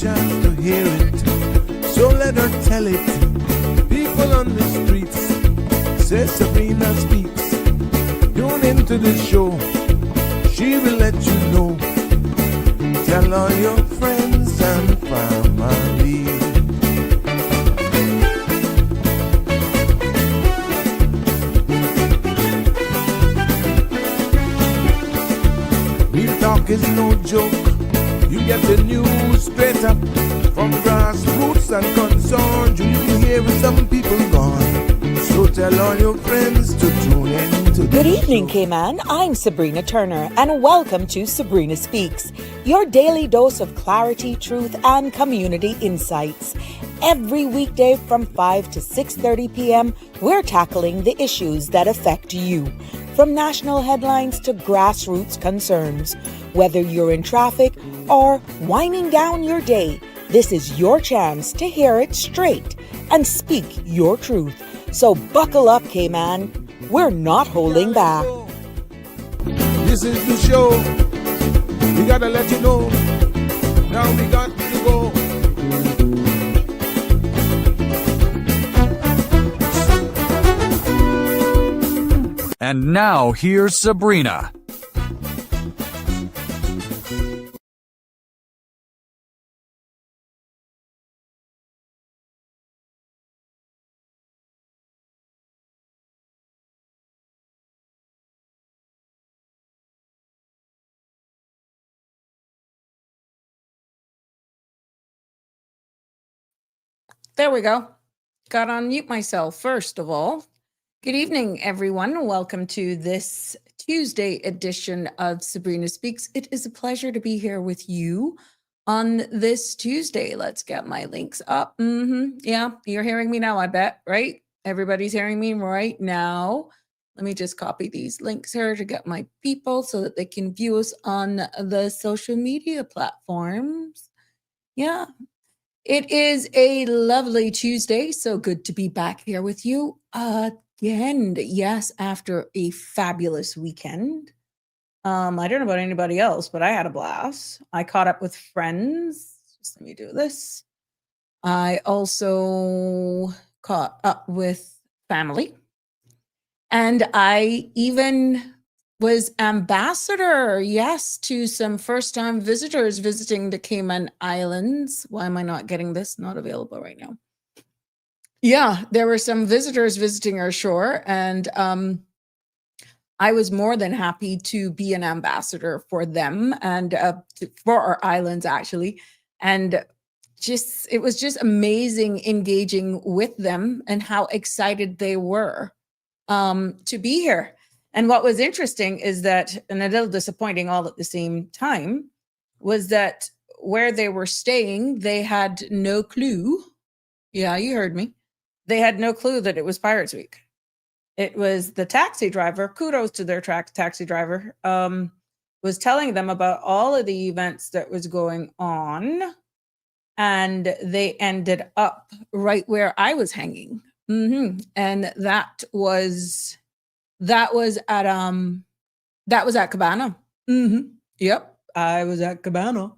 chance to hear it, so let her tell it. People on the streets say Sabrina speaks. Tune into the show, she will let you know. Tell all your friends and family. Real talk is no joke. You get the news straight up from grassroots and concerns. You hear some people gone. So tell all your friends to tune in to Good evening, Cayman. I'm Sabrina Turner, and welcome to Sabrina Speaks, your daily dose of clarity, truth, and community insights. Every weekday from 5 to 6:30 p.m., we're tackling the issues that affect you, from national headlines to grassroots concerns. Whether you're in traffic or winding down your day, this is your chance to hear it straight and speak your truth. So buckle up, Cayman. We're not holding back. This is the show. We gotta let you know. Now we got to go. And now here's Sabrina. There we go. Got to unmute myself first of all. Good evening, everyone. Welcome to this Tuesday edition of Sabrina Speaks. It is a pleasure to be here with you on this Tuesday. Let's get my links up. Yeah, you're hearing me now, I bet, right? Everybody's hearing me right now. Let me just copy these links here to get my people so that they can view us on the social media platforms. Yeah. It is a lovely Tuesday. So good to be back here with you again. Yes, after a fabulous weekend. I don't know about anybody else, but I had a blast. I caught up with friends. Just let me do this. I also caught up with family. And I even was ambassador, yes, to some first-time visitors visiting the Cayman Islands. Why am I not getting this? Not available right now. Yeah, there were some visitors visiting our shore, and I was more than happy to be an ambassador for them and for our islands, actually. And it was just amazing engaging with them and how excited they were to be here. And what was interesting is that, and a little disappointing all at the same time, was that where they were staying, they had no clue. Yeah, you heard me. They had no clue that it was Pirates Week. It was the taxi driver, kudos to their taxi driver, was telling them about all of the events that was going on. And they ended up right where I was hanging. And that was at Cabana. Yep, I was at Cabana,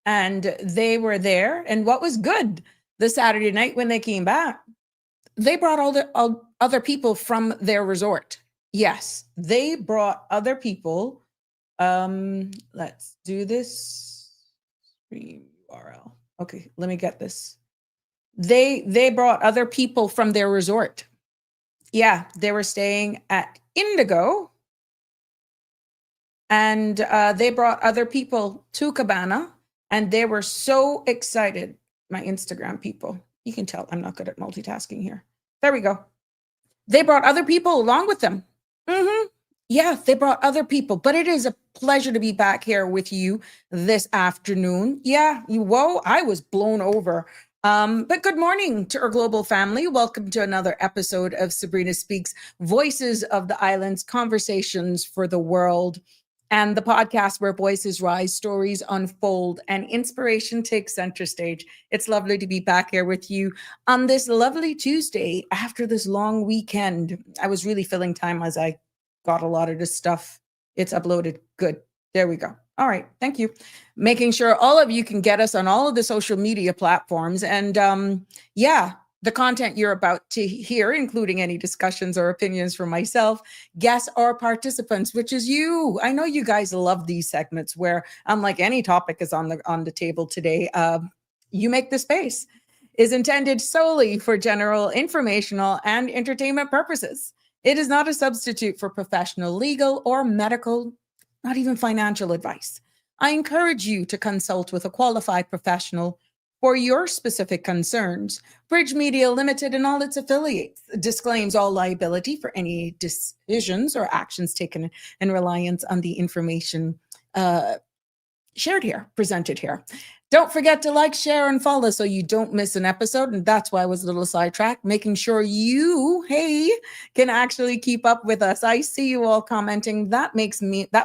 and they were there. And what was good, the Saturday night when they came back, they brought all other people from their resort. Yes, they brought other people. Let's do this. Stream URL. Okay, let me get this. They brought other people from their resort. Yeah, they were staying at Indigo, and they brought other people to Cabana, and they were so excited. My Instagram people, you can tell I'm not good at multitasking here. There we go. They brought other people along with them. Yeah, they brought other people, but it is a pleasure to be back here with you this afternoon. Yeah, I was blown over. But good morning to our global family. Welcome to another episode of Sabrina Speaks, Voices of the Islands, Conversations for the World, and the podcast where voices rise, stories unfold, and inspiration takes center stage. It's lovely to be back here with you on this lovely Tuesday after this long weekend. I was really filling time as I got a lot of this stuff. It's uploaded. Good. There we go. All right. Thank you. Making sure all of you can get us on all of the social media platforms. And yeah, the content you're about to hear, including any discussions or opinions from myself, guests, or participants, which is you. I know you guys love these segments where, unlike any topic is on the table today, you make the space, is intended solely for general informational and entertainment purposes. It is not a substitute for professional legal or medical, not even financial advice. I encourage you to consult with a qualified professional for your specific concerns. Bridge Media Limited and all its affiliates disclaims all liability for any decisions or actions taken in reliance on the information shared here, presented here. Don't forget to like, share, and follow so you don't miss an episode. And that's why I was a little sidetracked, making sure you, hey, can actually keep up with us. I see you all commenting. That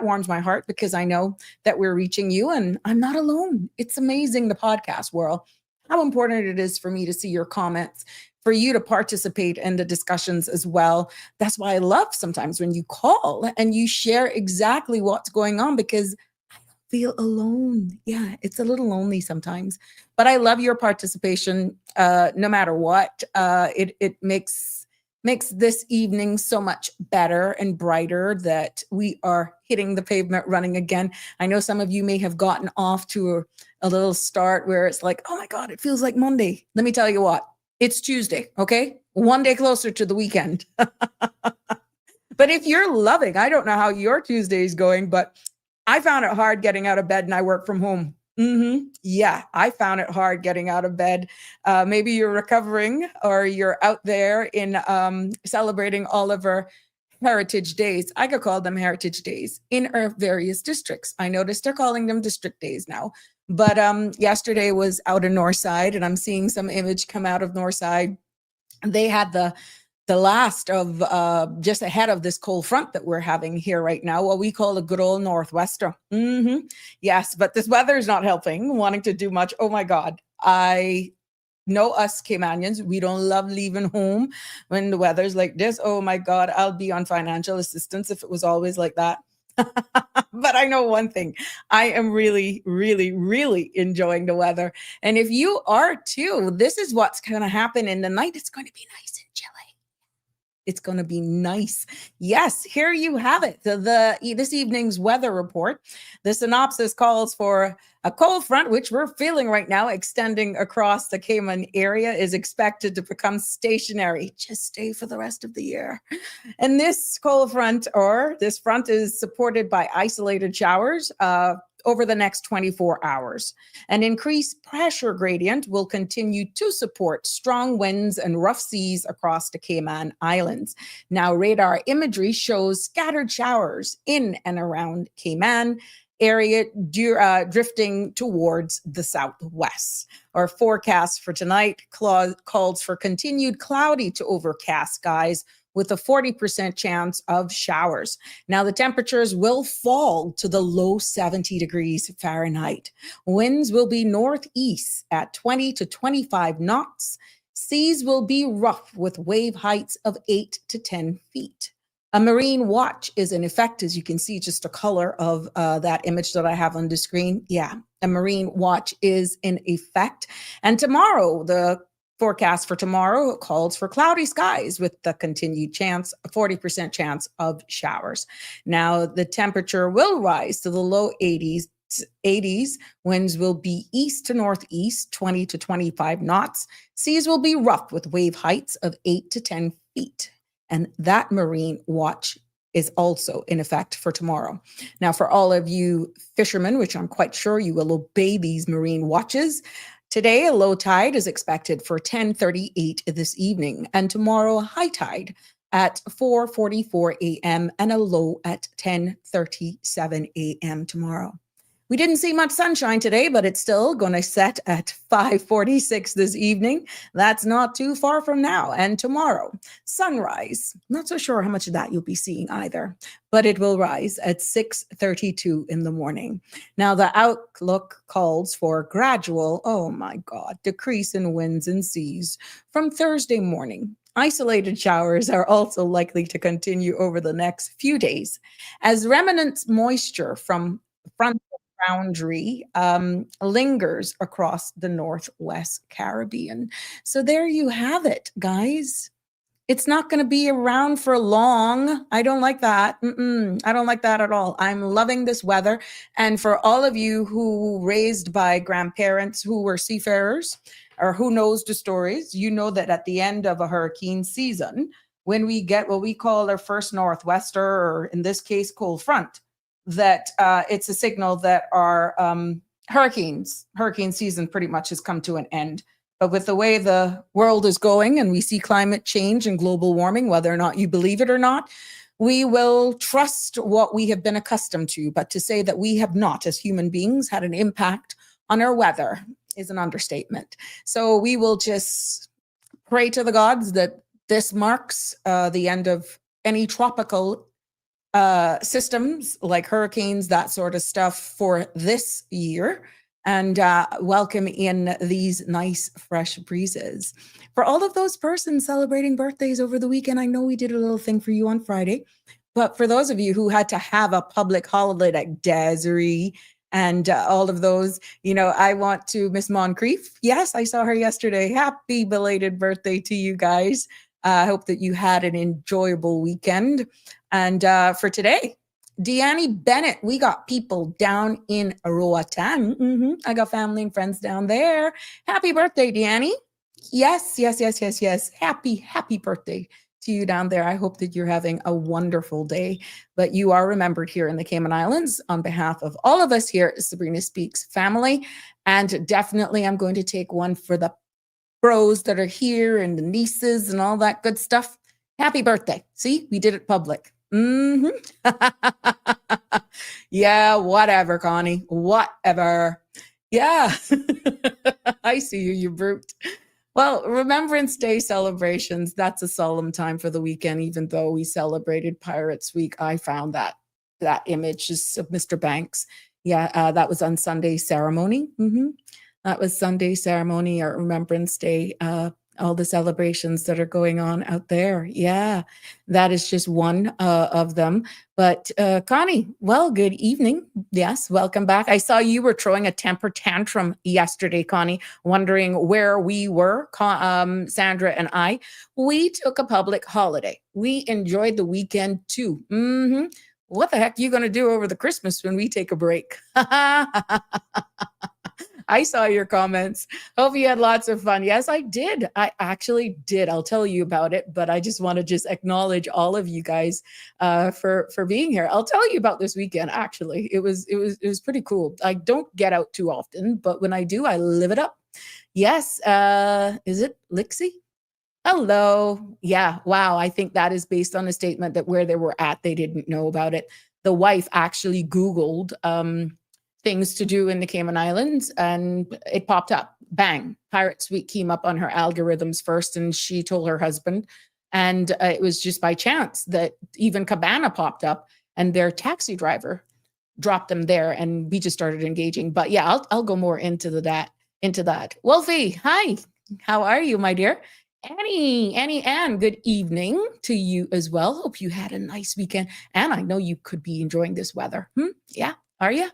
warms my heart because I know that we're reaching you and I'm not alone. It's amazing, the podcast world, how important it is for me to see your comments, for you to participate in the discussions as well. That's why I love sometimes when you call and you share exactly what's going on, because feel alone. Yeah, it's a little lonely sometimes, but I love your participation. No matter what, it makes this evening so much better and brighter that we are hitting the pavement running again. I know some of you may have gotten off to a little start where it's like, oh my God, it feels like Monday. Let me tell you what, it's Tuesday. Okay, one day closer to the weekend. But if you're loving, I don't know how your Tuesday is going, but I found it hard getting out of bed, and I work from home. Yeah, I found it hard getting out of bed. Maybe you're recovering or you're out there in celebrating all of our heritage days. I could call them heritage days in our various districts. I noticed they're calling them district days now. But yesterday was out in Northside, and I'm seeing some image come out of Northside. They had the last of just ahead of this cold front that we're having here right now, what we call a good old northwester. Yes, but this weather is not helping, wanting to do much. Oh my God. I know us Caymanians, we don't love leaving home when the weather's like this. Oh my God, I'll be on financial assistance if it was always like that. But I know one thing, I am really, really, really enjoying the weather. And if you are too, this is what's going to happen in the night. It's going to be nice and chilly. It's going to be nice. Yes, here you have it. This evening's weather report. The synopsis calls for a cold front, which we're feeling right now, extending across the Cayman area, is expected to become stationary. Just stay for the rest of the year. And this cold front, or this front, is supported by isolated showers over the next 24 hours. An increased pressure gradient will continue to support strong winds and rough seas across the Cayman Islands. Now, radar imagery shows scattered showers in and around Cayman area drifting towards the southwest. Our forecast for tonight calls for continued cloudy to overcast skies with a 40% chance of showers. Now, the temperatures will fall to the low 70 degrees Fahrenheit. Winds will be northeast at 20 to 25 knots. Seas will be rough with wave heights of 8 to 10 feet. A marine watch is in effect, as you can see, just a color of that image that I have on the screen. Yeah, a marine watch is in effect. And tomorrow, the forecast for tomorrow calls for cloudy skies with the continued chance, a 40% chance of showers. Now, the temperature will rise to the low 80s. Winds will be east to northeast, 20 to 25 knots. Seas will be rough with wave heights of 8 to 10 feet. And that marine watch is also in effect for tomorrow. Now, for all of you fishermen, which I'm quite sure you will obey these marine watches, today a low tide is expected for 10:38 this evening, and tomorrow a high tide at 4:44 a.m. and a low at 10:37 a.m. tomorrow. We didn't see much sunshine today, but it's still going to set at 5:46 this evening. That's not too far from now. And tomorrow, sunrise. Not so sure how much of that you'll be seeing either, but it will rise at 6:32 in the morning. Now, the outlook calls for gradual, oh my God, decrease in winds and seas from Thursday morning. Isolated showers are also likely to continue over the next few days as remnant moisture from front boundary lingers across the Northwest Caribbean. So there you have it, guys. It's not going to be around for long. I don't like that. I don't like that at all. I'm loving this weather. And for all of you who raised by grandparents who were seafarers or who knows the stories, you know that at the end of a hurricane season, when we get what we call our first northwester, or in this case, cold front, that it's a signal that our hurricane season pretty much has come to an end. But with the way the world is going and we see climate change and global warming, whether or not you believe it or not, we will trust what we have been accustomed to. But to say that we have not, as human beings, had an impact on our weather is an understatement. So we will just pray to the gods that this marks the end of any tropical systems like hurricanes, that sort of stuff for this year. And welcome in these nice fresh breezes. For all of those persons celebrating birthdays over the weekend, I know we did a little thing for you on Friday, but for those of you who had to have a public holiday like Desiree and all of those, you know, I want to Miss Moncrief. Yes, I saw her yesterday. Happy belated birthday to you guys. I hope that you had an enjoyable weekend. And for today, Deanne Bennett, we got people down in Roatan. I got family and friends down there. Happy birthday, Deanne. Yes. Happy birthday to you down there. I hope that you're having a wonderful day. But you are remembered here in the Cayman Islands on behalf of all of us here at Sabrina Speaks family. And definitely I'm going to take one for the bros that are here and the nieces and all that good stuff. Happy birthday. See, we did it public. Yeah, whatever, Connie. Whatever. Yeah. I see you, you brute. Well, Remembrance Day celebrations, that's a solemn time for the weekend, even though we celebrated Pirates Week. I found that image is of Mr. Banks. Yeah, that was on Sunday ceremony. That was Sunday ceremony or Remembrance Day. All the celebrations that are going on out there. Yeah, that is just one of them. But Connie, well, good evening. Yes, welcome back. I saw you were throwing a temper tantrum yesterday, Connie, wondering where we were, Sandra and I. We took a public holiday. We enjoyed the weekend too. What the heck are you going to do over the Christmas when we take a break? I saw your comments. Hope you had lots of fun. Yes, I did. I actually did. I'll tell you about it, but I just want to acknowledge all of you guys for being here. I'll tell you about this weekend. Actually, it was pretty cool. I don't get out too often, but when I do, I live it up. Yes. Is it Lixie? Hello. Yeah. Wow. I think that is based on a statement that where they were at, they didn't know about it. The wife actually Googled things to do in the Cayman Islands, and it popped up. Bang. Pirates Week came up on her algorithms first, and she told her husband. And it was just by chance that even Cabana popped up, and their taxi driver dropped them there, and we just started engaging. But yeah, I'll go more into that. Wolfie, hi. How are you, my dear? Anne, good evening to you as well. Hope you had a nice weekend. And I know you could be enjoying this weather. Yeah, are you?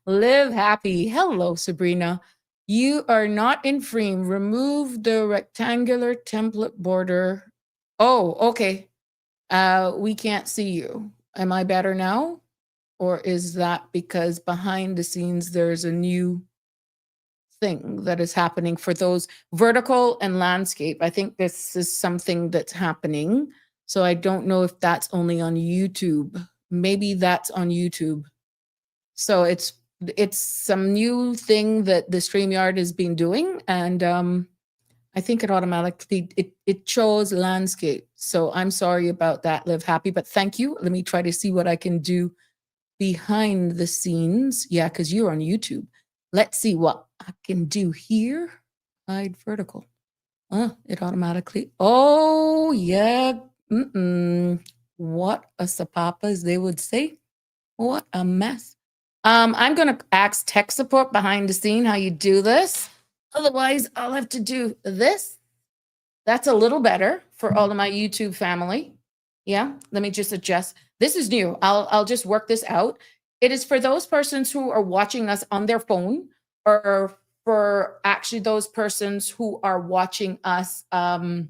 Live happy. Hello, Sabrina. You are not in frame. Remove the rectangular template border. Oh, okay. We can't see you. Am I better now? Or is that because behind the scenes there's a new thing that is happening for those vertical and landscape? I think this is something that's happening. So I don't know if that's only on YouTube. Maybe that's on YouTube. So it's some new thing that the StreamYard has been doing, and I think it automatically it shows landscape. So I'm sorry about that, Live Happy, but thank you. Let me try to see what I can do behind the scenes. Yeah, because you're on YouTube. Let's see what I can do here. Hide vertical. It automatically. Oh yeah. What a sapapa, as they would say. What a mess. I'm going to ask tech support behind the scene how you do this. Otherwise, I'll have to do this. That's a little better for all of my YouTube family. Yeah, let me just adjust. This is new. I'll just work this out. It is for those persons who are watching us on their phone, or for actually those persons who are watching us on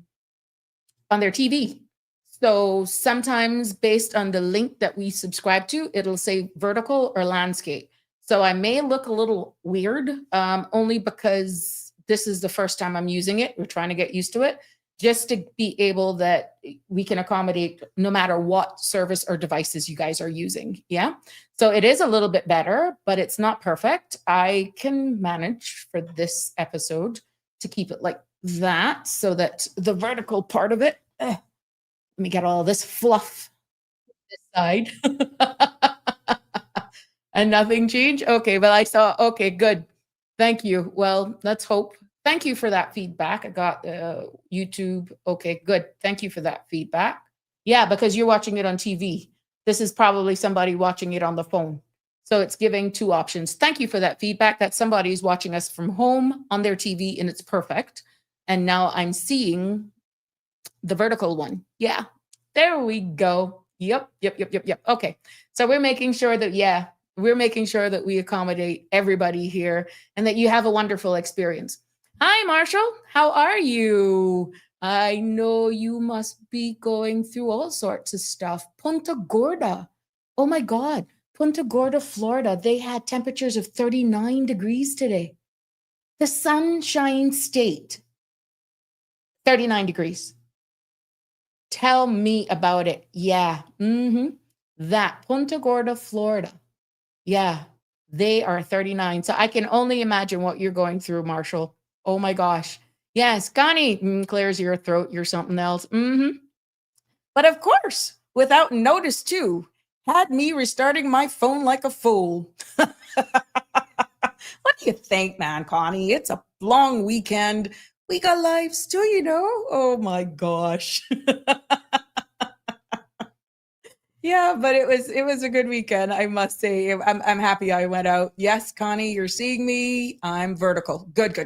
their TV. So sometimes based on the link that we subscribe to, it'll say vertical or landscape. So I may look a little weird, only because this is the first time I'm using it. We're trying to get used to it, just to be able that we can accommodate no matter what service or devices you guys are using. Yeah. So it is a little bit better, but it's not perfect. I can manage for this episode to keep it like that, so that the vertical part of it, let me get all this fluff this side. And nothing changed. Okay, but I saw, okay, good. Thank you. Well, let's hope. Thank you for that feedback. I got YouTube. Okay, good. Thank you for that feedback. Yeah, because you're watching it on TV. This is probably somebody watching it on the phone. So it's giving two options. Thank you for that feedback, that somebody's watching us from home on their TV and it's perfect. And now I'm seeing the vertical one. Yeah, there we go. Yep. Okay. So we're making sure that, yeah, we're making sure that we accommodate everybody here and that you have a wonderful experience. Hi, Marshall. How are you? I know you must be going through all sorts of stuff. Punta Gorda. Oh my God. Punta Gorda, Florida. They had temperatures of 39 degrees today. The Sunshine State. 39 degrees. Tell me about it. Yeah. That Punta Gorda, Florida. Yeah. They are 39. So I can only imagine what you're going through, Marshall. Oh my gosh. Yes. Connie, clears your throat. You're something else. But of course, without notice too, had me restarting my phone like a fool. What do you think, man, Connie? It's a long weekend. We got lives too, you know? Oh my gosh. Yeah, but it was a good weekend, I must say. I'm happy I went out. Yes, Connie, you're seeing me. I'm vertical. Good.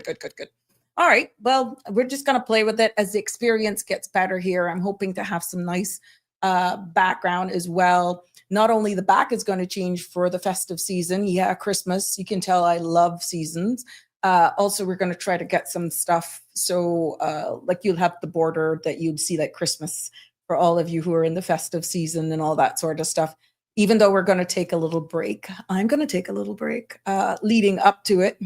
All right. Well, we're just going to play with it as the experience gets better here. I'm hoping to have some nice background as well. Not only the back is going to change for the festive season. Yeah, Christmas. You can tell I love seasons. Also, we're going to try to get some stuff. So like you'll have the border that you'd see like Christmas for all of you who are in the festive season and all that sort of stuff. Even though we're going to take a little break, I'm going to take a little break leading up to it.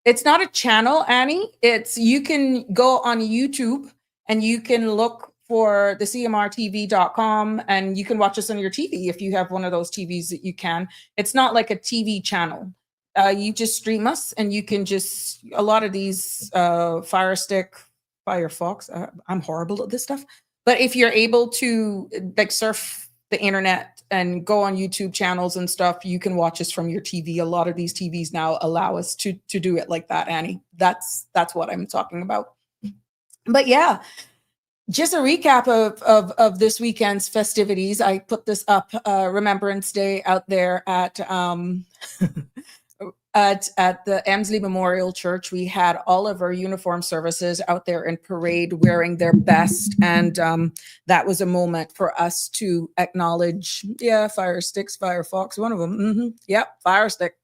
It's not a channel, Annie. You can go on YouTube and you can look for the cmrtv.com and you can watch us on your TV if you have one of those TVs that you can. It's not like a TV channel. You just stream us and you can just, a lot of these Fire Stick, Firefox, I'm horrible at this stuff. But if you're able to like surf the internet and go on YouTube channels and stuff, you can watch us from your TV. A lot of these TVs now allow us to do it like that, Annie. That's what I'm talking about. But yeah, just a recap of this weekend's festivities. I put this up, Remembrance Day out there at at the Emsley Memorial Church. We had all of our uniform services out there in parade wearing their best. And that was a moment for us to acknowledge, yeah, Fire Sticks, Firefox, one of them. Yep, Fire Stick.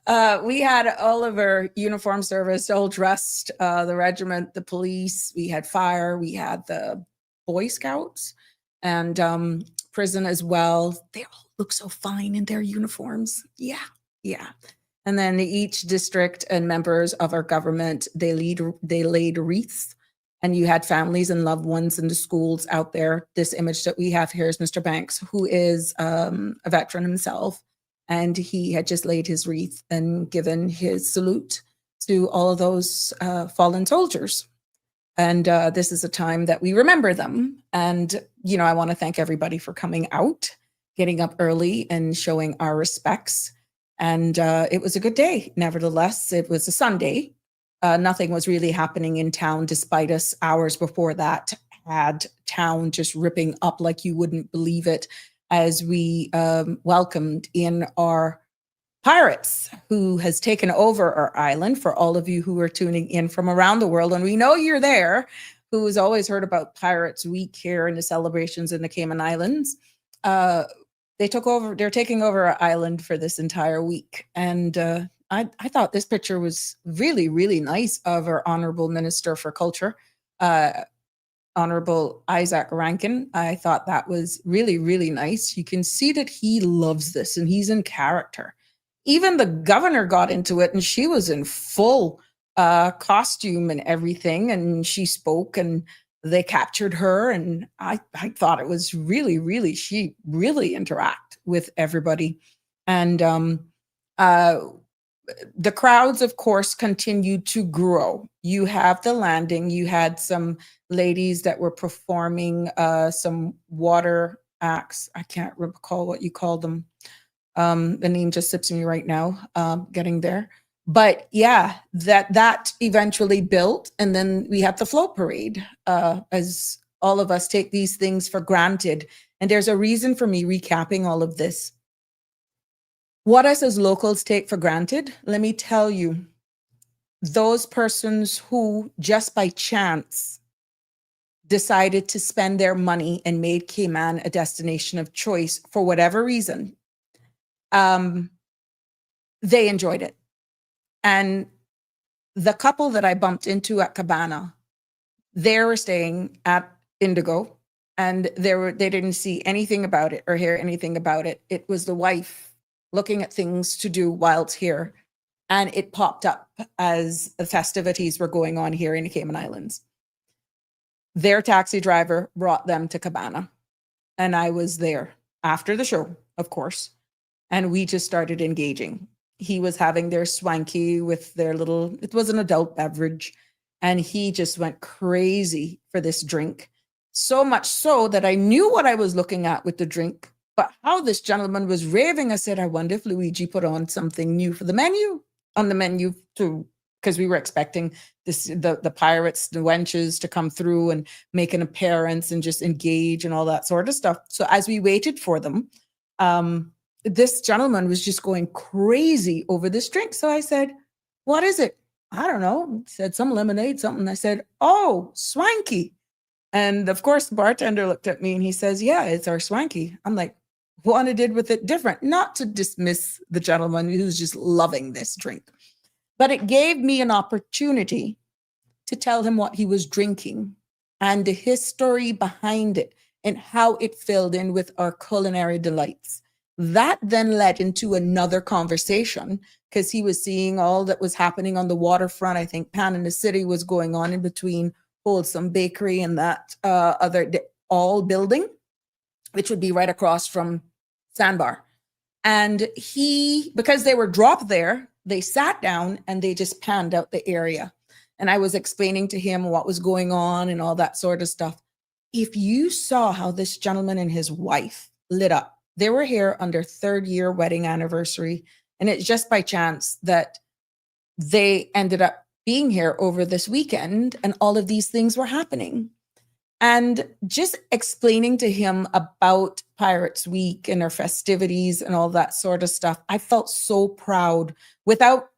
We had all of our uniform service, all dressed, the regiment, the police, we had fire, we had the Boy Scouts and prison as well. They all look so fine in their uniforms. Yeah. And then each district and members of our government, they laid wreaths, and you had families and loved ones in the schools out there. This image that we have here is Mr. Banks, who is a veteran himself. And he had just laid his wreath and given his salute to all of those fallen soldiers. And this is a time that we remember them. And, you know, I want to thank everybody for coming out, getting up early and showing our respects. And it was a good day. Nevertheless, it was a Sunday. Nothing was really happening in town, despite us hours before that had town just ripping up like you wouldn't believe it, as we welcomed in our pirates who has taken over our island. For all of you who are tuning in from around the world, and we know you're there, who has always heard about Pirates Week here and the celebrations in the Cayman Islands. they took over, they're taking over our island for this entire week. And I thought this picture was really, really nice of our Honorable Minister for Culture, Honorable Isaac Rankin. I thought that was really, really nice. You can see that he loves this and he's in character. Even the governor got into it and she was in full costume and everything. And she spoke and they captured her. And I thought it was really, really, she really interact with everybody. And the crowds, of course, continued to grow. You have the landing. You had some ladies that were performing some water acts. I can't recall what you call them. The name just slips me right now, getting there. But yeah, that eventually built. And then we had the float parade, as all of us take these things for granted. And there's a reason for me recapping all of this. What us as locals take for granted, let me tell you, those persons who just by chance decided to spend their money and made Cayman a destination of choice for whatever reason, they enjoyed it. And the couple that I bumped into at Cabana, they were staying at Indigo, and they didn't see anything about it or hear anything about it. It was the wife looking at things to do while it's here. And it popped up as the festivities were going on here in the Cayman Islands. Their taxi driver brought them to Cabana. And I was there after the show, of course. And we just started engaging. He was having their swanky with their little, it was an adult beverage. And he just went crazy for this drink. So much so that I knew what I was looking at with the drink. But how this gentleman was raving, I said, I wonder if Luigi put on something new for the menu, too, because we were expecting the pirates, the wenches to come through and make an appearance and just engage and all that sort of stuff. So as we waited for them, this gentleman was just going crazy over this drink. So I said, what is it? I don't know. He said some lemonade, something. I said, oh, swanky. And of course, the bartender looked at me and he says, yeah, it's our swanky. I'm like, what I did with it different, not to dismiss the gentleman who's just loving this drink, but it gave me an opportunity to tell him what he was drinking and the history behind it and how it filled in with our culinary delights. That then led into another conversation because he was seeing all that was happening on the waterfront. I think Pan in the City was going on in between Wholesome Bakery and that other all building, which would be right across from Sandbar. And because they were dropped there, they sat down and they just panned out the area. And I was explaining to him what was going on and all that sort of stuff. If you saw how this gentleman and his wife lit up, they were here on their 3rd year wedding anniversary. And it's just by chance that they ended up being here over this weekend and all of these things were happening. And just explaining to him about Pirates Week and our festivities and all that sort of stuff, I felt so proud without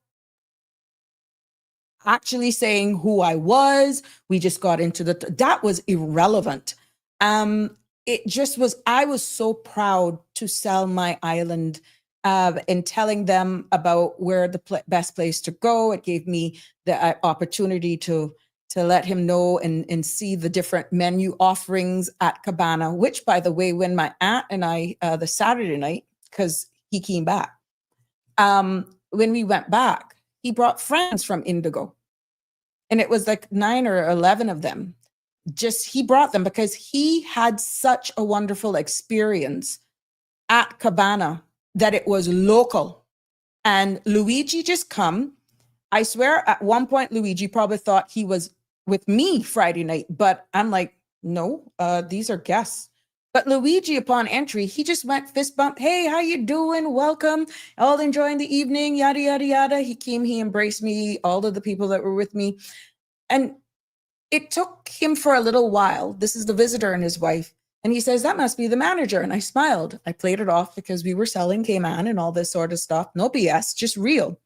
actually saying who I was. We just got into that was irrelevant. It just was, I was so proud to sell my island and telling them about where the best place to go. It gave me the opportunity to let him know and see the different menu offerings at Cabana, which, by the way, when my aunt and I, the Saturday night, because he came back, when we went back, he brought friends from Indigo. And it was like 9 or 11 of them. Just he brought them because he had such a wonderful experience at Cabana that it was local. And Luigi just come. I swear at one point, Luigi probably thought he was with me Friday night, but I'm like, no, these are guests. But Luigi, upon entry, he just went fist bump. Hey, how you doing? Welcome. All enjoying the evening, yada, yada, yada. He came, he embraced me, all of the people that were with me. And it took him for a little while. This is the visitor and his wife. And he says, that must be the manager. And I smiled. I played it off because we were selling Cayman and all this sort of stuff. No BS, just real.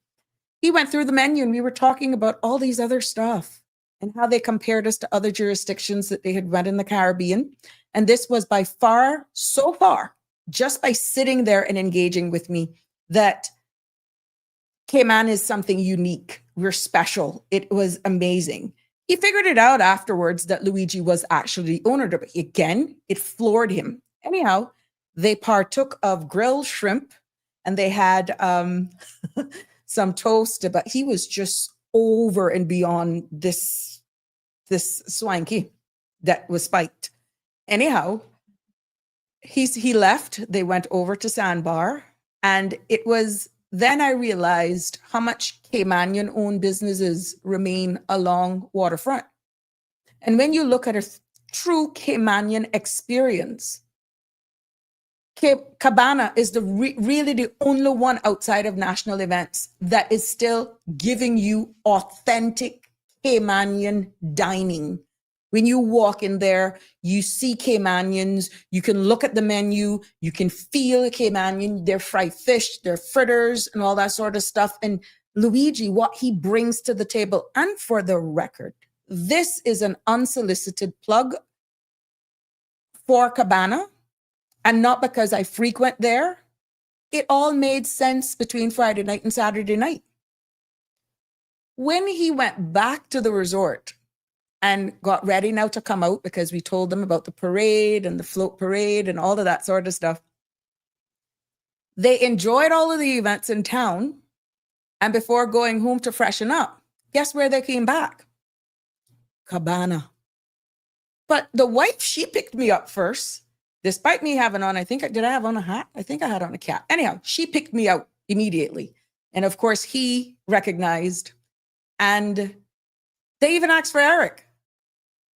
He went through the menu and we were talking about all these other stuff and how they compared us to other jurisdictions that they had went in the Caribbean. And this was by far, so far, just by sitting there and engaging with me that Cayman is something unique. We're special. It was amazing. He figured it out afterwards that Luigi was actually the owner of it. Again, it floored him. Anyhow, they partook of grilled shrimp and they had some toast, but he was just over and beyond this swanky that was spiked. Anyhow, he left. They went over to Sandbar, and it was then I realized how much Caymanian owned businesses remain along waterfront. And when you look at a true Caymanian experience, Cabana is really the only one outside of national events that is still giving you authentic Caymanian dining. When you walk in there, you see Caymanians, you can look at the menu, you can feel Caymanian, their fried fish, their fritters, and all that sort of stuff. And Luigi, what he brings to the table, and for the record, this is an unsolicited plug for Cabana, and not because I frequent there. It all made sense between Friday night and Saturday night. When he went back to the resort, and got ready now to come out because we told them about the parade and the float parade and all of that sort of stuff. They enjoyed all of the events in town. And before going home to freshen up, guess where they came back? Cabana. But the wife, she picked me up first, despite me having on, did I have on a hat? I think I had on a cap. Anyhow, she picked me out immediately. And of course, he recognized, and they even asked for Eric.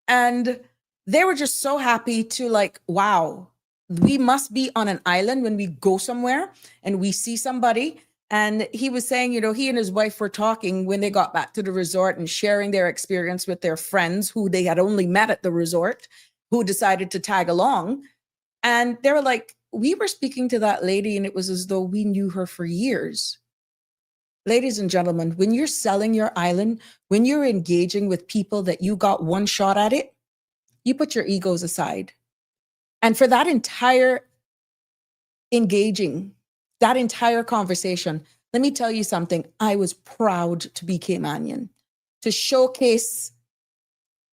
And they were just so happy to like, wow, we must be on an island when we go somewhere and we see somebody. And he was saying, he and his wife were talking when they got back to the resort and sharing their experience with their friends who they had only met at the resort, who decided to tag along. And they were like, we were speaking to that lady and it was as though we knew her for years. Ladies and gentlemen, when you're selling your island, when you're engaging with people that you got one shot at it, you put your egos aside. And for that entire engaging, that entire conversation, let me tell you something. I was proud to be Caymanian, to showcase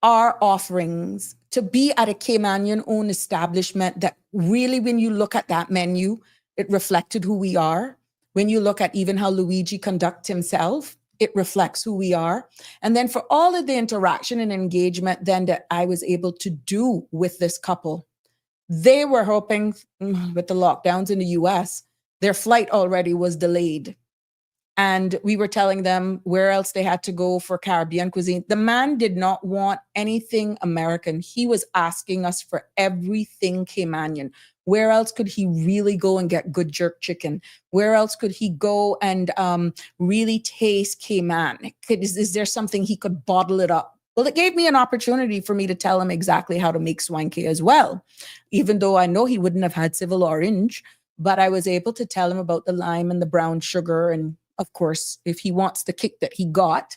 our offerings, to be at a Caymanian-owned establishment that really, when you look at that menu, it reflected who we are. When you look at even how Luigi conducts himself, it reflects who we are. And then for all of the interaction and engagement then that I was able to do with this couple, they were hoping with the lockdowns in the US, their flight already was delayed. And we were telling them where else they had to go for Caribbean cuisine. The man did not want anything American. He was asking us for everything Caymanian. Where else could he really go and get good jerk chicken? Where else could he go and really taste Cayman? Is there something he could bottle it up? Well, it gave me an opportunity for me to tell him exactly how to make swanky as well, even though I know he wouldn't have had civil orange, but I was able to tell him about the lime and the brown sugar. And of course, if he wants the kick that he got,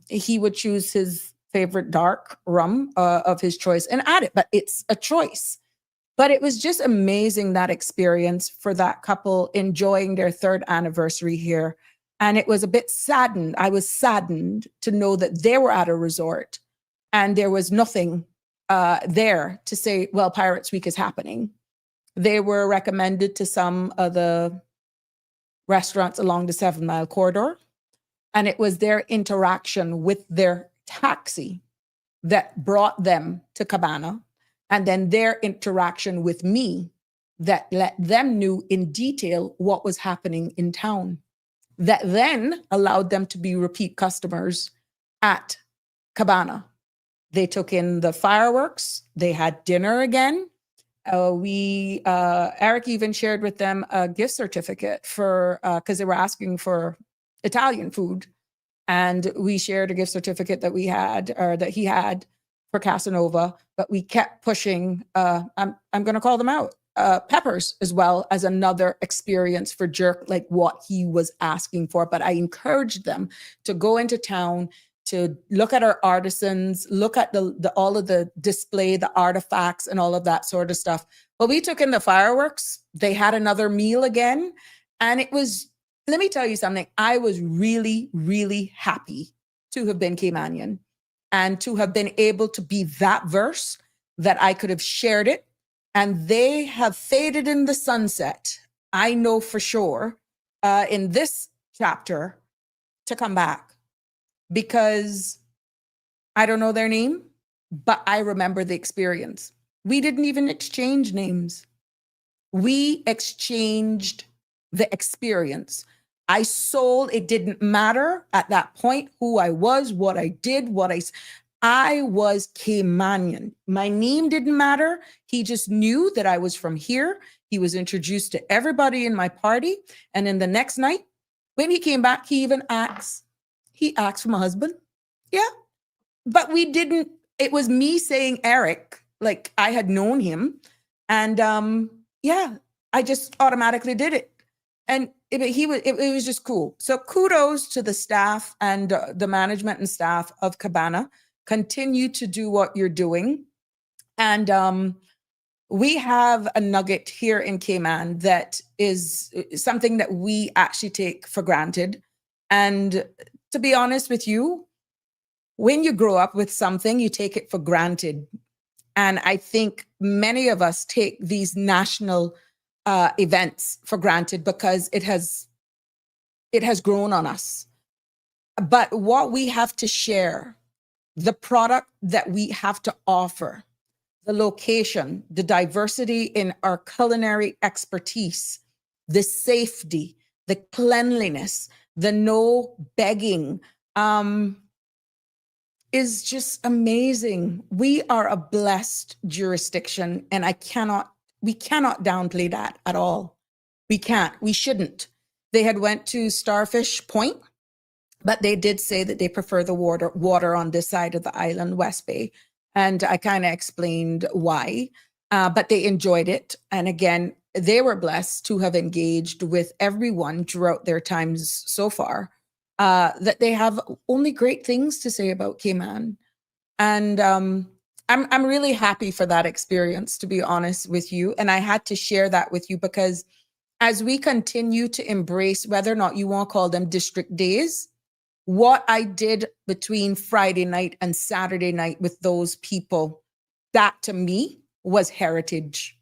he would choose his favorite dark rum of his choice and add it, but it's a choice. But it was just amazing, that experience for that couple enjoying their 3rd anniversary here. And it was a bit saddened. I was saddened to know that they were at a resort and there was nothing there to say, well, Pirates Week is happening. They were recommended to some of the restaurants along the 7 Mile corridor. And it was their interaction with their taxi that brought them to Cabana. And then their interaction with me that let them know in detail what was happening in town. That then allowed them to be repeat customers at Cabana. They took in the fireworks. They had dinner again. Eric even shared with them a gift certificate for, because they were asking for Italian food. And we shared a gift certificate that we had, or that he had, for Casanova, but we kept pushing, I'm going to call them out, peppers as well as another experience for jerk, like what he was asking for. But I encouraged them to go into town, to look at our artisans, look at the all of the display, the artifacts, and all of that sort of stuff. But we took in the fireworks. They had another meal again, and it was. Let me tell you something. I was really, really happy to have been Caymanian and to have been able to be that verse that I could have shared it. And they have faded in the sunset. I know for sure in this chapter to come back because I don't know their name, but I remember the experience. We didn't even exchange names. We exchanged the experience. It didn't matter at that point who I was, what I did, I was Caymanian. My name didn't matter. He just knew that I was from here. He was introduced to everybody in my party. And then the next night, when he came back, he asked for my husband. Yeah. But it was me saying Eric, like I had known him. And I just automatically did it. And it was just cool. So kudos to the staff and the management and staff of Cabana. Continue to do what you're doing. And we have a nugget here in Cayman that is something that we actually take for granted. And to be honest with you, when you grow up with something, you take it for granted. And I think many of us take these national events for granted because it has grown on us. But what we have to share, the product that we have to offer, the location, the diversity in our culinary expertise, the safety, the cleanliness, the no begging, is just amazing. We are a blessed jurisdiction, and we cannot downplay that at all. We can't. We shouldn't. They had went to Starfish Point, but they did say that they prefer the water on this side of the island, West Bay. And I kind of explained why, but they enjoyed it. And again, they were blessed to have engaged with everyone throughout their times so far, that they have only great things to say about Cayman. And I'm really happy for that experience, to be honest with you. And I had to share that with you because as we continue to embrace whether or not you want to call them district days, what I did between Friday night and Saturday night with those people, that to me was heritage.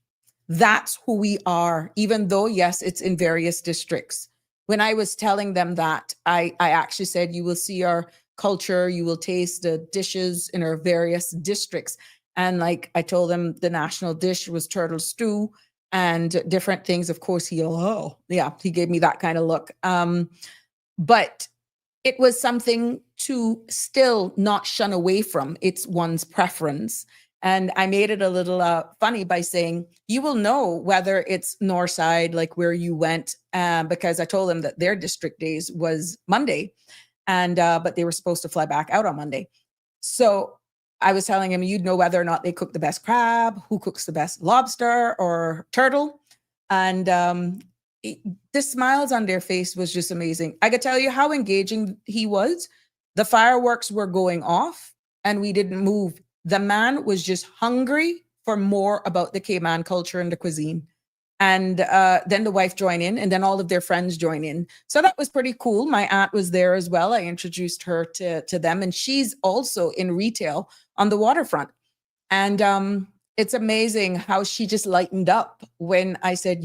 That's who we are, even though, yes, it's in various districts. When I was telling them that, I actually said, you will see our culture, you will taste the dishes in our various districts. And like I told them, the national dish was turtle stew and different things. Of course, he gave me that kind of look. But it was something to still not shun away from. It's one's preference. And I made it a little funny by saying, you will know whether it's north side, like where you went, because I told them that their district days was Monday, and but they were supposed to fly back out on Monday. So I was telling him, you'd know whether or not they cook the best crab, who cooks the best lobster or turtle. And the smiles on their face was just amazing. I could tell you how engaging he was. The fireworks were going off and we didn't move. The man was just hungry for more about the Cayman culture and the cuisine. And then the wife joined in, and then all of their friends joined in. So that was pretty cool. My aunt was there as well. I introduced her to them, and she's also in retail on the waterfront. And it's amazing how she just lightened up when I said,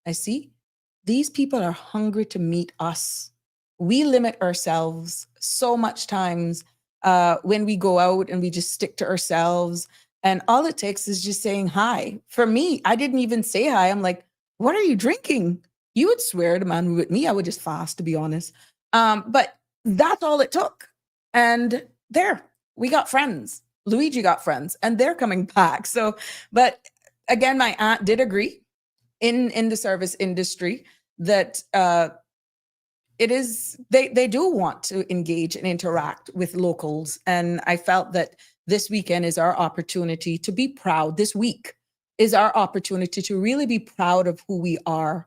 I see, these people are hungry to meet us. We limit ourselves so much times when we go out and we just stick to ourselves. And all it takes is just saying hi. For me, I didn't even say hi. I'm like, what are you drinking? You would swear to man with me. I would just fast, to be honest. But that's all it took. And there, we got friends. Luigi got friends, and they're coming back. So, but again, my aunt did agree in the service industry that they do want to engage and interact with locals. And I felt that this weekend is our opportunity to be proud. This week is our opportunity to really be proud of who we are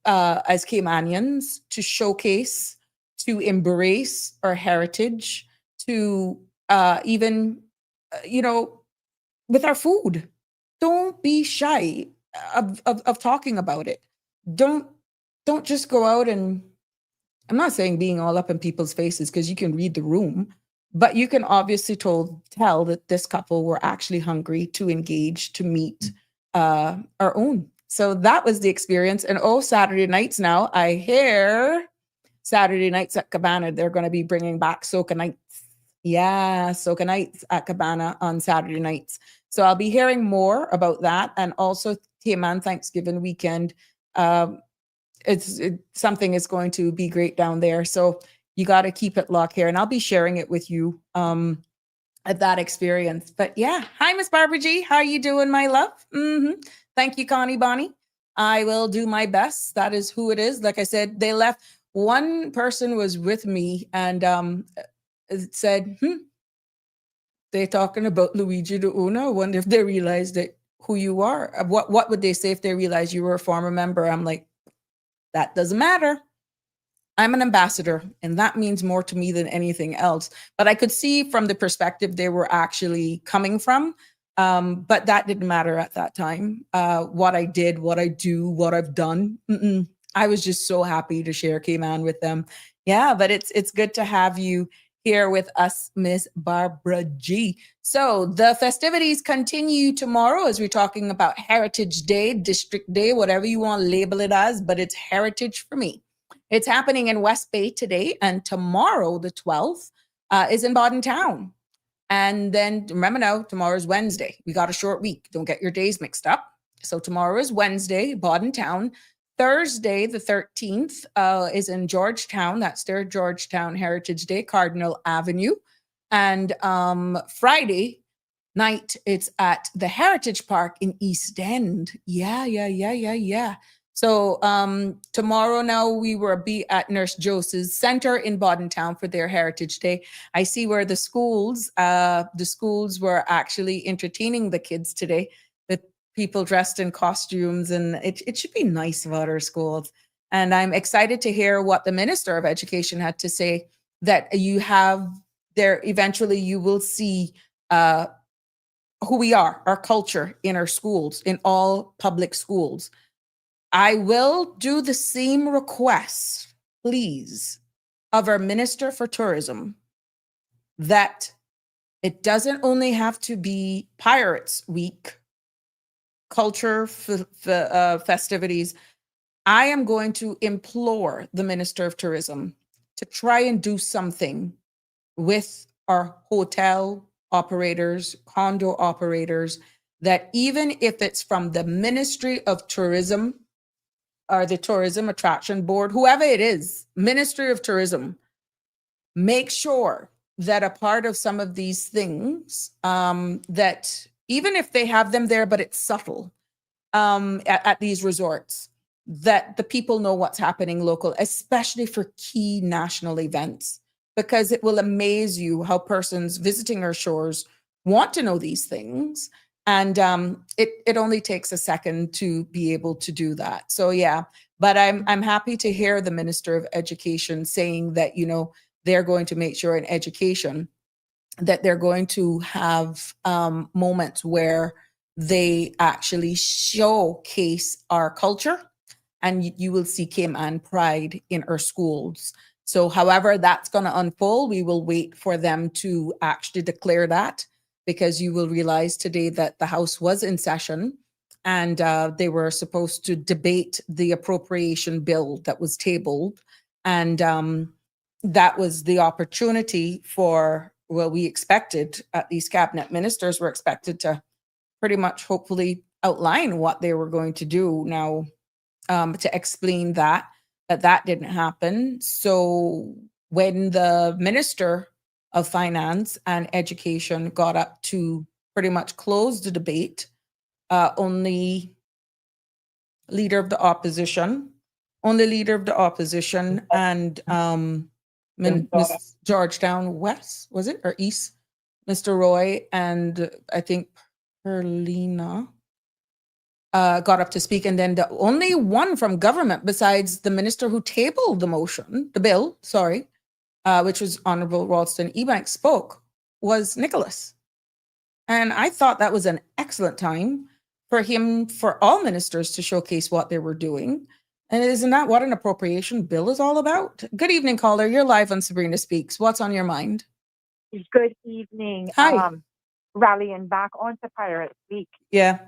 as Caymanians, to showcase, to embrace our heritage, to even, you know, with our food. Don't be shy of talking about it. Don't don't just go out and, I'm not saying being all up in people's faces because you can read the room, but you can obviously tell that this couple were actually hungry to engage to meet our own. So that was the experience. And oh, Saturday nights now, I hear Saturday nights at Cabana, they're going to be bringing back soca nights. Yeah, soca nights at Cabana on Saturday nights. So I'll be hearing more about that. And also, Tayman Thanksgiving weekend. Something is going to be great down there. So you got to keep it locked here. And I'll be sharing it with you at that experience. But yeah, hi, Miss Barbara G. How you doing, my love? Thank you, Connie Bonnie. I will do my best. That is who it is. Like I said, they left. One person was with me and it said, they're talking about Luigi de Una. I wonder if they realized that who you are. What would they say if they realized you were a former member? I'm like, that doesn't matter. I'm an ambassador, and that means more to me than anything else. But I could see from the perspective they were actually coming from. But that didn't matter at that time. What I did, what I do, what I've done. I was just so happy to share Cayman with them. Yeah, but it's good to have you here with us, Miss Barbara G. So the festivities continue tomorrow as we're talking about Heritage Day, District Day, whatever you want to label it as, but it's heritage for me. It's happening in West Bay today, and tomorrow, the 12th, is in Bodden Town. And then remember now, tomorrow is Wednesday. We got a short week. Don't get your days mixed up. So tomorrow is Wednesday, Bodden Town. Thursday, the 13th, is in Georgetown. That's their Georgetown Heritage Day, Cardinal Avenue. And Friday night, it's at the Heritage Park in East End. Yeah. So tomorrow now we will be at Nurse Joseph's Center in Bodden Town for their Heritage Day. I see where the schools were actually entertaining the kids today. The people dressed in costumes, and it should be nice about our schools. And I'm excited to hear what the Minister of Education had to say, that you have there, eventually you will see who we are, our culture in our schools, in all public schools. I will do the same request, please, of our Minister for Tourism, that it doesn't only have to be Pirates Week, culture festivities. I am going to implore the Minister of Tourism to try and do something with our hotel operators, condo operators, that even if it's from the Ministry of Tourism or the Tourism Attraction Board, whoever it is, Ministry of Tourism, make sure that a part of some of these things, that even if they have them there, but it's subtle at these resorts, that the people know what's happening local, especially for key national events, because it will amaze you how persons visiting our shores want to know these things. And it only takes a second to be able to do that. So yeah, but I'm happy to hear the Minister of Education saying that, you know, they're going to make sure in education that they're going to have moments where they actually showcase our culture, and you will see Cayman pride in our schools. So however that's going to unfold, we will wait for them to actually declare that, because you will realize today that the House was in session and they were supposed to debate the appropriation bill that was tabled. And that was the opportunity for, well, we expected, these cabinet ministers were expected to pretty much hopefully outline what they were going to do now, to explain that didn't happen. So when the Minister of Finance and Education got up to pretty much close the debate, only leader of the opposition, and Miss Georgetown West, was it, or East, Mr. Roy, and I think Perlina got up to speak. And then the only one from government besides the minister who tabled the bill, which was Honorable Ralston Ebanks spoke, was Nicholas. And I thought that was an excellent time for all ministers to showcase what they were doing. And isn't that what an appropriation bill is all about? Good evening, caller. You're live on Sabrina Speaks. What's on your mind? Good evening. Hi. Rallying back onto Pirate Week. Yeah.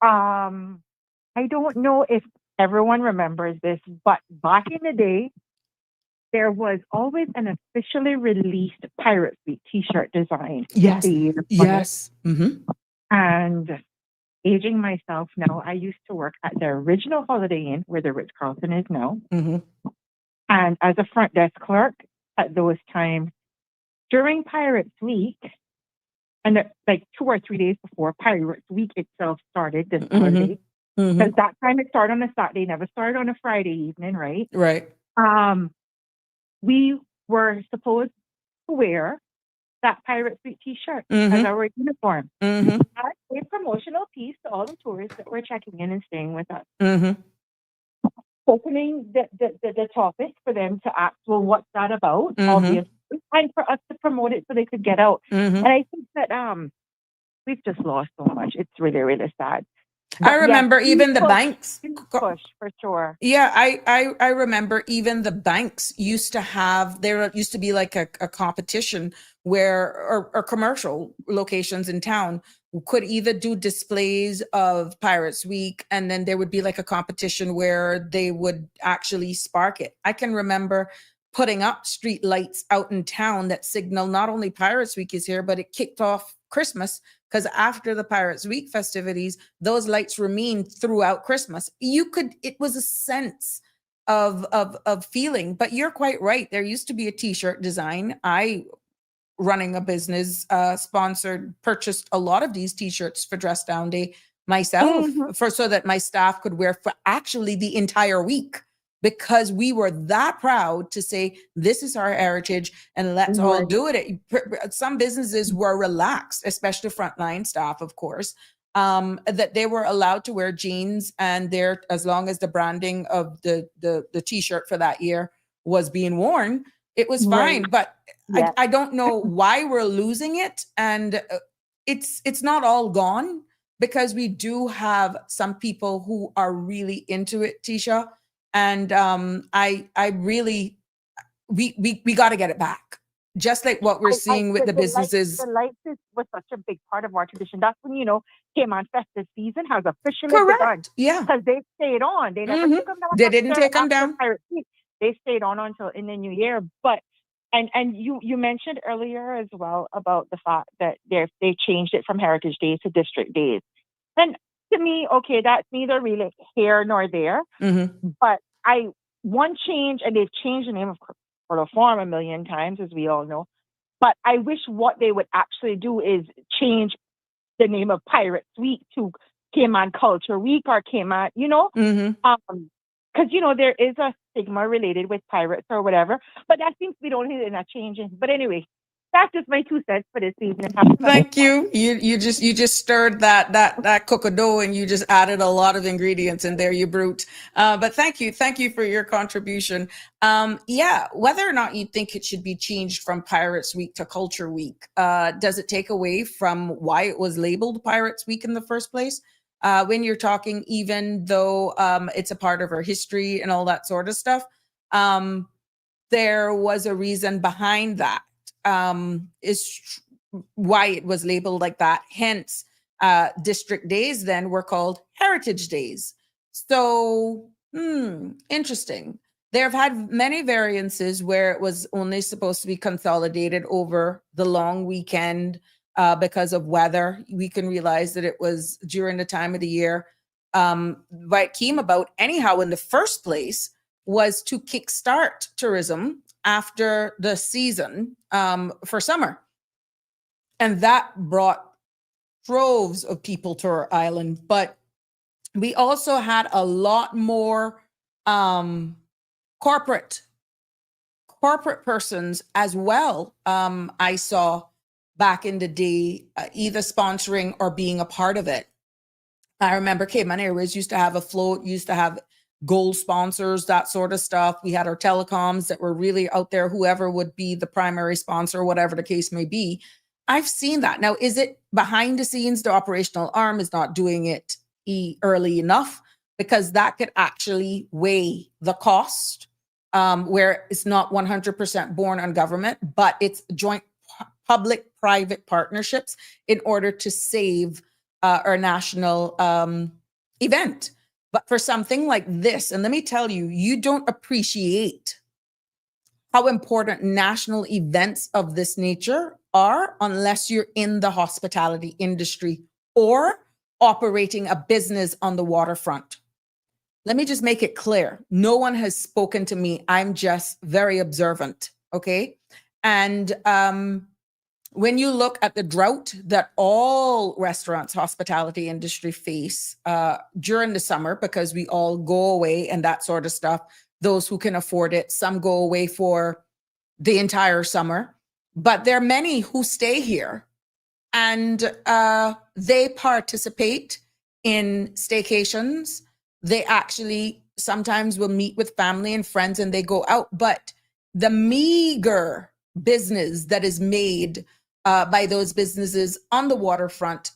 I don't know if everyone remembers this, but back in the day, there was always an officially released Pirate Week t-shirt design. Yes. The year prior. Yes. Mm-hmm. And aging myself now, I used to work at the original Holiday Inn where the Ritz-Carlton is now. Mm-hmm. And as a front desk clerk at those times, during Pirates Week, and like 2 or 3 days before Pirates Week itself started, this Saturday, because that time it started on a Saturday, never started on a Friday evening, right? Right. We were supposed to wear that Pirate Week t-shirt as our uniform. Mm-hmm. As a promotional piece to all the tourists that were checking in and staying with us. Mm-hmm. Opening the topic for them to ask, well, what's that about? Obviously, and for us to promote it so they could get out. And I think that we've just lost so much. It's really, really sad. But I remember even the banks push for sure. Yeah, I remember even the banks used to have, there used to be like a competition where, or commercial locations in town could either do displays of Pirates Week, and then there would be like a competition where they would actually spark it. I can remember putting up street lights out in town that signal not only Pirates Week is here, but it kicked off Christmas, because after the Pirates Week festivities, those lights remained throughout Christmas. It was a sense of feeling. But you're quite right. There used to be a t-shirt design. I, running a business, purchased a lot of these t-shirts for Dress Down Day myself, so that my staff could wear for actually the entire week, because we were that proud to say, this is our heritage and let's all do it. Some businesses were relaxed, especially frontline staff, of course, that they were allowed to wear jeans, and as long as the branding of the t-shirt for that year was being worn, it was fine. But I don't know why we're losing it. And it's not all gone, because we do have some people who are really into it, Tisha. And I really, we got to get it back. Just like what we're seeing with the businesses. The lights was such a big part of our tradition. That's when, came on festive season has officially begun. Yeah. Because they stayed on. They never took them down. They didn't take them down. They stayed on until in the new year. But, and you mentioned earlier as well about the fact that they changed it from Heritage Days to District Days. And to me, okay, that's neither really here nor there. But one change, and they've changed the name of Color Forum a million times, as we all know. But I wish what they would actually do is change the name of Pirates Week to Cayman Culture Week or Cayman, because there is a stigma related with pirates or whatever. But that seems to be the only thing that's not changing. But anyway, that's just my 2 cents for this evening. Thank you. You just stirred that cocoa and you just added a lot of ingredients in there, you brute. But thank you for your contribution. Whether or not you think it should be changed from Pirates Week to Culture Week, does it take away from why it was labeled Pirates Week in the first place? When you're talking, even though it's a part of our history and all that sort of stuff, there was a reason behind that. Is why it was labeled like that. Hence, district days then were called heritage days. So, interesting. There have had many variances where it was only supposed to be consolidated over the long weekend because of weather. We can realize that it was during the time of the year. What it came about anyhow in the first place was to kickstart tourism after the season for summer. And that brought droves of people to our island. But we also had a lot more corporate persons as well. I saw back in the day, either sponsoring or being a part of it. I remember Cayman Airways used to have a float, used to have gold sponsors, that sort of stuff. We had our telecoms that were really out there, whoever would be the primary sponsor, whatever the case may be. I've seen that. Now, is it behind the scenes? The operational arm is not doing it early enough, because that could actually weigh the cost, where it's not 100% borne on government, but it's joint public-private partnerships in order to save our national event. But for something like this, and let me tell you, you don't appreciate how important national events of this nature are unless you're in the hospitality industry or operating a business on the waterfront. Let me just make it clear. No one has spoken to me. I'm just very observant, okay? And when you look at the drought that all restaurants, hospitality industry face during the summer, because we all go away and that sort of stuff, those who can afford it, some go away for the entire summer, but there are many who stay here and they participate in staycations. They actually sometimes will meet with family and friends and they go out, but the meager business that is made by those businesses on the waterfront,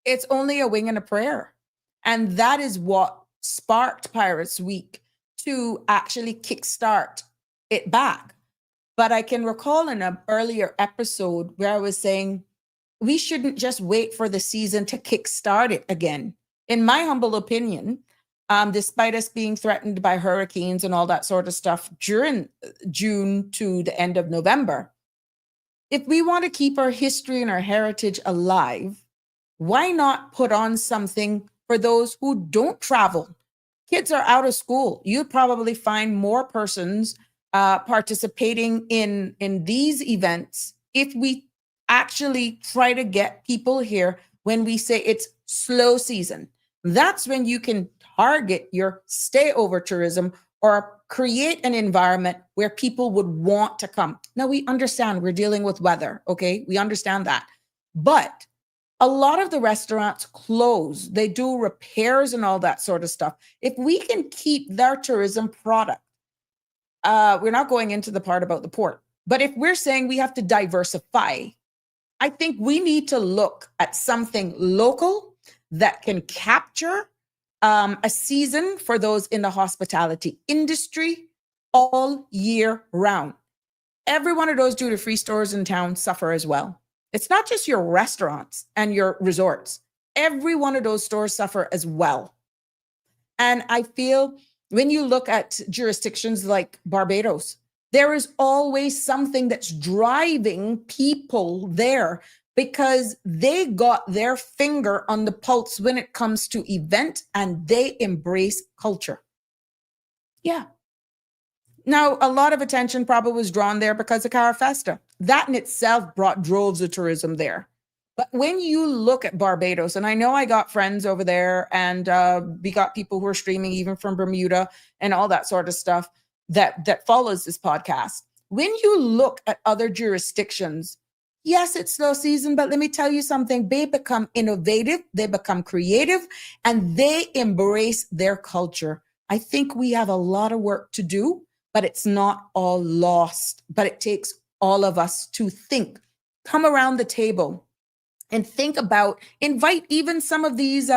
it's only a wing and a prayer. And that is what sparked Pirates Week to actually kickstart it back. But I can recall in an earlier episode where I was saying, we shouldn't just wait for the season to kickstart it again. In my humble opinion, despite us being threatened by hurricanes and all that sort of stuff during June to the end of November, if we want to keep our history and our heritage alive, why not put on something for those who don't travel? Kids are out of school. You'd probably find more persons participating in these events if we actually try to get people here when we say it's slow season. That's when you can target your stay over tourism or create an environment where people would want to come. Now, we understand we're dealing with weather, okay? We understand that. But a lot of the restaurants close. They do repairs and all that sort of stuff. If we can keep their tourism product, we're not going into the part about the port, but if we're saying we have to diversify, I think we need to look at something local that can capture a season for those in the hospitality industry all year round. Every one of those duty-free stores in town suffer as well. It's not just your restaurants and your resorts. Every one of those stores suffer as well. And I feel when you look at jurisdictions like Barbados, there is always something that's driving people there because they got their finger on the pulse when it comes to event and they embrace culture. Yeah. Now, a lot of attention probably was drawn there because of Cara Festa. That in itself brought droves of tourism there. But when you look at Barbados, and I know I got friends over there and we got people who are streaming even from Bermuda and all that sort of stuff that follows this podcast. When you look at other jurisdictions, yes, it's slow season, but let me tell you something. They become innovative, they become creative, and they embrace their culture. I think we have a lot of work to do, but it's not all lost. But it takes all of us to think, come around the table and think about, invite even some of these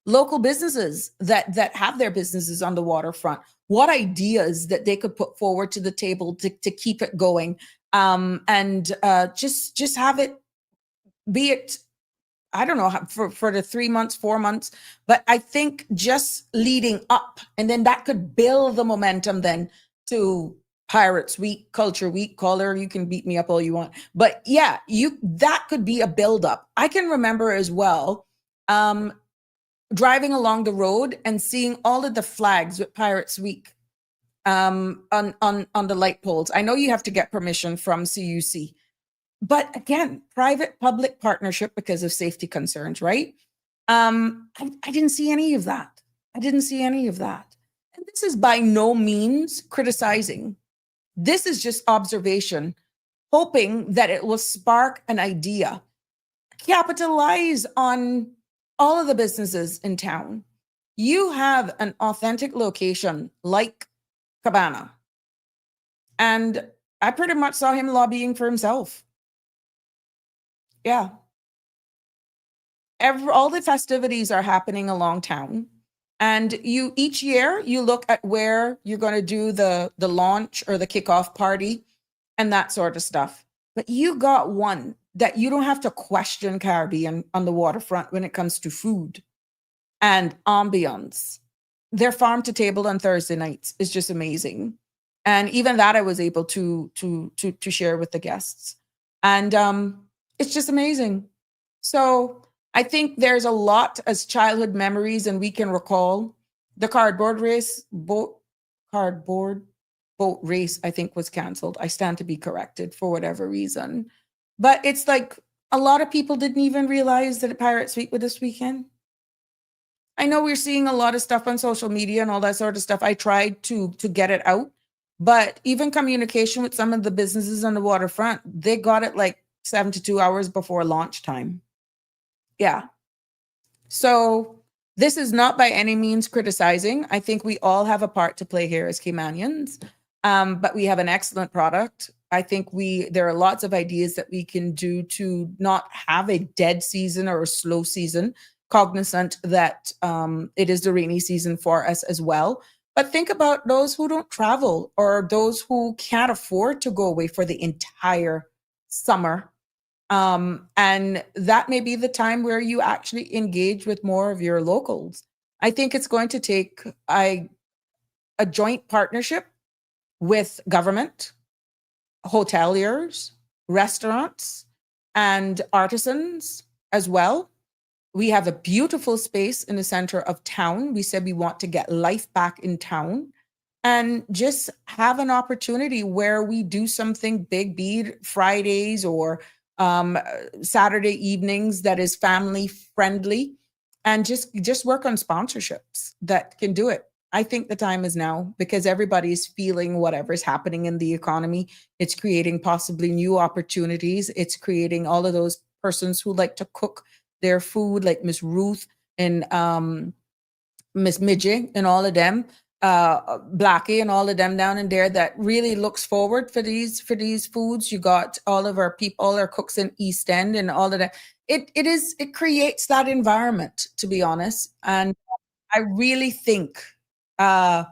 local businesses that have their businesses on the waterfront. What ideas that they could put forward to the table to keep it going, and just have it, be it, I don't know, for the 3 months, 4 months, but I think just leading up, and then that could build the momentum then to Pirates Week, Culture Week, caller, you can beat me up all you want. But yeah, that could be a buildup. I can remember as well, driving along the road and seeing all of the flags with Pirates Week on the light poles. I know you have to get permission from CUC, but again, private-public partnership because of safety concerns, right? I didn't see any of that. I didn't see any of that. And this is by no means criticizing. This is just observation, hoping that it will spark an idea, capitalize on all of the businesses in town. You have an authentic location like Cabana. And I pretty much saw him lobbying for himself. Yeah. All the festivities are happening along town. And each year you look at where you're going to do the launch or the kickoff party and that sort of stuff. But you got one that you don't have to question Caribbean on the waterfront when it comes to food and ambiance. Their farm to table on Thursday nights is just amazing. And even that I was able to share with the guests. And it's just amazing. So I think there's a lot as childhood memories, and we can recall the cardboard boat race, I think, was canceled. I stand to be corrected for whatever reason. But it's like a lot of people didn't even realize that Pirates Week was this weekend. I know we're seeing a lot of stuff on social media and all that sort of stuff. I tried to get it out, but even communication with some of the businesses on the waterfront, they got it like 72 hours before launch time. Yeah. So this is not by any means criticizing. I think we all have a part to play here as Caymanians, but we have an excellent product. I think there are lots of ideas that we can do to not have a dead season or a slow season, cognizant that it is the rainy season for us as well. But think about those who don't travel or those who can't afford to go away for the entire summer. And that may be the time where you actually engage with more of your locals. I think it's going to take a joint partnership with government, hoteliers, restaurants, and artisans as well. We have a beautiful space in the center of town. We said we want to get life back in town and just have an opportunity where we do something big, be it Fridays or Saturday evenings that is family friendly, and just work on sponsorships that can do it. I think the time is now because everybody's feeling whatever's happening in the economy. It's creating possibly new opportunities. It's creating all of those persons who like to cook their food, like Miss Ruth and Miss Midget and all of them, Blackie and all of them down in there that really looks forward for these foods. You got all of our people, all our cooks in East End and all of that. It creates that environment, to be honest. And I really think, I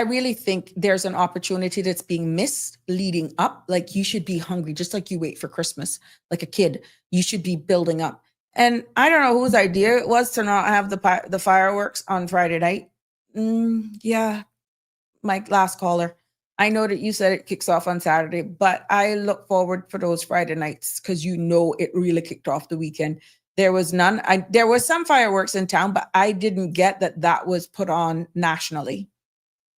really think there's an opportunity that's being missed leading up. Like you should be hungry, just like you wait for Christmas, like a kid. You should be building up. And I don't know whose idea it was to not have the fireworks on Friday night. Yeah, my last caller. I know that you said it kicks off on Saturday, but I look forward for those Friday nights because it really kicked off the weekend. There was none. There was some fireworks in town, but I didn't get that was put on nationally.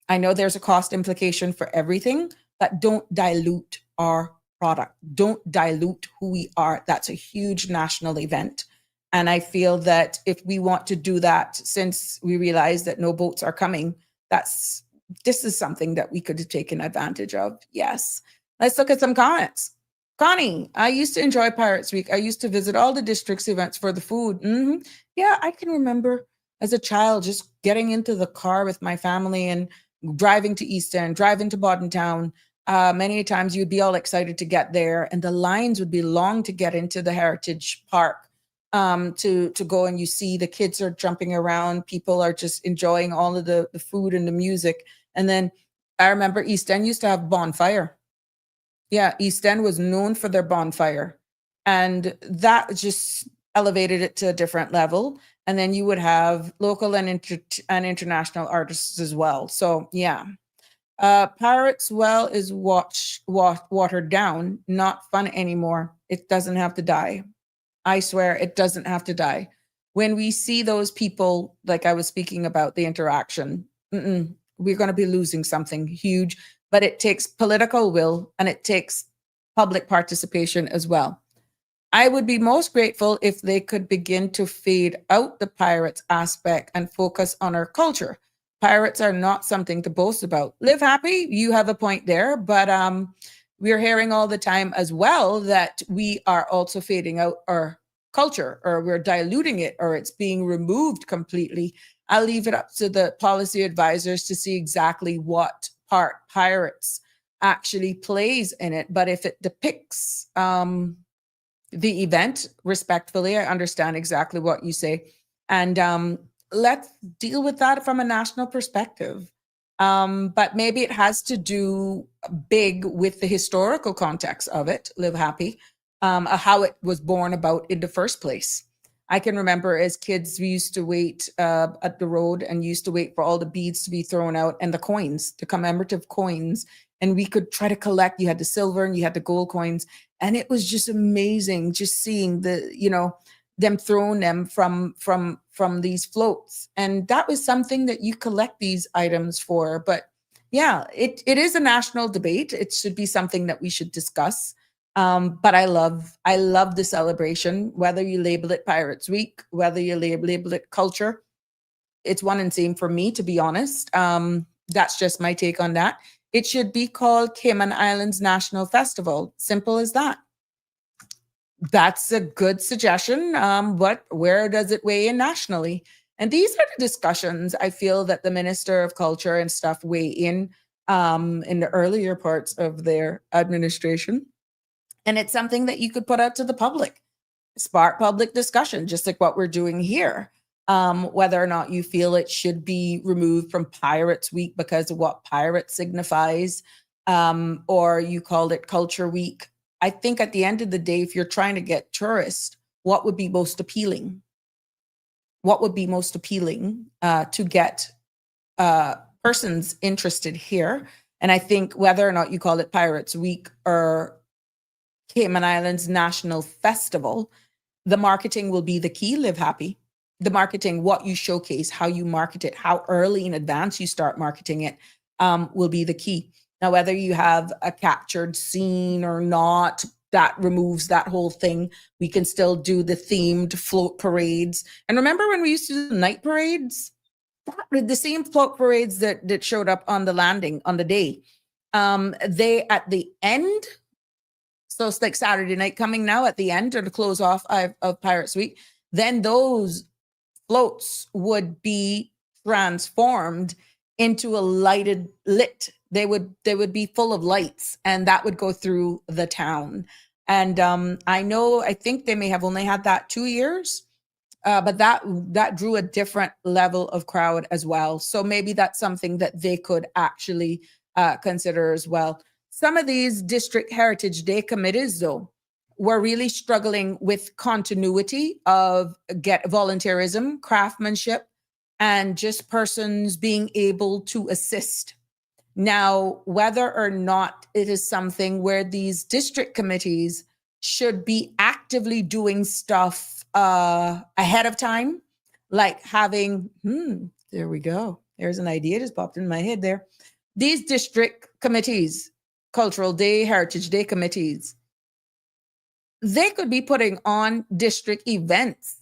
I know there's a cost implication for everything, but don't dilute our product. Don't dilute who we are. That's a huge national event. And I feel that if we want to do that, since we realize that no boats are coming, this is something that we could have taken advantage of. Yes. Let's look at some comments. Connie, I used to enjoy Pirates Week. I used to visit all the district's events for the food. Yeah, I can remember as a child just getting into the car with my family and driving to East End, driving to Boddentown. Many times you'd be all excited to get there, and the lines would be long to get into the Heritage Park to go, and you see the kids are jumping around. People are just enjoying all of the food and the music. And then I remember East End used to have bonfire. Yeah, East End was known for their bonfire. And that just elevated it to a different level. And then you would have local and international artists as well. So yeah. Pirates Well is watered down, not fun anymore. It doesn't have to die. I swear it doesn't have to die. When we see those people, like I was speaking about the interaction, we're going to be losing something huge, but it takes political will and it takes public participation as well. I would be most grateful if they could begin to fade out the pirates aspect and focus on our culture. Pirates are not something to boast about. Live happy, you have a point there, but we're hearing all the time as well that we are also fading out our culture, or we're diluting it, or it's being removed completely. I'll leave it up to the policy advisors to see exactly what part pirates actually plays in it. But if it depicts the event respectfully, I understand exactly what you say. And let's deal with that from a national perspective. But maybe it has to do big with the historical context of it, Live Happy, how it was born about in the first place. I can remember as kids, we used to wait at the road and used to wait for all the beads to be thrown out and the coins, the commemorative coins. And we could try to collect. You had the silver and you had the gold coins. And it was just amazing just seeing them throwing them from these floats. And that was something that you collect these items for. But yeah, it is a national debate. It should be something that we should discuss. But I love the celebration, whether you label it Pirates Week, whether you label it culture. It's one and same for me, to be honest. That's just my take on that. It should be called Cayman Islands National Festival. Simple as that. That's a good suggestion. But where does it weigh in nationally? And these are the discussions I feel that the Minister of Culture and stuff weigh in the earlier parts of their administration. And it's something that you could put out to the public, spark public discussion, just like what we're doing here. Whether or not you feel it should be removed from Pirates Week because of what pirate signifies, or you called it Culture Week. I think at the end of the day, if you're trying to get tourists, what would be most appealing? What would be most appealing to get persons interested here? And I think whether or not you call it Pirates Week or Cayman Islands National Festival, the marketing will be the key. Live Happy. The marketing, what you showcase, how you market it, how early in advance you start marketing it will be the key. Now, whether you have a captured scene or not, that removes that whole thing. We can still do the themed float parades. And remember when we used to do the night parades? The same float parades that showed up on the landing on the day. They at the end, so it's like Saturday night coming now at the end or the close off of Pirates Week, then those floats would be transformed into a lit. They would be full of lights, and that would go through the town. And I think they may have only had that 2 years, but that drew a different level of crowd as well. So maybe that's something that they could actually consider as well. Some of these district heritage day committees, though, were really struggling with continuity of volunteerism, craftsmanship, and just persons being able to assist. Now, whether or not it is something where these district committees should be actively doing stuff ahead of time, like having, there we go. There's an idea just popped in my head there. These district committees, Cultural Day, Heritage Day committees, they could be putting on district events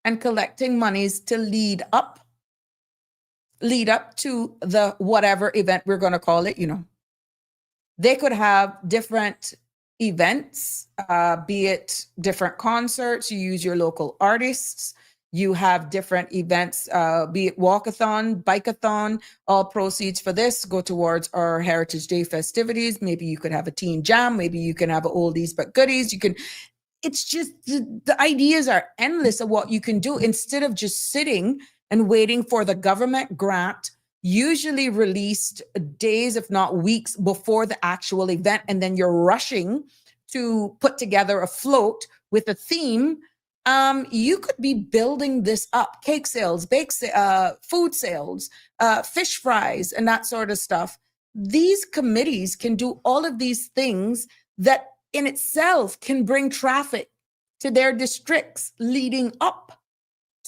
and collecting monies to lead up to the whatever event we're going to call it. They could have different events, be it different concerts. You use your local artists. You have different events, be it walkathon, bikeathon. All proceeds for this go towards our Heritage Day festivities. Maybe you could have a teen jam. Maybe you can have a oldies but goodies. It's just the ideas are endless of what you can do instead of just sitting and waiting for the government grant, usually released days, if not weeks before the actual event. And then you're rushing to put together a float with a theme. You could be building this up: cake sales, food sales, fish fries, and that sort of stuff. These committees can do all of these things that in itself can bring traffic to their districts leading up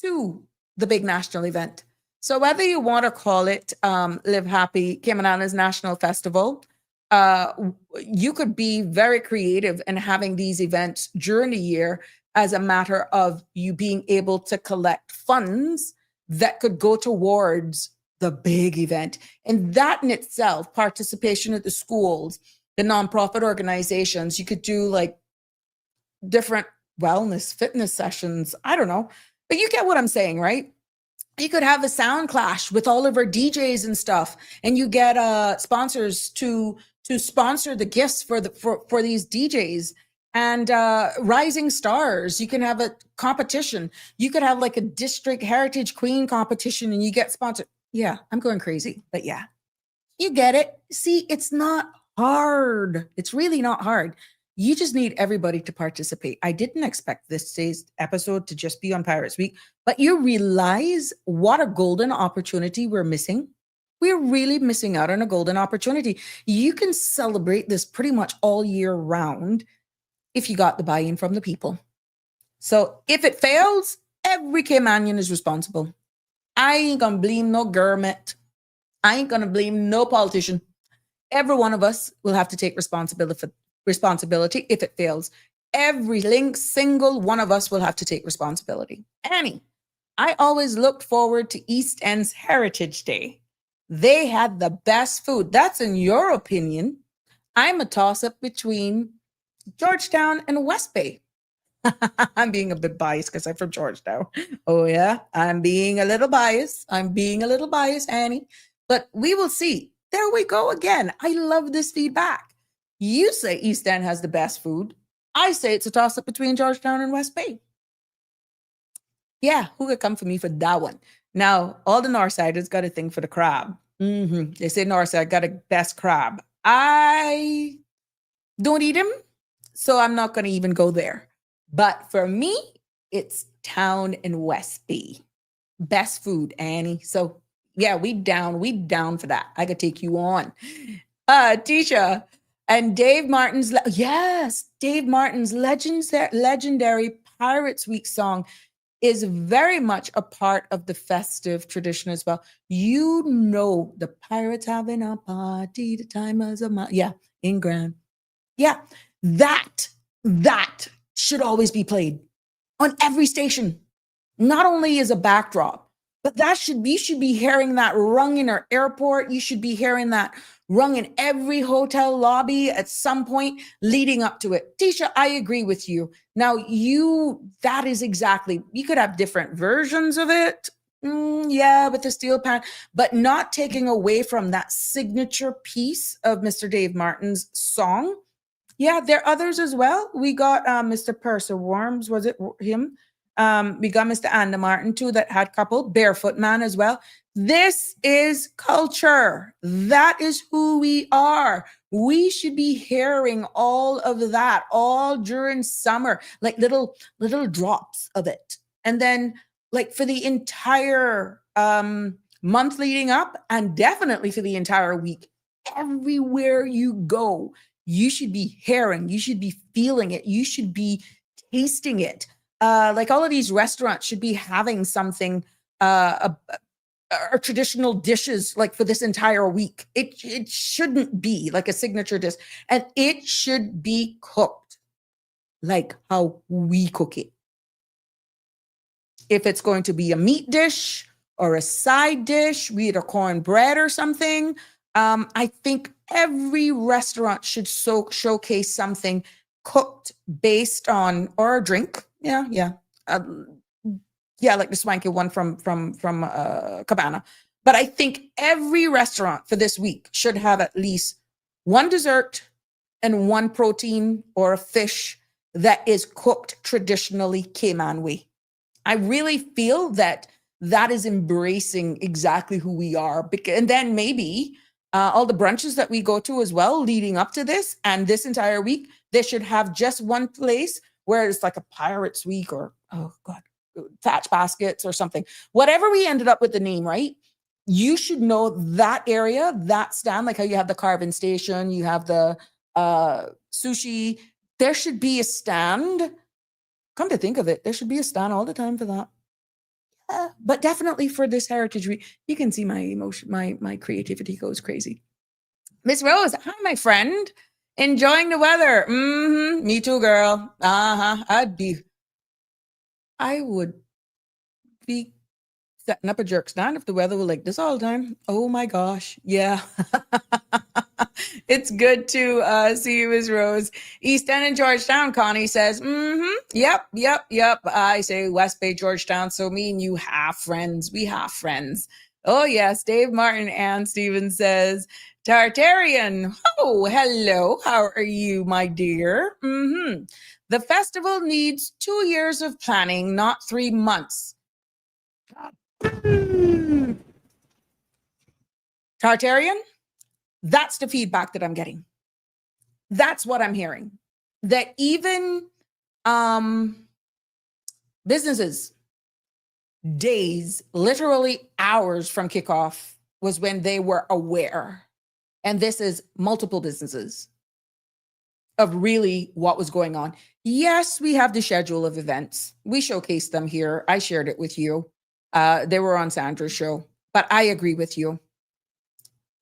to the big national event. So whether you want to call it Live Happy Cayman Islands National Festival, you could be very creative in having these events during the year as a matter of you being able to collect funds that could go towards the big event. And that in itself, participation at the schools, the nonprofit organizations, you could do like different wellness, fitness sessions. I don't know. But you get what I'm saying, right? You could have a sound clash with all of our DJs and stuff, and you get sponsors to sponsor the gifts for these DJs and rising stars. You can have a competition. You could have like a district heritage queen competition, and you get sponsored. Yeah, I'm going crazy, but yeah, you get it. See, it's not hard. It's really not hard. You just need everybody to participate. I didn't expect this today's episode to just be on Pirates Week, but you realize what a golden opportunity we're missing. We're really missing out on a golden opportunity. You can celebrate this pretty much all year round if you got the buy-in from the people. So if it fails, every Caymanian is responsible. I ain't gonna blame no government. I ain't gonna blame no politician. Every one of us will have to take responsibility if it fails. Every single one of us will have to take responsibility. Annie, I always looked forward to East End's Heritage Day. They had the best food. That's in your opinion. I'm a toss-up between Georgetown and West Bay. I'm being a bit biased because I'm from Georgetown. Oh yeah, I'm being a little biased. Annie. But we will see. There we go again. I love this feedback. You say East End has the best food. I say it's a toss-up between Georgetown and West Bay. Yeah, who could come for me for that one? Now, all the Northsiders got a thing for the crab. They say Northside got a best crab. I don't eat them, so I'm not going to even go there. But for me, it's Town and West Bay. Best food, Annie. So yeah, we down for that. I could take you on. Tisha and Dave Martin's, Dave Martin's legendary Pirates Week song is very much a part of the festive tradition as well. You know, the pirates having a party, the time is a month. Yeah, in Grand. Yeah, that should always be played on every station, not only as a backdrop, but you should be hearing that rung in our airport. You should be hearing that rung in every hotel lobby at some point leading up to it. Tisha, I agree with you. Now, that is exactly, you could have different versions of it. With the steel pan, but not taking away from that signature piece of Mr. Dave Martin's song. Yeah, there are others as well. We got Mr. Purser Worms, was it him? We got Mr. Anna Martin too, that had couple. Barefoot Man as well. This is culture. That is who we are. We should be hearing all of that all during summer, like little drops of it. And then like for the entire month leading up, and definitely for the entire week, everywhere you go, you should be hearing, you should be feeling it, you should be tasting it. Like all of these restaurants should be having something, or traditional dishes like for this entire week. It shouldn't be like a signature dish, and it should be cooked like how we cook it. If it's going to be a meat dish or a side dish, be it a cornbread or something, I think every restaurant should showcase something cooked based on, or a drink. Yeah. Like the swanky one from Cabana. But I think every restaurant for this week should have at least one dessert and one protein or a fish that is cooked traditionally Cayman way. I really feel that is embracing exactly who we are. And then maybe all the brunches that we go to as well leading up to this and this entire week, they should have just one place where it's like a Pirates Week or, oh God, Thatch Baskets or something. Whatever we ended up with the name, right? You should know that area, that stand, like how you have the carving station, you have the sushi. There should be a stand. Come to think of it, there should be a stand all the time for that. But definitely for this Heritage Week, you can see my emotion, my creativity goes crazy. Miss Rose, hi, my friend. Enjoying the weather. Me too, girl. I would be setting up a jerk stand if the weather were like this all the time. Oh my gosh. Yeah. It's good to see you, Ms. Rose. East End and Georgetown, Connie says, yep. I say West Bay, Georgetown. So me and you have friends. We have friends. Oh, yes. Dave Martin and Steven says, Tartarian. Oh, hello. How are you, my dear? The festival needs 2 years of planning, not 3 months. Tartarian, that's the feedback that I'm getting. That's what I'm hearing. That even businesses, days, literally hours from kickoff was when they were aware. And this is multiple businesses of really what was going on. Yes, we have the schedule of events. We showcased them here. I shared it with you. They were on Sandra's show, but I agree with you.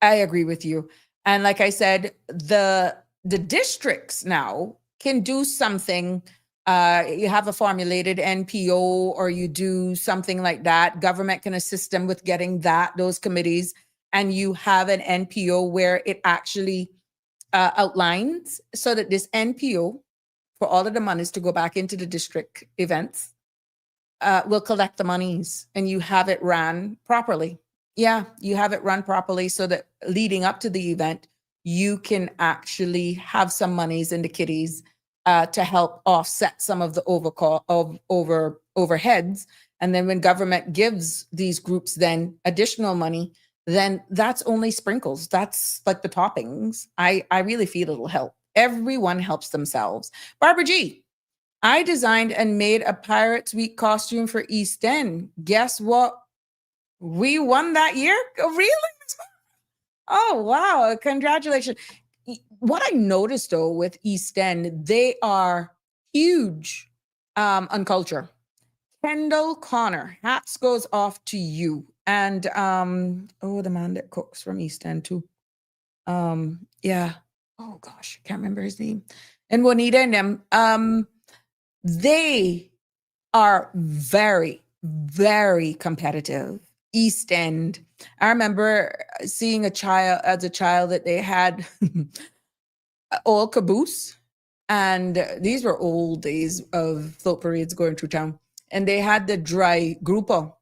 And like I said, the districts now can do something. You have a formulated NPO or you do something like that. Government can assist them with getting those committees. And you have an NPO where it actually outlines so that this NPO, for all of the monies to go back into the district events, will collect the monies and you have it run properly. Yeah, you have it run properly so that leading up to the event, you can actually have some monies in the kitties to help offset some of the overheads. And then when government gives these groups then additional money, then that's only sprinkles. That's like the toppings. I really feel it'll help. Everyone helps themselves. Barbara G, I designed and made a Pirates Week costume for East End. Guess what? We won that year? Oh, really? Oh, wow. Congratulations. What I noticed, though, with East End, they are huge on culture. Kendall Connor, hats goes off to you. And, the man that cooks from East End, too. Yeah. Oh, gosh. I can't remember his name. And Juanita and them. They are very, very competitive. East End. I remember seeing a child that they had all caboose. And these were old days of float parades going through town. And they had the dry grupo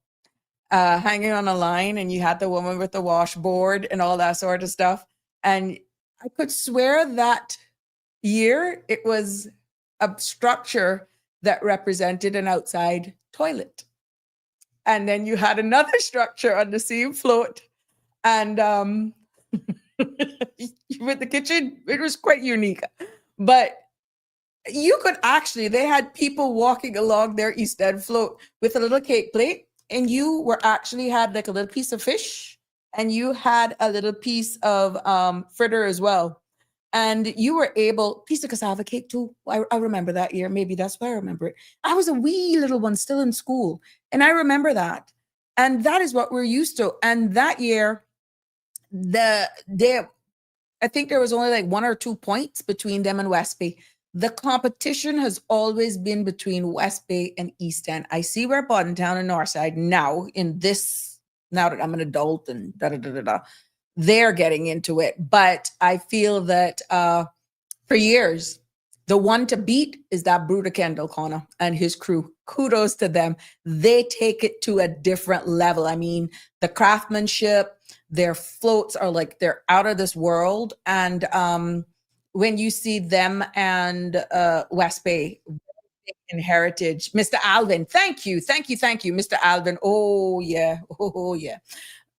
hanging on a line. And you had the woman with the washboard and all that sort of stuff. And I could swear that year it was a structure that represented an outside toilet. And then you had another structure on the same float. And with the kitchen, it was quite unique. But you could actually, they had people walking along their East End float with a little cake plate. And you were actually had like a little piece of fish. And you had a little piece of fritter as well. And you were able, piece of cassava cake too. I remember that year. Maybe that's why I remember it. I was a wee little one still in school. And I remember that. And that is what we're used to. And that year, I think there was only like 1 or 2 points between them and West Bay. The competition has always been between West Bay and East End. I see where Boddentown and Northside now that I'm an adult and they're getting into it. But I feel that for years, the one to beat is that Bruder Kendall Connor and his crew. Kudos to them. They take it to a different level. I mean, the craftsmanship, their floats are like, they're out of this world. And when you see them and West Bay in heritage, Mr. Alvin, thank you, Mr. Alvin. Oh, yeah.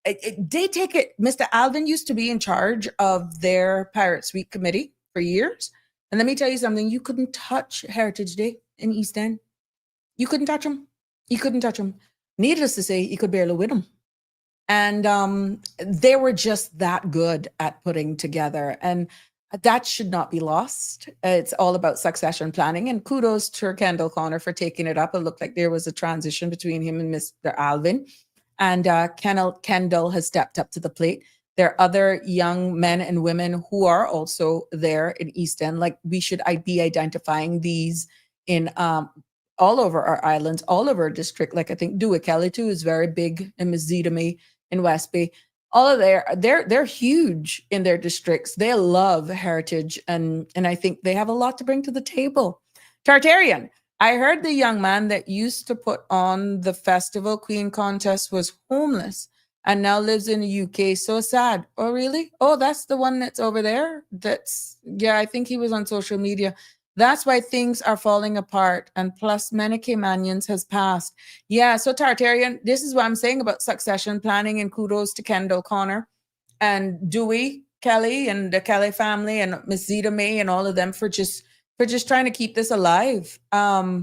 They take it. Mr. Alvin used to be in charge of their Pirates Week committee for years. And let me tell you something, you couldn't touch Heritage Day in East End. You couldn't touch them. Needless to say, you could barely win them. And they were just that good at putting together. And that should not be lost. It's all about succession planning. And kudos to Kendall Connor for taking it up. It looked like there was a transition between him and Mr. Alvin. And Kendall has stepped up to the plate. There are other young men and women who are also there in East End. Like we should be identifying these in all over our islands, all over our district. Like I think Dua Kelly too is very big, and Ms. Zita May in West Bay. all of they're huge in their districts. They love heritage, and I think they have a lot to bring to the table. Tartarian, I heard the young man that used to put on the Festival Queen contest was homeless and now lives in the UK. So sad. Oh, really? Oh, that's the one that's over there. Yeah, I think he was on social media. That's why things are falling apart. And plus, many Caymanians has passed. Yeah, so Tartarian, this is what I'm saying about succession planning, and kudos to Kendall Connor and Dewey Kelly and the Kelly family and Miss Zita May and all of them for just trying to keep this alive. Yeah,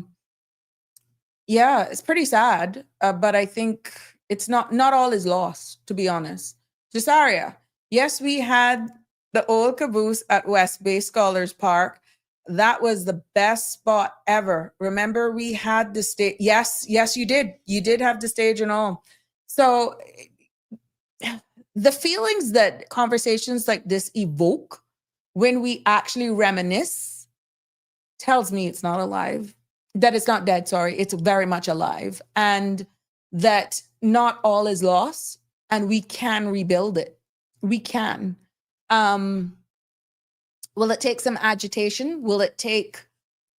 it's pretty sad, but I think it's not all is lost, to be honest. Jasaria, yes, we had the old caboose at West Bay Scholars Park. That was the best spot ever. Remember, we had the stage. Yes, you did. You did have the stage and all. So the feelings that conversations like this evoke when we actually reminisce tells me it's not alive, that it's not dead, sorry, it's very much alive, and that not all is lost and we can rebuild it. We can. Will it take some agitation? Will it take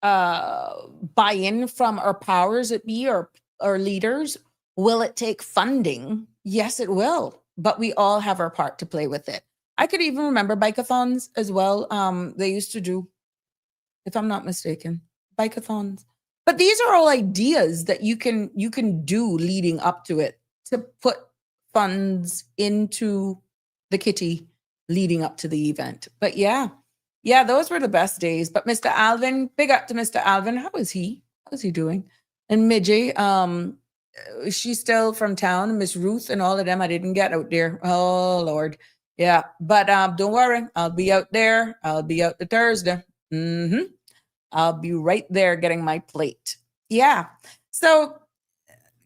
buy-in from our powers that be, or leaders? Will it take funding? Yes, it will. But we all have our part to play with it. I could even remember bike-a-thons as well. They used to do, if I'm not mistaken, bike-a-thons. But these are all ideas that you can do leading up to it, to put funds into the kitty leading up to the event. But yeah, those were the best days. But Mr. Alvin, big up to Mr. Alvin. How is he? How's he doing? And Midgie, she's still from town. Miss Ruth and all of them, I didn't get out there. Oh Lord, yeah. But don't worry, I'll be out there. I'll be out the Thursday. I'll be right there getting my plate. Yeah. So,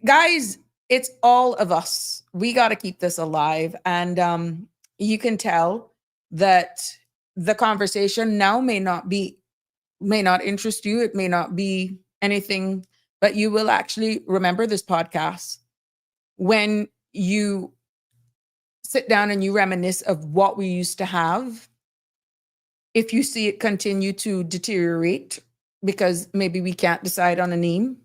guys, it's all of us. We got to keep this alive. And you can tell that the conversation now may not interest you. It may not be anything, but you will actually remember this podcast when you sit down and you reminisce of what we used to have. If you see it continue to deteriorate because maybe we can't decide on a name,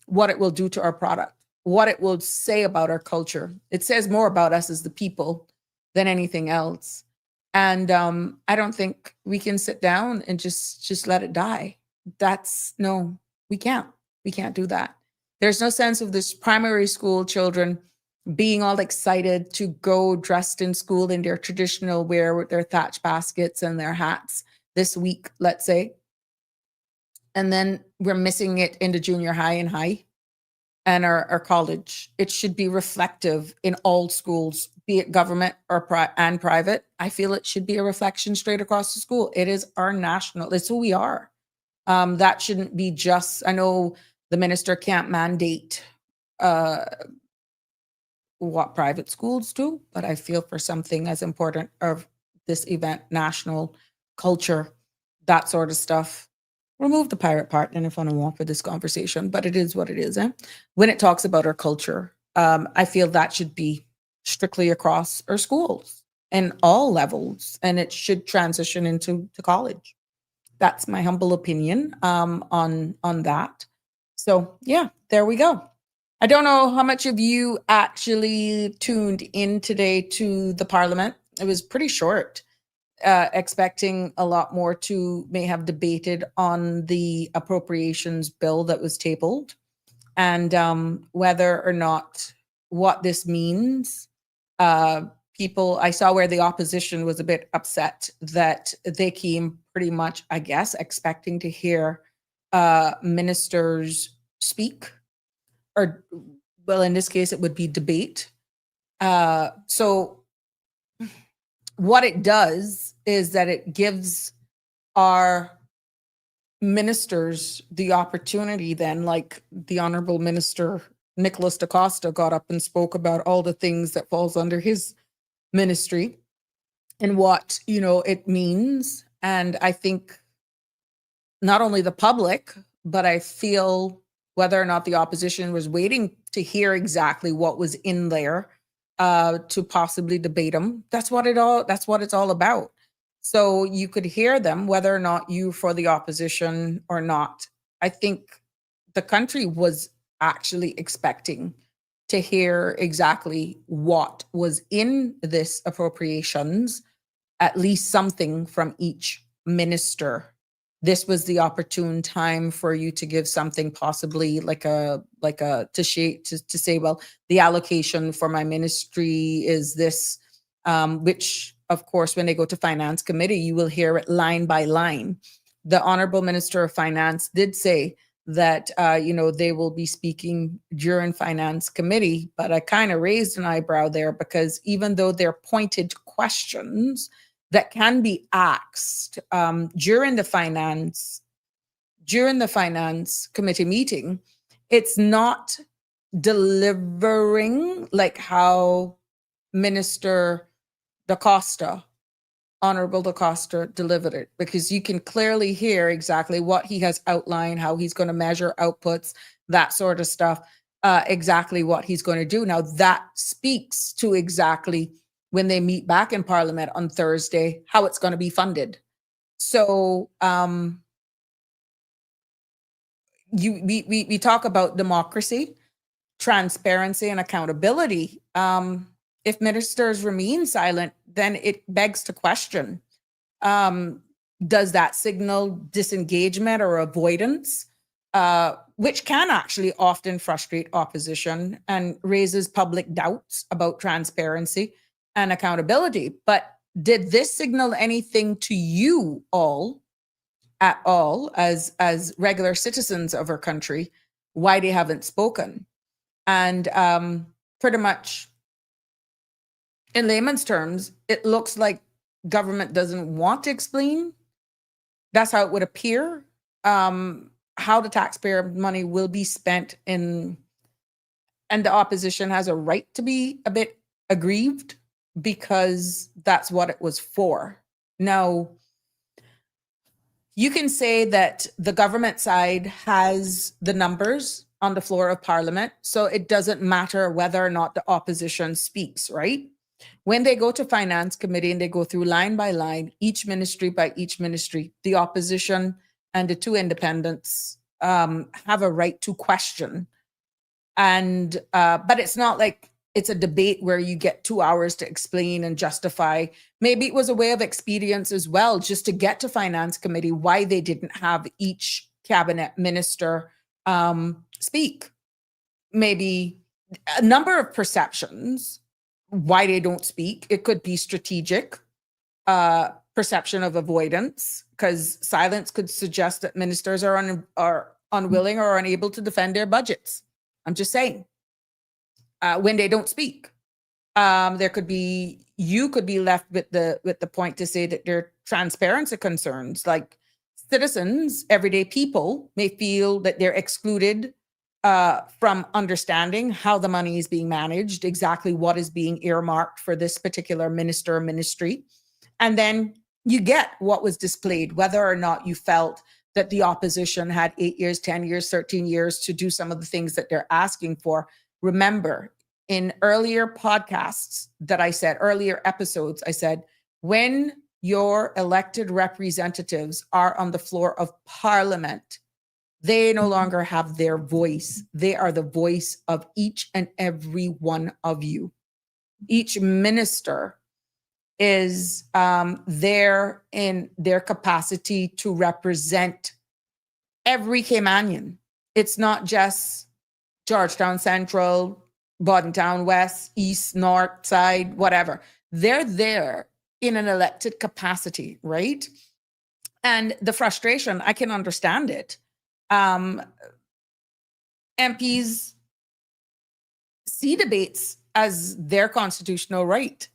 what it will do to our product, what it will say about our culture. It says more about us as the people than anything else. And I don't think we can sit down and just let it die. No, we can't. We can't do that. There's no sense of this primary school children being all excited to go dressed in school in their traditional wear with their thatch baskets and their hats this week, let's say. And then we're missing it in the junior high and high and our college. It should be reflective in all schools, be it government or and private. I feel it should be a reflection straight across the school. It is our national, it's who we are. That shouldn't be just, I know the minister can't mandate what private schools do, but I feel for something as important of this event, national culture, that sort of stuff, remove the pirate part and if I don't want for this conversation, but it is what it is. When it talks about our culture, I feel that should be strictly across our schools and all levels, and it should transition into college. That's my humble opinion on that. So yeah, there we go. I don't know how much of you actually tuned in today to the Parliament. It was pretty short, expecting a lot more to may have debated on the appropriations bill that was tabled and whether or not what this means. People, I saw where the opposition was a bit upset that they came pretty much, I guess, expecting to hear ministers speak. Or, well, in this case, it would be debate. So what it does is that it gives our ministers the opportunity then, like the Honorable Minister Nicholas DaCosta got up and spoke about all the things that falls under his ministry and what, it means. And I think not only the public, but I feel whether or not the opposition was waiting to hear exactly what was in there to possibly debate them. That's what it's all about. So you could hear them, whether or not you for the opposition or not. I think the country was actually expecting to hear exactly what was in this appropriations, at least something from each minister. This was the opportune time for you to give something, possibly like a to say, well, the allocation for my ministry is this, which of course, when they go to finance committee, you will hear it line by line. The Honorable Minister of Finance did say that they will be speaking during finance committee, but I kind of raised an eyebrow there, because even though they're pointed questions that can be asked during the finance committee meeting, it's not delivering like how Minister Honorable DaCosta delivered it, because you can clearly hear exactly what he has outlined, how he's going to measure outputs, that sort of stuff, exactly what he's going to do. Now that speaks to exactly when they meet back in Parliament on Thursday, how it's going to be funded. So we talk about democracy, transparency, and accountability. If ministers remain silent, then it begs to question, does that signal disengagement or avoidance, which can actually often frustrate opposition and raises public doubts about transparency and accountability? But did this signal anything to you all at all as regular citizens of our country, why they haven't spoken? And pretty much in layman's terms, it looks like government doesn't want to explain. That's how it would appear, how the taxpayer money will be spent in, and the opposition has a right to be a bit aggrieved, because that's what it was for. Now, you can say that the government side has the numbers on the floor of Parliament, so it doesn't matter whether or not the opposition speaks, right? When they go to finance committee and they go through line by line, each ministry by each ministry, the opposition and the two independents have a right to question. And but it's not like it's a debate where you get 2 hours to explain and justify. Maybe it was a way of expedience as well, just to get to finance committee, why they didn't have each cabinet minister speak. Maybe a number of perceptions why they don't speak. It could be strategic, perception of avoidance, because silence could suggest that ministers are unwilling or unable to defend their budgets. I'm just saying. When they don't speak, you could be left with the point to say that there are transparency concerns, like citizens, everyday people may feel that they're excluded from understanding how the money is being managed, exactly what is being earmarked for this particular minister or ministry. And then you get what was displayed, whether or not you felt that the opposition had 8 years, 10 years, 13 years to do some of the things that they're asking for. Remember, in earlier podcasts that I said, earlier episodes, I said, when your elected representatives are on the floor of Parliament, they no longer have their voice. They are the voice of each and every one of you. Each minister is there in their capacity to represent every Caymanian. It's not just Georgetown Central, Bordentown West, East, North Side, whatever. They're there in an elected capacity, right? And the frustration, I can understand it. MPs see debates as their constitutional right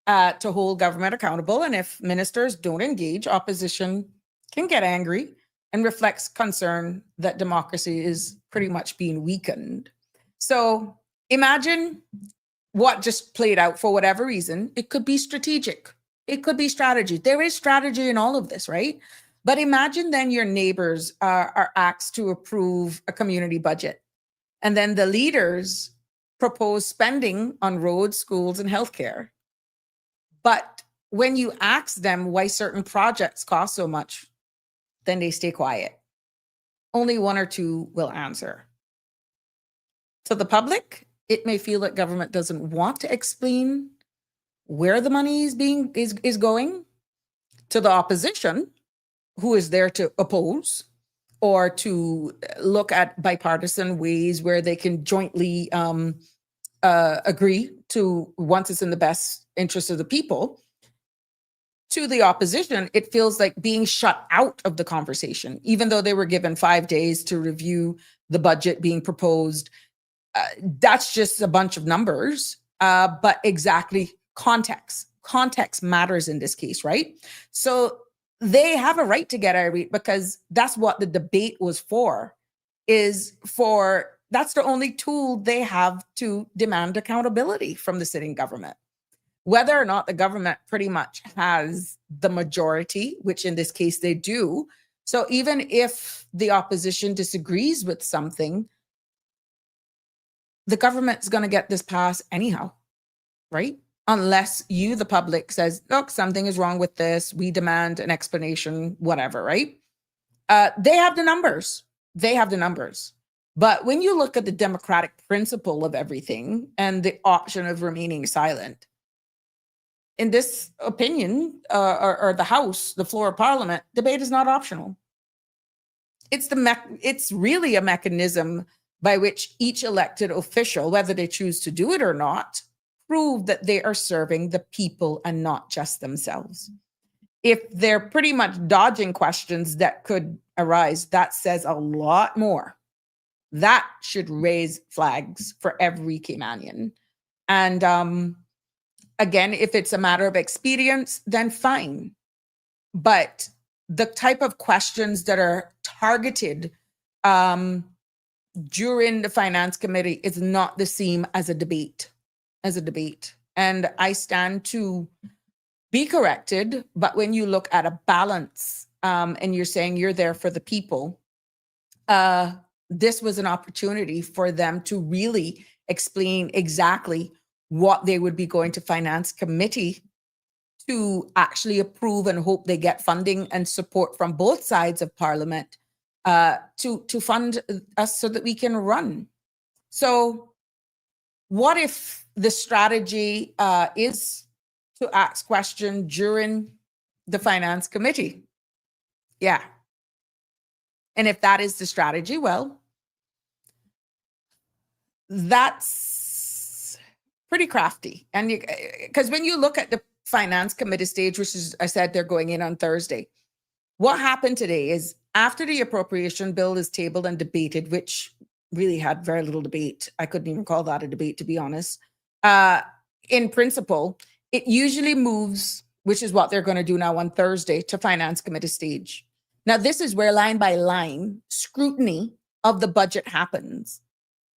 to hold government accountable. And if ministers don't engage, opposition can get angry and reflects concern that democracy is pretty much being weakened. So imagine what just played out for whatever reason. It could be strategic. It could be strategy. There is strategy in all of this, right? But imagine then your neighbors are asked to approve a community budget. And then the leaders propose spending on roads, schools, and healthcare. But when you ask them why certain projects cost so much, then they stay quiet. Only one or two will answer. To the public, it may feel that government doesn't want to explain where the money is going. To the opposition, who is there to oppose or to look at bipartisan ways where they can jointly agree to once it's in the best interest of the people. To the opposition, it feels like being shut out of the conversation, even though they were given 5 days to review the budget being proposed. That's just a bunch of numbers, but exactly context. Context matters in this case, right? So they have a right to get irate because that's what the debate was for, that's the only tool they have to demand accountability from the sitting government. Whether or not the government pretty much has the majority, which in this case they do. So even if the opposition disagrees with something, the government's going to get this passed anyhow, right? Unless you, the public, says, look, something is wrong with this. We demand an explanation, whatever, right? They have the numbers. They have the numbers. But when you look at the democratic principle of everything and the option of remaining silent, in this opinion, or the House, the floor of Parliament, debate is not optional. It's really a mechanism by which each elected official, whether they choose to do it or not, prove that they are serving the people and not just themselves. If they're pretty much dodging questions that could arise, that says a lot more. That should raise flags for every Caymanian. And again, if it's a matter of expedience, then fine. But the type of questions that are targeted during the Finance Committee is not the same as a debate. And I stand to be corrected, but when you look at a balance and you're saying you're there for the people, this was an opportunity for them to really explain exactly what they would be going to Finance Committee to actually approve and hope they get funding and support from both sides of Parliament to fund us so that we can run. So what if the strategy is to ask questions during the Finance Committee? Yeah. And if that is the strategy, well, that's pretty crafty. And because when you look at the Finance Committee stage, which is, I said, they're going in on Thursday. What happened today is after the appropriation bill is tabled and debated, which really had very little debate. I couldn't even call that a debate, to be honest. In principle, it usually moves, which is what they're going to do now on Thursday, to Finance Committee stage. Now, this is where line by line scrutiny of the budget happens.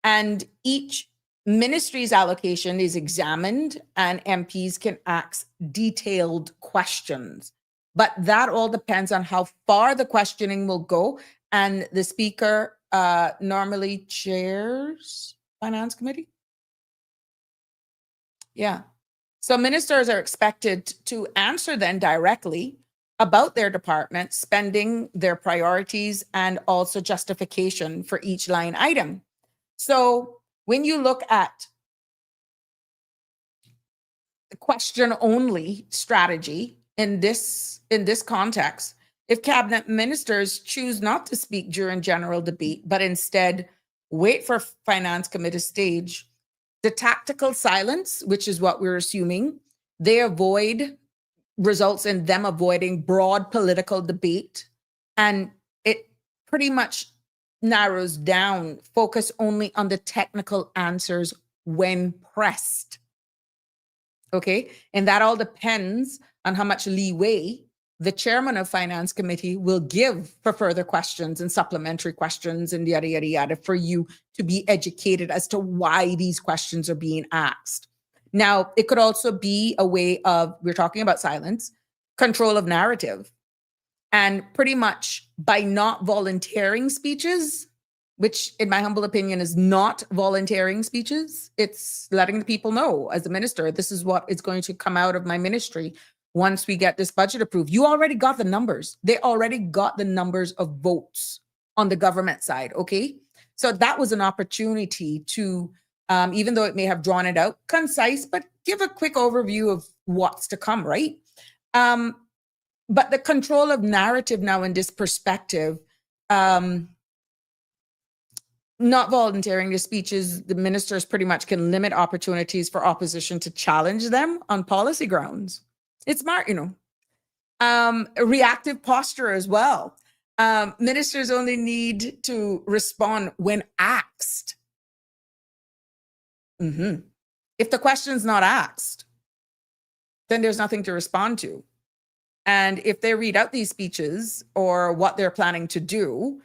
And each ministry's allocation is examined and MPs can ask detailed questions. But that all depends on how far the questioning will go. And the speaker normally chairs Finance Committee. Yeah. So ministers are expected to answer then directly about their department, spending, their priorities, and also justification for each line item. So when you look at the question only strategy in this context, if cabinet ministers choose not to speak during general debate, but instead wait for Finance Committee stage, the tactical silence, which is what we're assuming, results in them avoiding broad political debate. And it pretty much narrows down, focus only on the technical answers when pressed. Okay. And that all depends on how much leeway the chairman of Finance Committee will give for further questions and supplementary questions and yada, yada, yada, for you to be educated as to why these questions are being asked. Now, it could also be a way of, we're talking about silence, control of narrative. And pretty much by not volunteering speeches, which in my humble opinion is not volunteering speeches. It's letting the people know, as a minister, this is what is going to come out of my ministry once we get this budget approved. You already got the numbers. They already got the numbers of votes on the government side, okay? So that was an opportunity to, even though it may have drawn it out, concise, but give a quick overview of what's to come, right? But the control of narrative now in this perspective, not volunteering the speeches, the ministers pretty much can limit opportunities for opposition to challenge them on policy grounds. It's smart, you know. A reactive posture as well. Ministers only need to respond when asked. If the question's not asked, then there's nothing to respond to. And if they read out these speeches or what they're planning to do,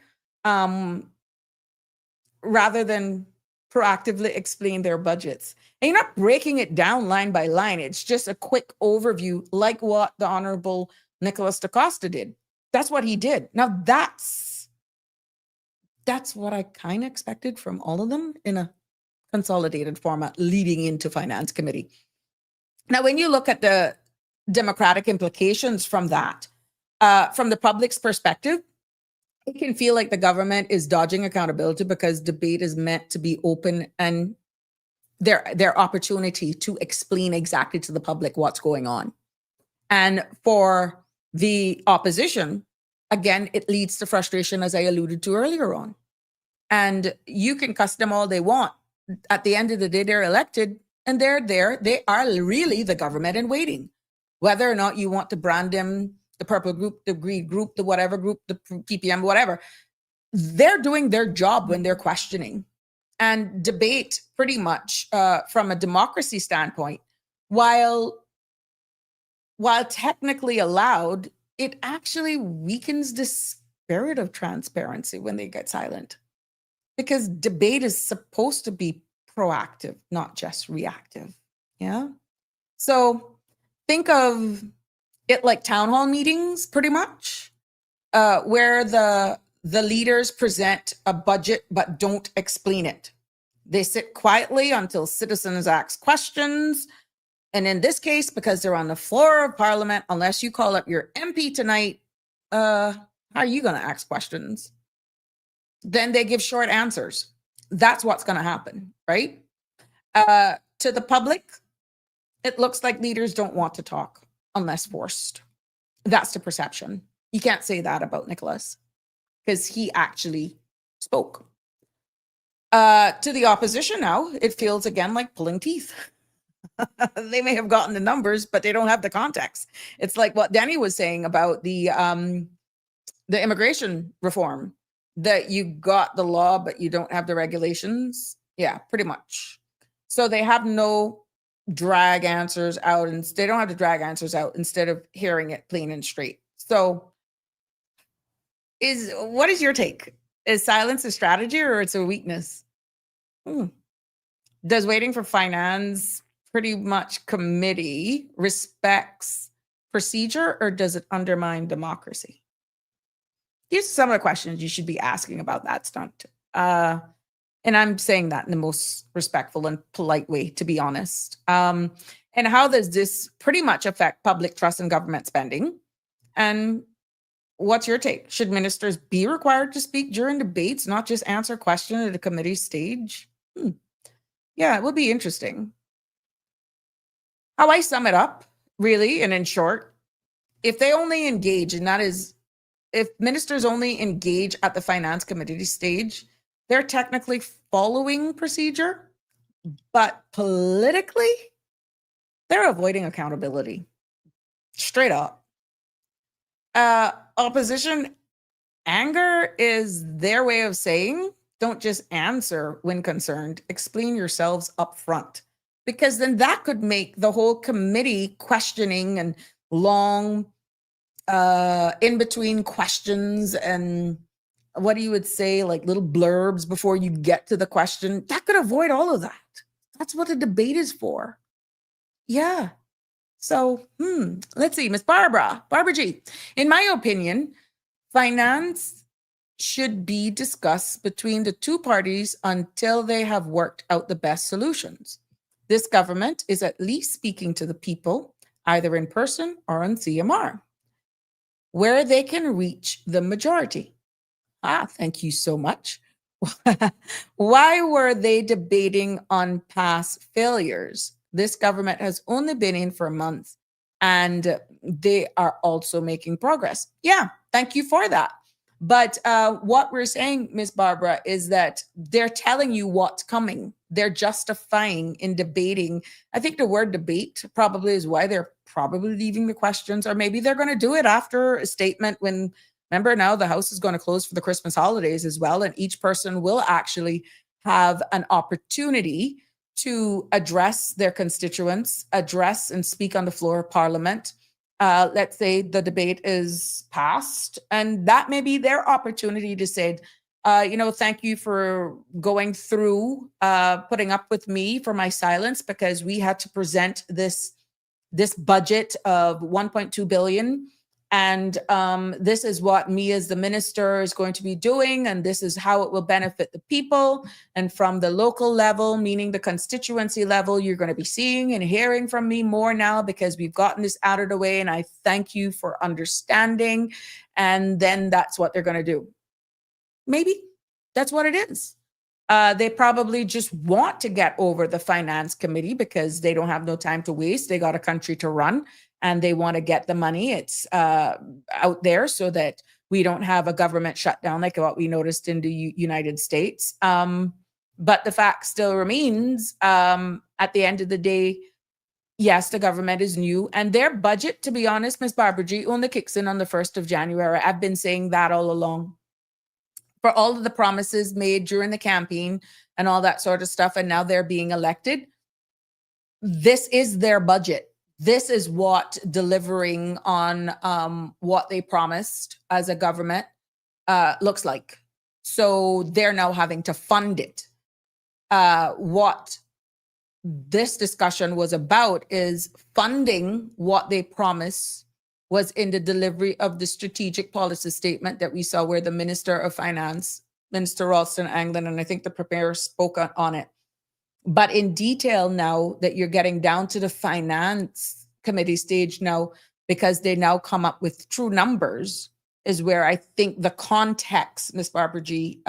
rather than proactively explain their budgets. And you're not breaking it down line by line. It's just a quick overview, like what the Honorable Nicholas DaCosta did. That's what he did. Now, that's what I kind of expected from all of them in a consolidated format leading into Finance Committee. Now, when you look at the democratic implications from that, from the public's perspective, it can feel like the government is dodging accountability because debate is meant to be open and their opportunity to explain exactly to the public what's going on. And for the opposition, again, it leads to frustration, as I alluded to earlier on. And you can cuss them all they want. At the end of the day, they're elected and they're there. They are really the government in waiting. Whether or not you want to brand them the purple group, the green group, the whatever group, the PPM, whatever, they're doing their job when they're questioning. And debate, pretty much from a democracy standpoint, while technically allowed, it actually weakens the spirit of transparency when they get silent. Because debate is supposed to be proactive, not just reactive. Yeah. So think of it like town hall meetings, pretty much, where the leaders present a budget but don't explain it. They sit quietly until citizens ask questions. And in this case, because they're on the floor of Parliament, unless you call up your MP tonight, how are you going to ask questions? Then they give short answers. That's what's going to happen, right? To the public, it looks like leaders don't want to talk unless forced. That's the perception. You can't say that about Nicholas because he actually spoke. To the opposition now, it feels again like pulling teeth. They may have gotten the numbers, but they don't have the context. It's like what Danny was saying about the immigration reform, that you got the law, but you don't have the regulations. Yeah, pretty much. So they have no drag answers out, and they don't have to drag answers out instead of hearing it clean and straight. So what is your take? Is silence a strategy or it's a weakness? Does waiting for finance pretty much committee respects procedure, or does it undermine democracy? Here's some of the questions you should be asking about that stunt. And I'm saying that in the most respectful and polite way, to be honest. And how does this pretty much affect public trust in government spending? And what's your take? Should ministers be required to speak during debates, not just answer questions at a committee stage? Yeah, it would be interesting. How I sum it up, really, and in short, if they only engage, and that is, if ministers only engage at the finance committee stage, they're technically following procedure, but politically, they're avoiding accountability. Straight up. Opposition anger is their way of saying, don't just answer when concerned, explain yourselves up front. Because then that could make the whole committee questioning and long in between questions and what you would say, like little blurbs before you get to the question. That could avoid all of that. That's what a debate is for. Yeah. So, let's see, Miss Barbara G. In my opinion, finance should be discussed between the two parties until they have worked out the best solutions. This government is at least speaking to the people, either in person or on CMR, where they can reach the majority. Thank you so much. Why were they debating on past failures? This government has only been in for a month and they are also making progress. Yeah, thank you for that. But what we're saying, Miss Barbara, is that they're telling you what's coming. They're justifying in debating. I think the word debate probably is why they're probably leaving the questions, or maybe they're going to do it after a statement when, remember, now the House is going to close for the Christmas holidays as well, and each person will actually have an opportunity to address their constituents, address and speak on the floor of Parliament. Let's say the debate is passed, and that may be their opportunity to say, thank you for going through, putting up with me for my silence, because we had to present this budget of 1.2 billion. And this is what me as the minister is going to be doing, and this is how it will benefit the people. And from the local level, meaning the constituency level, you're going to be seeing and hearing from me more now because we've gotten this out of the way, and I thank you for understanding. And then that's what they're going to do. Maybe that's what it is. They probably just want to get over the finance committee because they don't have no time to waste. They got a country to run and they want to get the money. It's out there so that we don't have a government shutdown like what we noticed in the United States. But the fact still remains, at the end of the day, yes, the government is new, and their budget, to be honest, Ms. Barbara G, only kicks in on the 1st of January. I've been saying that all along. For all of the promises made during the campaign and all that sort of stuff, and now they're being elected, this is their budget. This is what delivering on what they promised as a government looks like. So they're now having to fund it. What this discussion was about is funding what they promised was in the delivery of the strategic policy statement that we saw, where the Minister of Finance, Minister Ralston Anglin, and I think the preparer spoke on it. But in detail now that you're getting down to the finance committee stage now, because they now come up with true numbers, is where I think the context, Ms. Barbara G,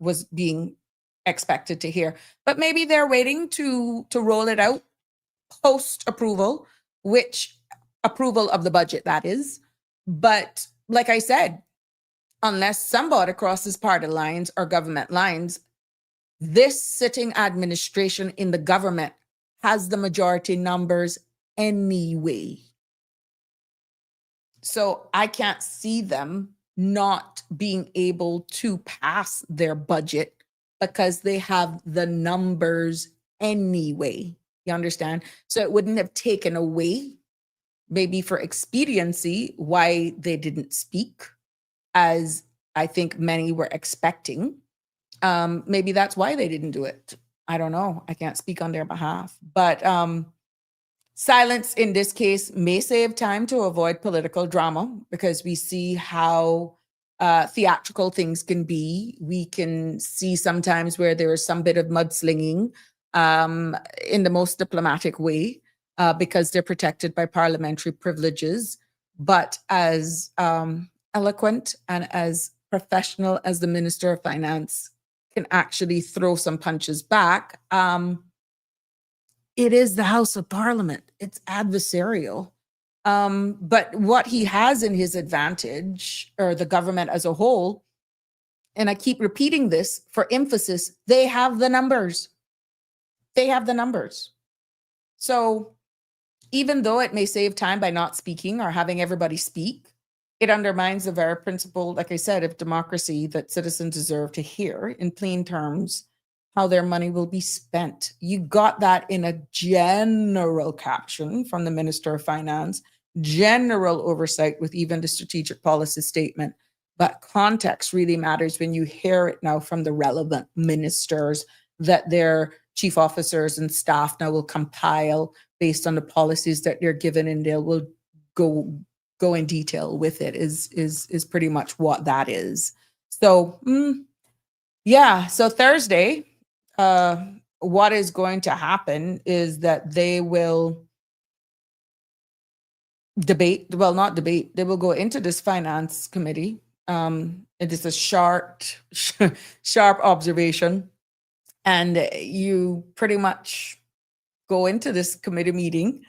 was being expected to hear. But maybe they're waiting to roll it out post-approval, which approval of the budget, that is. But like I said, unless somebody crosses party lines or government lines, this sitting administration in the government has the majority numbers anyway. So I can't see them not being able to pass their budget because they have the numbers anyway. You understand? So it wouldn't have taken away, maybe for expediency, why they didn't speak, as I think many were expecting. Maybe that's why they didn't do it. I don't know. I can't speak on their behalf. But silence in this case may save time to avoid political drama, because we see how theatrical things can be. We can see sometimes where there is some bit of mudslinging in the most diplomatic way, because they're protected by parliamentary privileges. But as eloquent and as professional as the Minister of Finance can actually throw some punches back, it is the House of Parliament. It's adversarial. But what he has in his advantage, or the government as a whole, and I keep repeating this for emphasis, they have the numbers. They have the numbers. So even though it may save time by not speaking or having everybody speak, it undermines the very principle, like I said, of democracy, that citizens deserve to hear in plain terms how their money will be spent. You got that in a general caption from the Minister of Finance, general oversight with even the strategic policy statement. But context really matters when you hear it now from the relevant ministers, that their chief officers and staff now will compile based on the policies that they're given, and they will go in detail with it, is pretty much what that is. So, yeah. So Thursday, what is going to happen is that they will debate. Well, not debate. They will go into this finance committee. It is a sharp observation, and you pretty much go into this committee meeting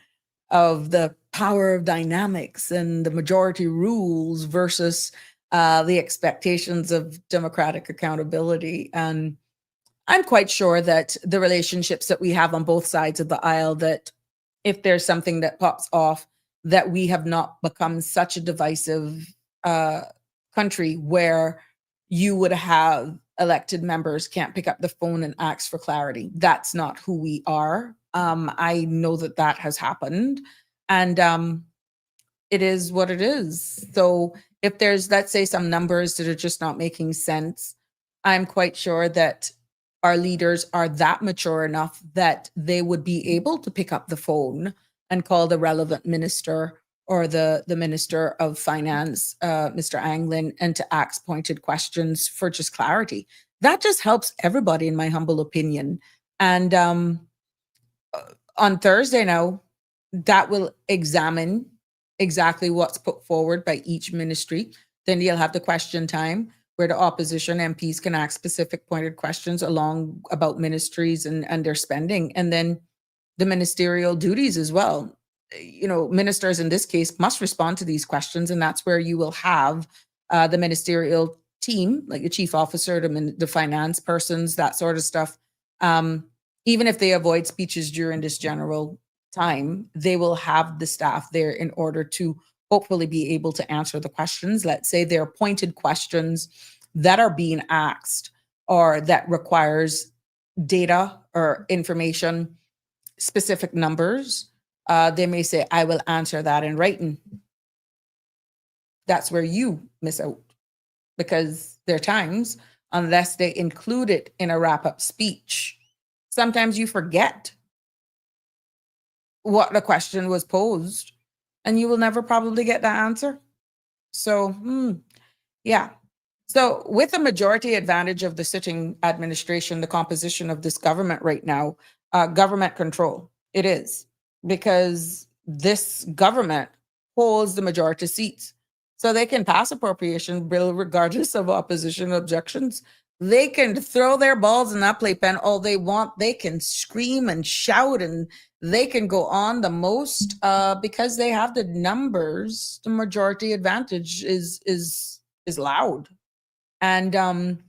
of the power of dynamics and the majority rules versus the expectations of democratic accountability. And I'm quite sure that the relationships that we have on both sides of the aisle, that if there's something that pops off, that we have not become such a divisive uh, country where you would have elected members can't pick up the phone and ask for clarity. That's not who we are. I know that that has happened, and it is what it is. So if there's, let's say, some numbers that are just not making sense, I'm quite sure that our leaders are that mature enough that they would be able to pick up the phone and call the relevant minister or the Minister of Finance, Mr. Anglin, and to ask pointed questions for just clarity. That just helps everybody, in my humble opinion. And on Thursday now, that will examine exactly what's put forward by each ministry. Then you'll have the question time where the opposition MPs can ask specific pointed questions along about ministries and their spending, and then the ministerial duties as well. You know, ministers in this case must respond to these questions, and that's where you will have the ministerial team, like the chief officer, the finance persons, that sort of stuff. Even if they avoid speeches during this general time, they will have the staff there in order to hopefully be able to answer the questions. Let's say they're pointed questions that are being asked or that requires data or information, specific numbers. They may say, I will answer that in writing. That's where you miss out, because there are times, unless they include it in a wrap-up speech, sometimes you forget what the question was posed, and you will never probably get that answer. So, yeah. So with the majority advantage of the sitting administration, the composition of this government right now, government control, it is, because this government holds the majority seats. So they can pass appropriation bill regardless of opposition objections. They can throw their balls in that playpen all they want. They can scream and shout, and they can go on the most because they have the numbers. The majority advantage is loud. And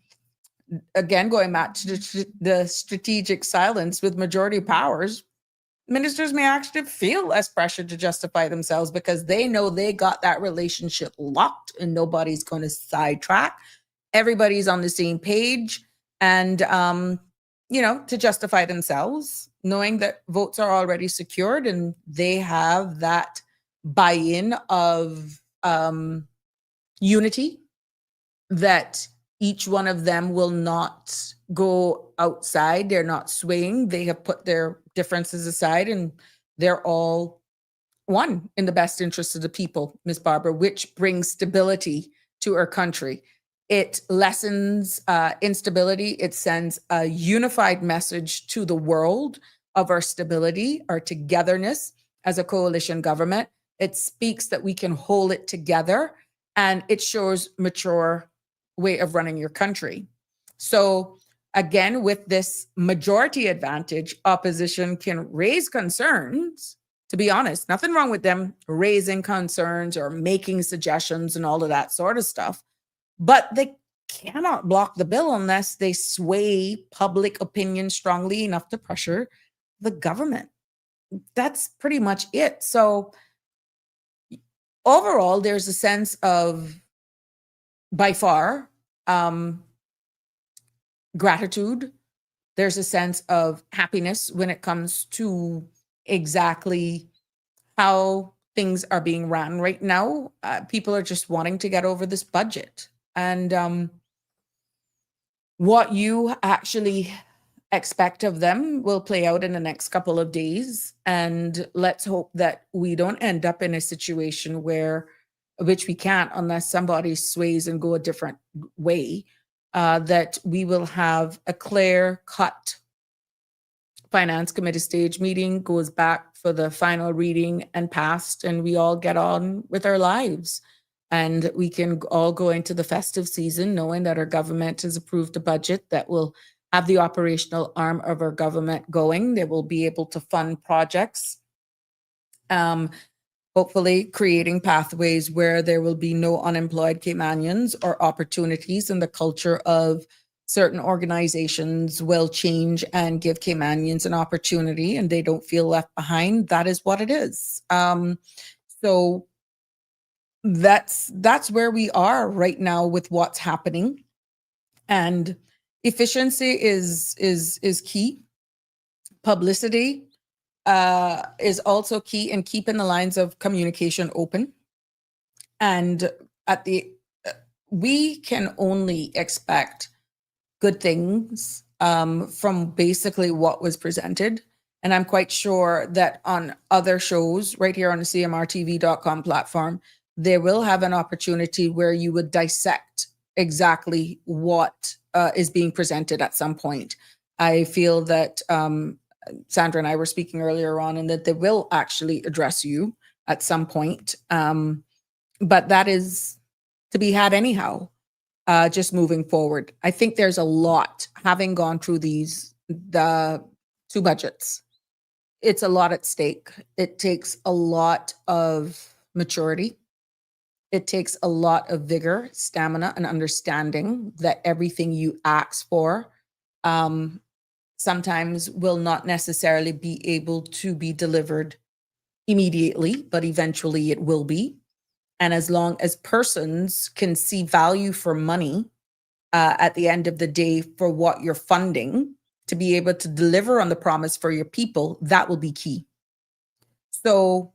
again, going back to the strategic silence with majority powers, ministers may actually feel less pressure to justify themselves because they know they got that relationship locked and nobody's going to sidetrack. Everybody's on the same page, and to justify themselves, knowing that votes are already secured and they have that buy-in of unity, that each one of them will not go outside. They're not swaying. They have put their differences aside and they're all one in the best interest of the people, Ms. Barbara, which brings stability to our country. It lessens instability. It sends a unified message to the world of our stability, our togetherness as a coalition government. It speaks that we can hold it together, and it shows mature way of running your country. So again, with this majority advantage, opposition can raise concerns. To be honest, nothing wrong with them raising concerns or making suggestions and all of that sort of stuff. But they cannot block the bill unless they sway public opinion strongly enough to pressure the government. That's pretty much it. So overall, there's a sense of, by far, gratitude. There's a sense of happiness when it comes to exactly how things are being ran right now. People are just wanting to get over this budget. And what you actually expect of them will play out in the next couple of days. And let's hope that we don't end up in a situation where which we can't unless somebody sways and go a different way, that we will have a clear cut finance committee stage meeting, goes back for the final reading and passed, and we all get on with our lives. And we can all go into the festive season knowing that our government has approved a budget that will have the operational arm of our government going. They will be able to fund projects, hopefully creating pathways where there will be no unemployed Caymanians, or opportunities, and the culture of certain organizations will change and give Caymanians an opportunity and they don't feel left behind. That is what it is. So that's where we are right now with what's happening. And efficiency is key. Publicity is also key in keeping the lines of communication open. And we can only expect good things from basically what was presented. And I'm quite sure that on other shows right here on the cmrtv.com platform, they will have an opportunity where you would dissect exactly what is being presented at some point. I feel that Sandra and I were speaking earlier on, and that they will actually address you at some point. But that is to be had anyhow, just moving forward. I think there's a lot, having gone through the two budgets, it's a lot at stake. It takes a lot of maturity. It takes a lot of vigor, stamina, and understanding that everything you ask for sometimes will not necessarily be able to be delivered immediately, but eventually it will be. And as long as persons can see value for money at the end of the day for what you're funding, to be able to deliver on the promise for your people, that will be key. So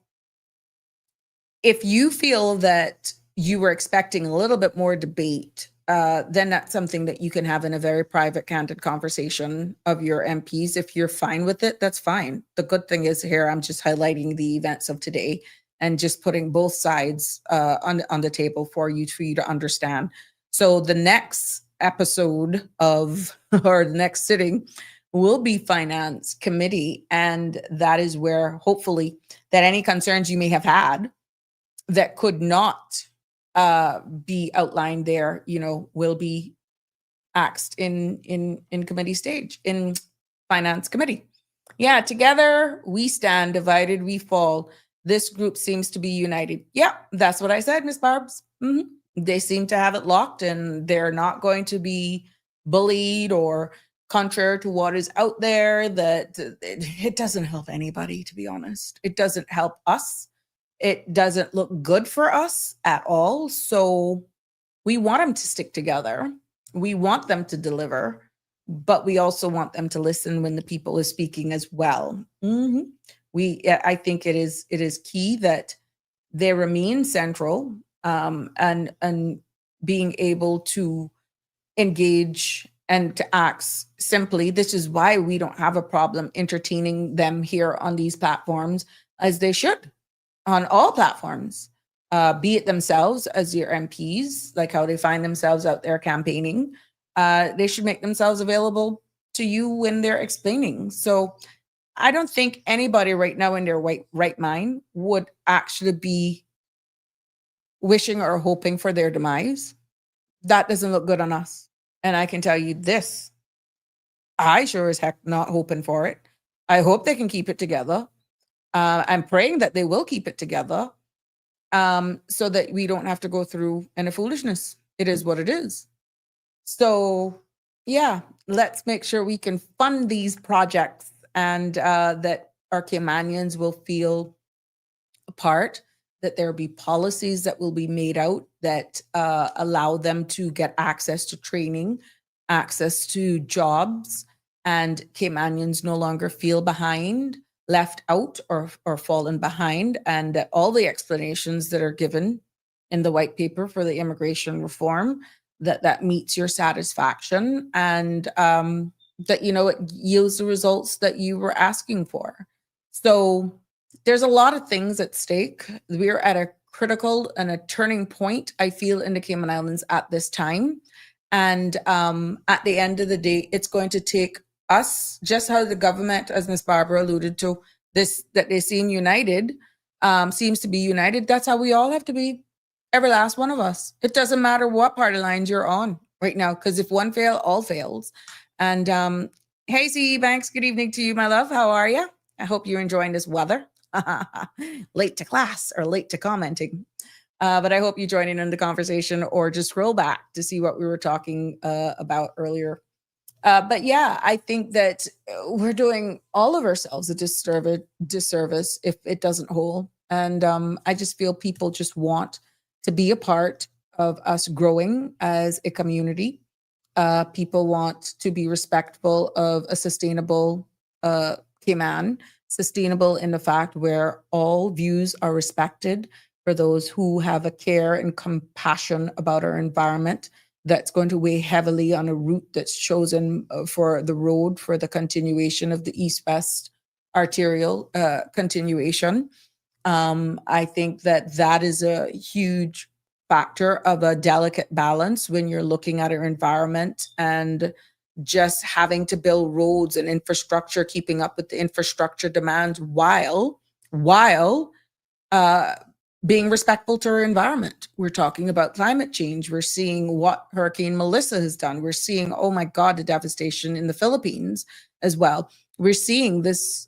if you feel that you were expecting a little bit more debate, then that's something that you can have in a very private, candid conversation of your MPs. If you're fine with it, that's fine. The good thing is here, I'm just highlighting the events of today and just putting both sides on the table for you to understand. So the next episode of, or the next sitting, will be Finance Committee. And that is where hopefully that any concerns you may have had that could not be outlined there, will be asked in committee stage, in Finance Committee. Yeah, together we stand, divided we fall. This group seems to be united. Yeah, that's what I said, Miss Barbs. They seem to have it locked, and they're not going to be bullied or contrary to what is out there. That it doesn't help anybody, to be honest. It doesn't help us. It doesn't look good for us at all. So we want them to stick together. We want them to deliver, but we also want them to listen when the people is speaking as well. I think it is key that they remain central, and being able to engage and to ask simply. This is why we don't have a problem entertaining them here on these platforms, as they should on all platforms, be it themselves as your MPs, like how they find themselves out there campaigning. They should make themselves available to you when they're explaining. So I don't think anybody right now in their right mind would actually be wishing or hoping for their demise. That doesn't look good on us. And I can tell you this, I sure as heck not hoping for it. I hope they can keep it together. I'm praying that they will keep it together, so that we don't have to go through any foolishness. It is what it is. So yeah, let's make sure we can fund these projects, and that our Caymanians will feel a part, that there will be policies that will be made out that allow them to get access to training, access to jobs, and Caymanians no longer feel behind, left out, or fallen behind, and that all the explanations that are given in the white paper for the immigration reform, that meets your satisfaction, and that it yields the results that you were asking for. So there's a lot of things at stake. We're at a critical and a turning point, I feel, in the Cayman Islands at this time. And at the end of the day, it's going to take us, just how the government, as Ms. Barbara alluded to, this that they seem united, seems to be united. That's how we all have to be, every last one of us. It doesn't matter what party lines you're on right now, because if one fail, all fails. And hey, CE Banks, good evening to you, my love. How are you? I hope you're enjoying this weather. Late to class or late to commenting. But I hope you join in the conversation or just scroll back to see what we were talking about earlier. But yeah, I think that we're doing all of ourselves a disservice if it doesn't hold. And I just feel people just want to be a part of us growing as a community. People want to be respectful of a sustainable Cayman, sustainable in the fact where all views are respected, for those who have a care and compassion about our environment, that's going to weigh heavily on a route that's chosen for the road for the continuation of the east-west arterial continuation. I think that that is a huge factor of a delicate balance when you're looking at our environment and just having to build roads and infrastructure, keeping up with the infrastructure demands while being respectful to our environment. We're talking about climate change. We're seeing what Hurricane Melissa has done. We're seeing, oh my God, the devastation in the Philippines as well. We're seeing this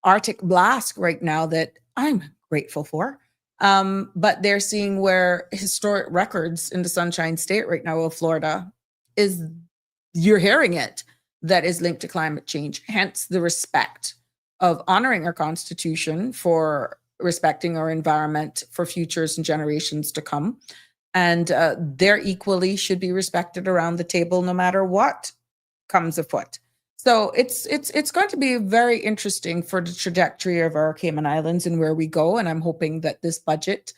Arctic blast right now that I'm grateful for. But they're seeing where historic records in the Sunshine State right now of Florida is, you're hearing it, that is linked to climate change. Hence the respect of honoring our Constitution, for respecting our environment for futures and generations to come. And they're equally should be respected around the table, no matter what comes afoot. So it's going to be very interesting for the trajectory of our Cayman Islands and where we go. And I'm hoping that this budget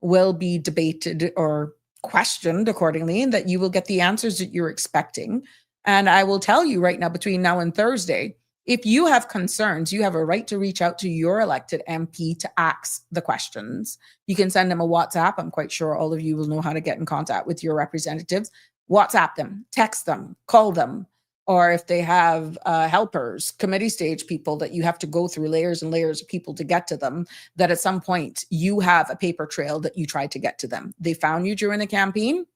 will be debated or questioned accordingly, and that you will get the answers that you're expecting. And I will tell you right now, between now and Thursday, if you have concerns, you have a right to reach out to your elected MP to ask the questions. You can send them a WhatsApp. I'm quite sure all of you will know how to get in contact with your representatives. WhatsApp them, text them, call them. Or if they have helpers, committee stage people that you have to go through layers and layers of people to get to them, that at some point you have a paper trail that you tried to get to them. They found you during the campaign.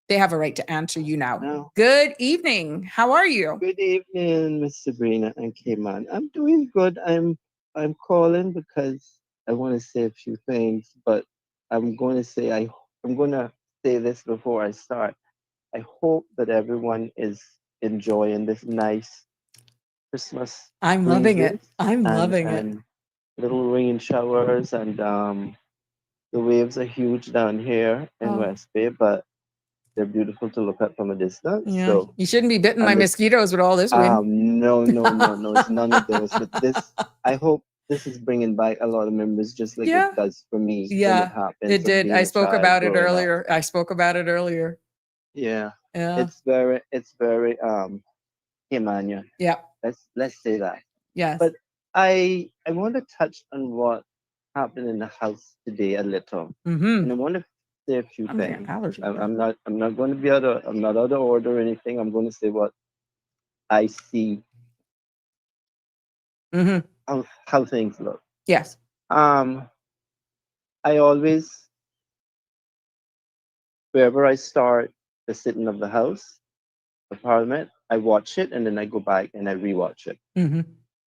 They have a right to answer you now. No. Good evening. How are you? Good evening, Miss Sabrina and Cayman. I'm doing good. I'm calling because I want to say a few things, but I'm going to say this before I start. I hope that everyone is enjoying this nice Christmas. I'm loving it. breezes I'm loving it. and little rain showers, and the waves are huge down here in Oh. West Bay, but they're beautiful to look at from a distance. Yeah. So You shouldn't be bitten by and the- mosquitoes with all this wind. no, it's none of those. But this, I hope this is bringing back a lot of memories, just like Yeah. it does for me when Yeah, it happens. it of did. being I a spoke child about it growing up. earlier. I spoke about it earlier. Yeah, Yeah. it's very Caymanian. Yeah. Let's say that. Yes. But I want to touch on what happened in the house today a little, and I want to say a few I'm getting things. allergy. I'm not going to be I'm not out of order or anything. I'm going to say what I see, how things look. Yes. I always, wherever I start the sitting of the House of Parliament, I watch it and then I go back and I rewatch it.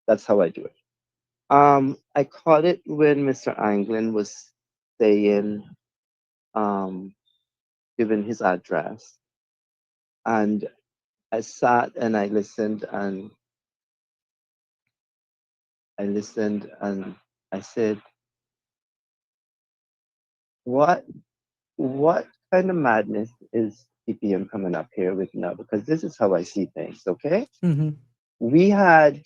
That's how I do it. I caught it when Mr. Anglin was saying, giving his address, and I sat and I listened and I said, what kind of madness is PPM coming up here with now? Because this is how I see things, okay? We had,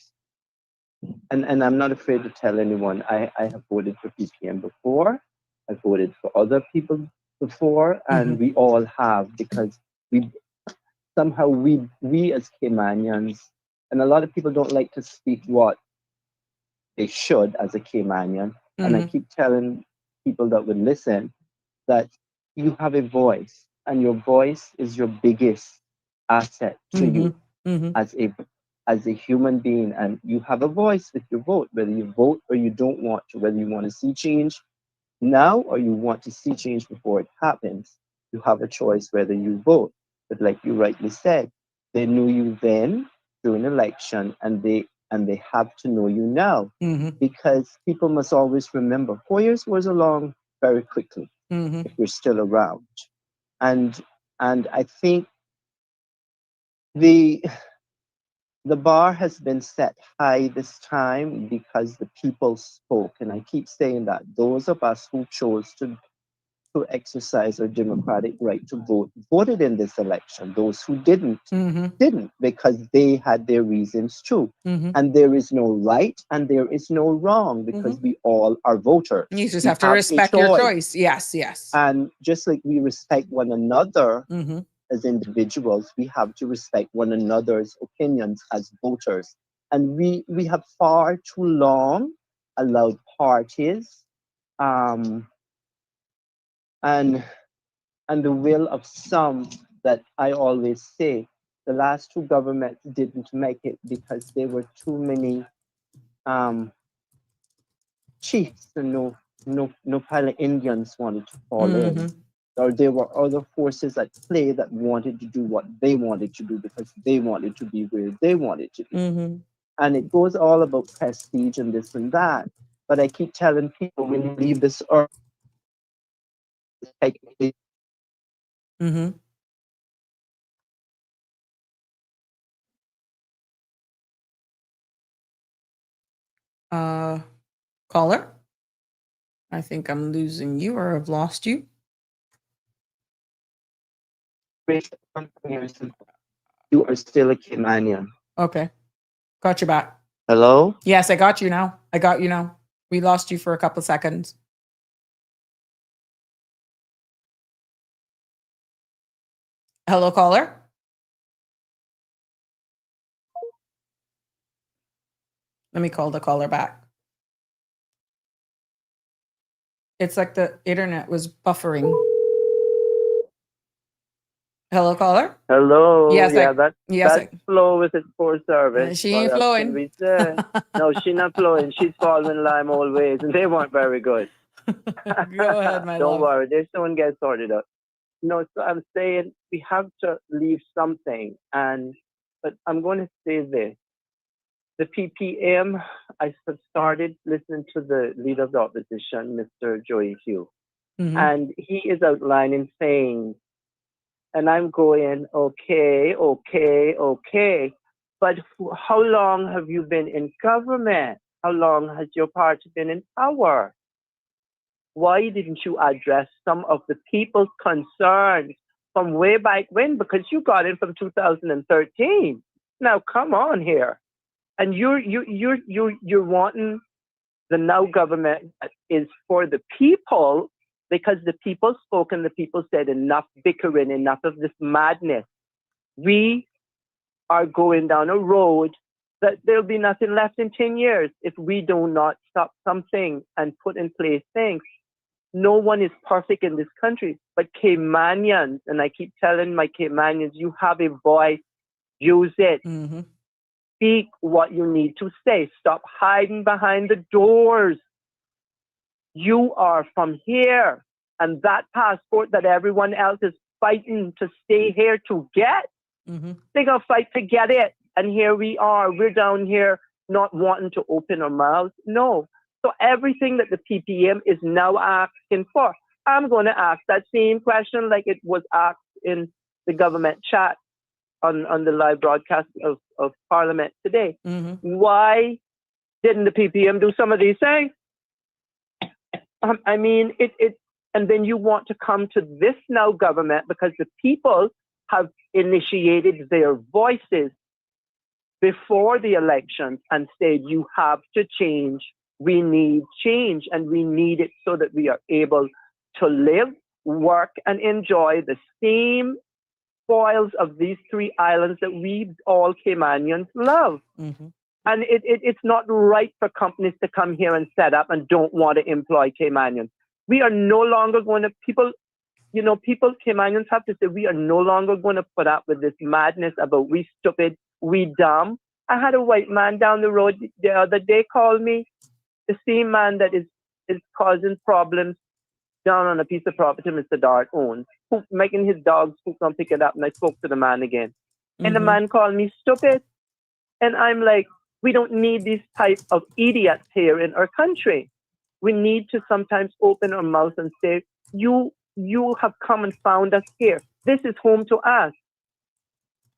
and I'm not afraid to tell anyone, I have voted for PPM before. I voted for other people before, and we all have, because we as Caymanians, and a lot of people don't like to speak what they should as a Caymanian, and I keep telling people that would listen, that you have a voice, and your voice is your biggest asset to you as a human being, and you have a voice with your vote, whether you vote or you don't want to, whether you want to see change now or you want to see change before it happens. You have a choice whether you vote. But like you rightly said, they knew you then during election, and they have to know you now, because people must always remember 4 years was along very quickly if you're still around. And I think the the bar has been set high this time because the people spoke. And I keep saying that those of us who chose to exercise our democratic right to vote voted in this election. Those who didn't, because they had their reasons too. And there is no right and there is no wrong, because we all are voters. You just We have to respect your choice. Yes, yes. And just like we respect one another as individuals, we have to respect one another's opinions as voters. And we have far too long allowed parties and the will of some, that I always say the last two governments didn't make it because there were too many chiefs, and no pilot Indians wanted to fall in, or there were other forces at play that wanted to do what they wanted to do because they wanted to be where they wanted to be. And it goes all about prestige and this and that. But I keep telling people, when you leave this earth, technically. Caller? I think I'm losing you, or I've lost you. You are still a Caymanian. Okay. Got you back. Hello? Yes, I got you now. We lost you for a couple seconds. Hello, caller? Let me call the caller back. It's like the internet was buffering. Hello, caller? Hello. Yes, that's Flo with its poor service. She ain't flowing. We say? No, she's not flowing. She's following lime always, and they weren't very good. Go ahead, my Don't love. worry, this one gets sorted out. No, so I'm saying we have to leave something, but I'm going to say this. The PPM, I started listening to the leader of the opposition, Mr. Joey Hugh, and he is outlining things, and I'm going, okay. But how long have you been in government? How long has your party been in power? Why didn't you address some of the people's concerns from way back when? Because you got in from 2013. Now, come on here. And you're wanting the now government that is for the people, because the people spoke and the people said enough bickering, enough of this madness. We are going down a road that there'll be nothing left in 10 years if we do not stop something and put in place things. No one is perfect in this country, but Caymanians, and I keep telling my Caymanians, you have a voice, use it. Speak what you need to say. Stop hiding behind the doors. You are from here, and that passport that everyone else is fighting to stay here to get, they're going to fight to get it. And here we are. We're down here not wanting to open our mouths. No. So everything that the PPM is now asking for, I'm going to ask that same question like it was asked in the government chat on the live broadcast of Parliament today. Why didn't the PPM do some of these things? I mean, and then you want to come to this now government because the people have initiated their voices before the elections and said, you have to change. We need change, and we need it so that we are able to live, work, and enjoy the same spoils of these three islands that we all Caymanians love. And it's not right for companies to come here and set up and don't want to employ Caymanians. We are no longer going to, people, Caymanians have to say, we are no longer going to put up with this madness about we stupid, we dumb. I had a white man down the road the other day call me, the same man that is causing problems down on a piece of property Mr. Dart owns, making his dogs who come pick it up. And I spoke to the man again. And the man called me stupid. And I'm like, we don't need these type of idiots here in our country. We need to sometimes open our mouth and say, you have come and found us here. This is home to us.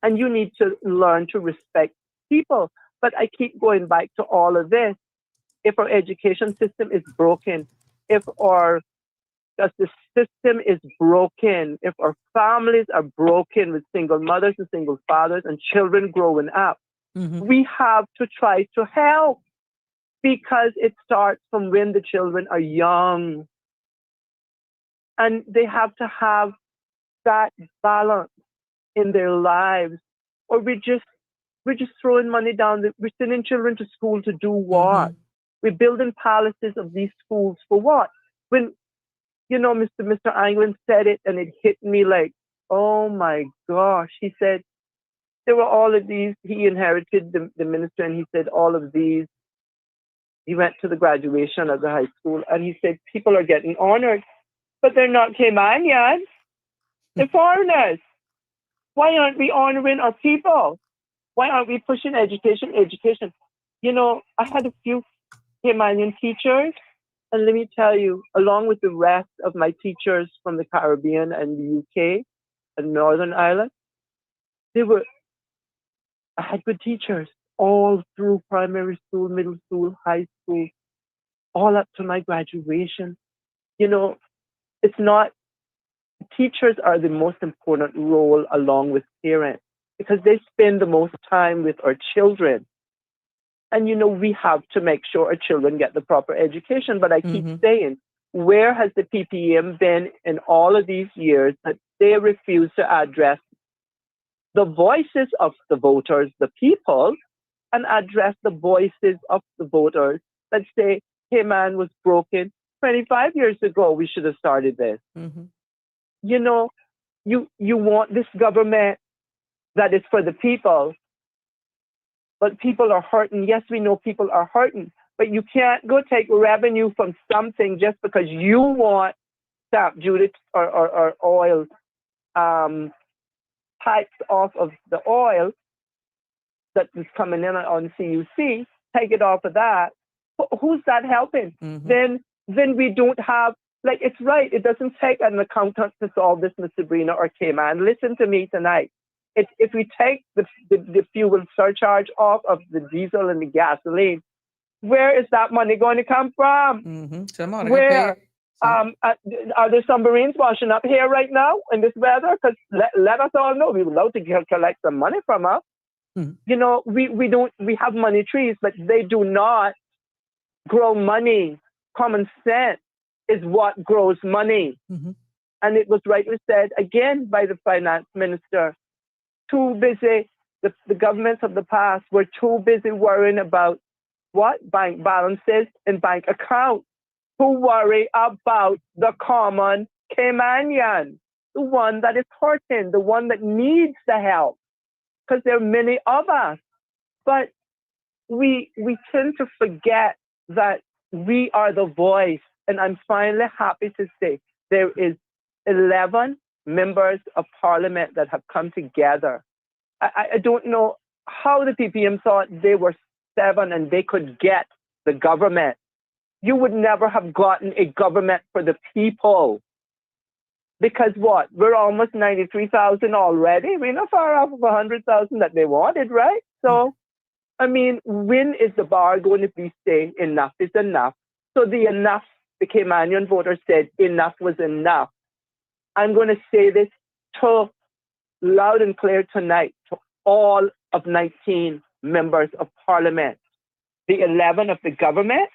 And you need to learn to respect people. But I keep going back to all of this. If our education system is broken, if our justice system is broken, if our families are broken with single mothers and single fathers and children growing up, we have to try to help, because it starts from when the children are young. And they have to have that balance in their lives. Or we're just throwing money down. We're sending children to school to do what? We're building palaces of these schools for what? When, Mr. Anglin said it, and it hit me like, oh my gosh. He said, there were all of these, he inherited the minister, and he said all of these. He went to the graduation of the high school, and he said, people are getting honored, but they're not Caymanians. They're foreigners. Why aren't we honoring our people? Why aren't we pushing education? I had a few Caymanian teachers, and let me tell you, along with the rest of my teachers from the Caribbean and the UK and Northern Ireland, I had good teachers all through primary school, middle school, high school, all up to my graduation. It's not, teachers are the most important role along with parents, because they spend the most time with our children. And, we have to make sure our children get the proper education. But I keep saying, where has the PPM been in all of these years that they refuse to address the voices of the voters, the people, and address the voices of the voters that say, hey, man, was broken 25 years ago. We should have started this. You want this government that is for the people, but people are hurting. Yes, we know people are hurting, but you can't go take revenue from something just because you want stamp duty or oil pipes off of the oil that is coming in on CUC, take it off of that. Who's that helping? Then we don't have, it's right. It doesn't take an accountant to solve this, Ms. Sabrina or Cayman. Listen to me tonight. If we take the fuel surcharge off of the diesel and the gasoline, where is that money going to come from? Where? Are there submarines washing up here right now in this weather? Because let us all know, we would love to collect some money from us. We have money trees, but they do not grow money. Common sense is what grows money. And it was rightly said again by the finance minister. Too busy, the governments of the past were too busy worrying about what? Bank balances and bank accounts. Who worry about the common Caymanian, the one that is hurting, the one that needs the help, because there are many of us. But we tend to forget that we are the voice. And I'm finally happy to say there is 11 members of parliament that have come together. I don't know how the PPM thought they were 7 and they could get the government. You would never have gotten a government for the people. Because what? We're almost 93,000 already. We're not far off of 100,000 that they wanted, right? So, I mean, when is the bar going to be saying enough is enough? So the Caymanian voters said enough was enough. I'm going to say this loud and clear tonight to all of 19 members of parliament. The 11 of the government,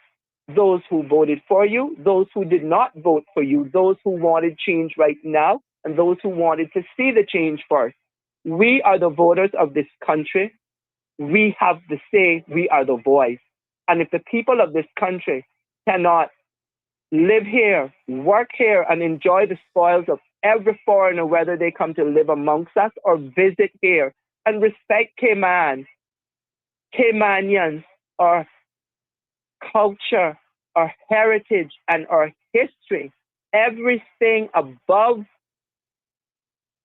those who voted for you, those who did not vote for you, those who wanted change right now, and those who wanted to see the change first. We are the voters of this country. We have the say, we are the voice. And if the people of this country cannot live here, work here, and enjoy the spoils of every foreigner, whether they come to live amongst us or visit here, and respect Caymanians, our culture, our heritage, and our history. Everything above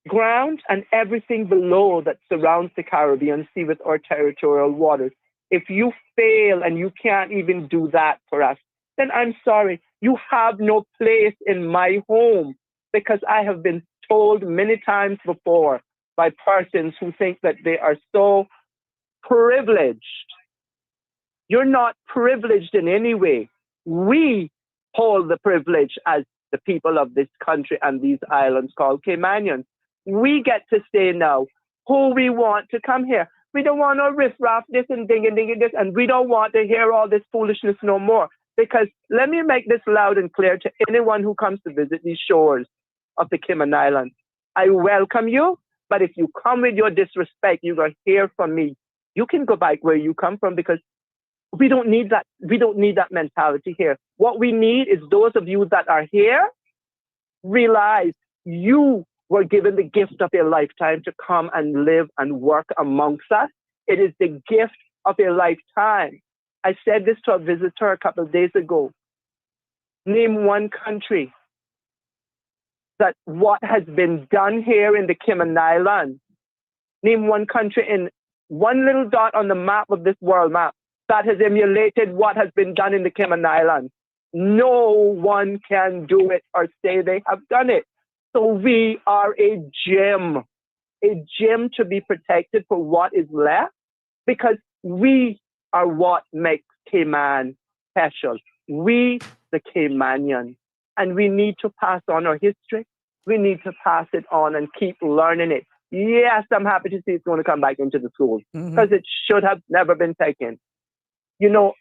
ground and everything below that surrounds the Caribbean Sea with our territorial waters. If you fail and you can't even do that for us, then I'm sorry, you have no place in my home, because I have been told many times before by persons who think that they are so privileged. You're not privileged in any way. We hold the privilege as the people of this country and these islands called Caymanians. We get to say now who we want to come here. We don't want no riffraff this and ding this, and we don't want to hear all this foolishness no more. Because let me make this loud and clear to anyone who comes to visit these shores of the Cayman Islands. I welcome you, but if you come with your disrespect, you're going to hear from me. You can go back where you come from, because we don't need that. We don't need that mentality here. What we need is those of you that are here, realize you were given the gift of a lifetime to come and live and work amongst us. It is the gift of a lifetime. I said this to a visitor a couple of days ago. Name one country that what has been done here in the Cayman Islands. Name one country in one little dot on the map of this world map that has emulated what has been done in the Cayman Islands. No one can do it or say they have done it. So we are a gem to be protected for what is left, because we are what makes Cayman special. We, the Caymanians, and we need to pass on our history. We need to pass it on and keep learning it. Yes, I'm happy to see it's going to come back into the schools, because it should have never been taken. You know,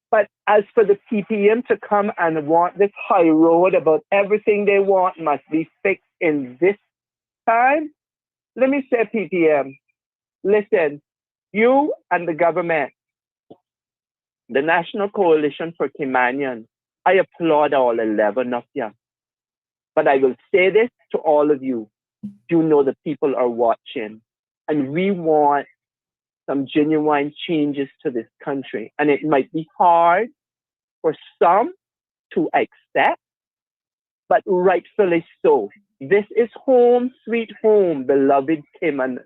but as for the PPM to come and want this high road about everything they want must be fixed in this time, let me say, PPM, listen, you and the government, the National Coalition for Caymanians, I applaud all 11 of you. But I will say this to all of you. You know the people are watching, and we want some genuine changes to this country. And it might be hard for some to accept, but rightfully so. This is home, sweet home, beloved Cayman,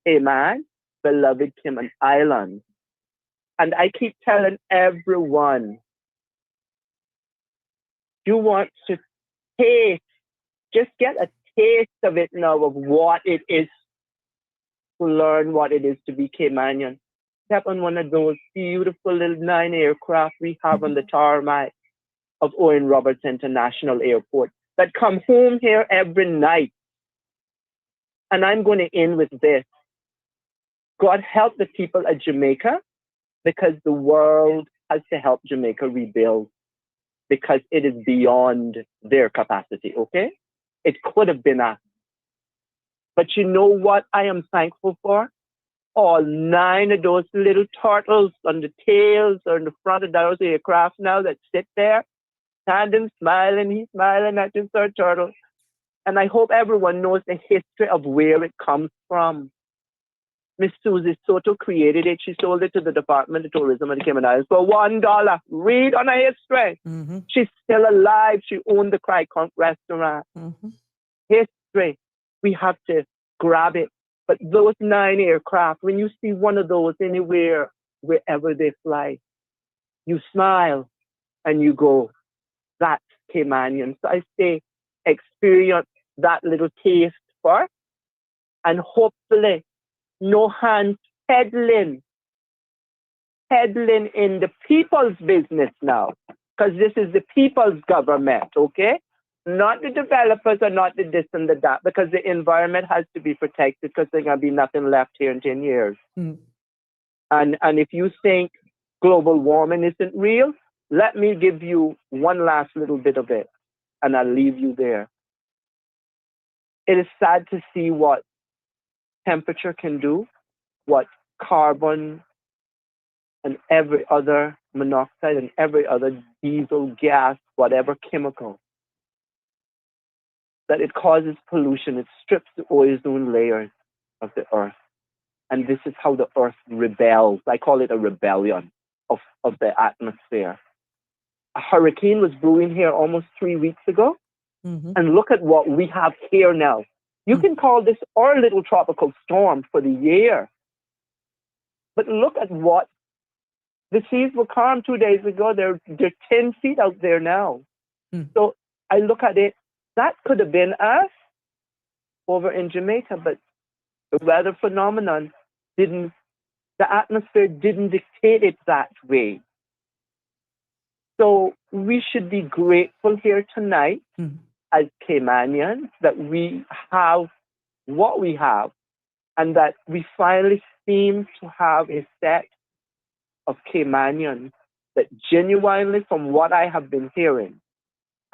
beloved Cayman Islands. And I keep telling everyone, you want to taste, just get a taste of it now, of what it is to learn what it is to be Caymanian. Step on one of those beautiful little 9 aircraft we have on the tarmac of Owen Roberts International Airport that come home here every night. And I'm going to end with this. God help the people of Jamaica, because the world has to help Jamaica rebuild, because it is beyond their capacity, okay? It could have been us. But you know what I am thankful for? All 9 of those little turtles on the tails or on the front of those aircraft now that sit there, standing, smiling. He's smiling at his third turtle. And I hope everyone knows the history of where it comes from. Miss Susie Soto created it. She sold it to the Department of Tourism of the Cayman Islands for $1. Read on her history. She's still alive. She owned the Cry Conch restaurant. History. We have to grab it. But those 9 aircraft, when you see one of those anywhere, wherever they fly, you smile and you go, that's Caymanian. So I say, experience that little taste first, and hopefully no hands peddling in the people's business now, because this is the people's government, okay? Not the developers or not the this and the that, because the environment has to be protected, because there's going to be nothing left here in 10 years. And if you think global warming isn't real, let me give you one last little bit of it, and I'll leave you there. It is sad to see what temperature can do, what carbon and every other monoxide and every other diesel, gas, whatever chemical, that it causes pollution. It strips the ozone layers of the earth. And this is how the earth rebels. I call it a rebellion of the atmosphere. A hurricane was brewing here almost 3 weeks ago. Mm-hmm. And look at what we have here now. You can call this our little tropical storm for the year. But look at what the seas were calm 2 days ago. They're 10 feet out there now. So I look at it, that could have been us over in Jamaica, but the weather phenomenon the atmosphere didn't dictate it that way. So we should be grateful here tonight as Caymanians that we have what we have, and that we finally seem to have a set of Caymanians that genuinely, from what I have been hearing,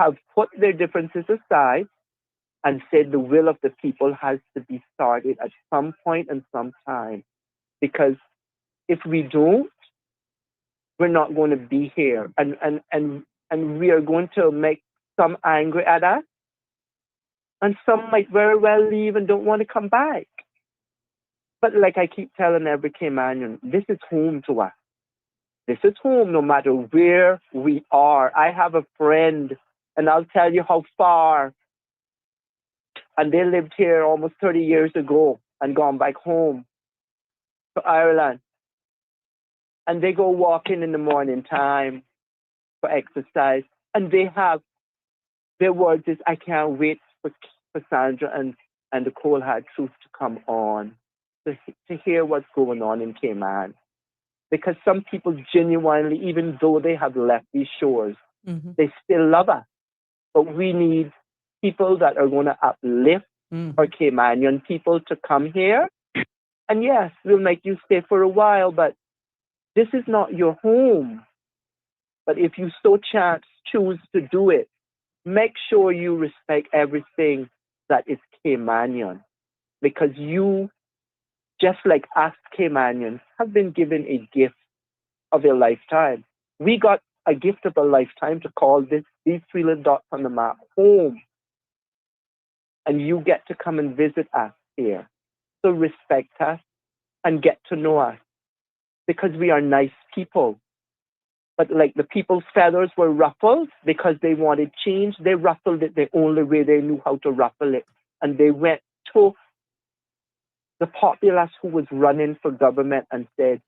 have put their differences aside and said the will of the people has to be started at some point and some time. Because if we don't, we're not going to be here. And we are going to make some angry at us. And some might very well leave and don't want to come back. But like I keep telling every Caymanian, this is home to us. This is home no matter where we are. I have a friend, and I'll tell you how far. And they lived here almost 30 years ago and gone back home to Ireland. And they go walking in the morning time for exercise. And their words is, I can't wait for Sandra and the Cold Hard Truth to come on, to hear what's going on in Cayman. Because some people genuinely, even though they have left these shores, they still love us. But we need people that are going to uplift our Caymanian people to come here. And yes, we'll make you stay for a while, but this is not your home. But if you so choose to do it, make sure you respect everything that is Caymanian. Because you, just like us Caymanians, have been given a gift of a lifetime. We got a gift of a lifetime to call these 3 little dots on the map home. And you get to come and visit us here. So respect us and get to know us, because we are nice people. But like the people's feathers were ruffled because they wanted change, they ruffled it the only way they knew how to ruffle it. And they went to the populace who was running for government and said,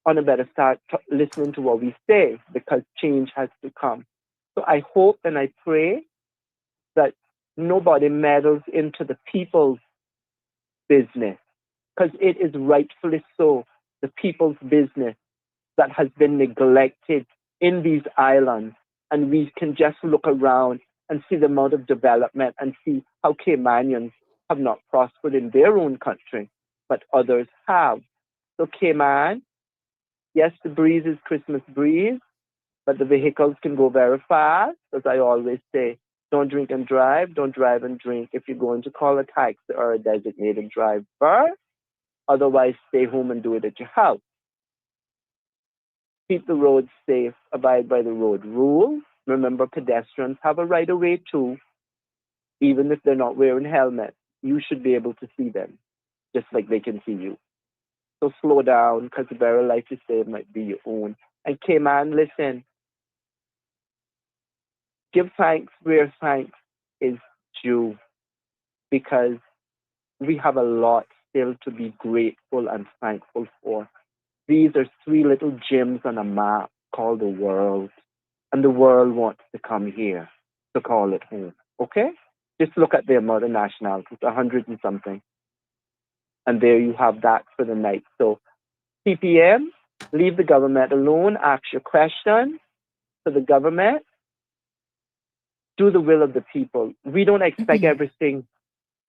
"I better start listening to what we say, because change has to come." So I hope and I pray that nobody meddles into the people's business, because it is rightfully so the people's business that has been neglected in these islands. And we can just look around and see the amount of development and see how Caymanians have not prospered in their own country, but others have. So Cayman, yes, the breeze is Christmas breeze, but the vehicles can go very fast. As I always say, don't drink and drive, don't drive and drink. If you're going to call a taxi or a designated driver, otherwise stay home and do it at your house. Keep the roads safe, abide by the road rules. Remember, pedestrians have a right of way too. Even if they're not wearing helmets, you should be able to see them, just like they can see you. So slow down, because the very life you save might be your own. And Cayman, listen, give thanks where thanks is due, because we have a lot still to be grateful and thankful for. These are 3 little gems on a map called the world. And the world wants to come here to call it home. Okay? Just look at the amount of nationalities, 100 and something. And there you have that for the night. So CPM, leave the government alone, ask your questions to the government, do the will of the people. We don't expect everything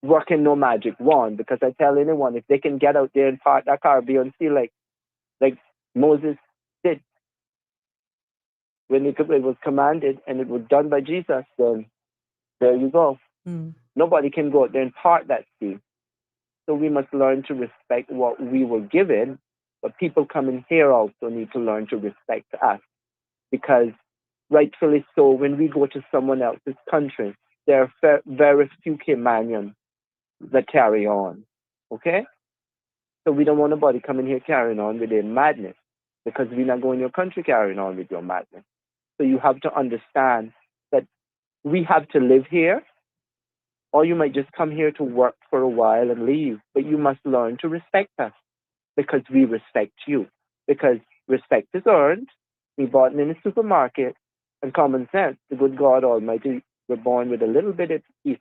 working no magic wand, because I tell anyone, if they can get out there and part that Caribbean Sea like Moses did when it was commanded and it was done by Jesus, then there you go. Nobody can go out there and part that sea. So we must learn to respect what we were given, but people coming here also need to learn to respect us. because rightfully so, when we go to someone else's country, there are very few Caymanians that carry on. Okay? So we don't want nobody coming here carrying on with their madness, because we're not going to your country carrying on with your madness. So you have to understand that we have to live here, or you might just come here to work for a while and leave. But you must learn to respect us, because we respect you. Because respect is earned. We bought in the supermarket, and common sense, the good God Almighty, we're born with a little bit of each.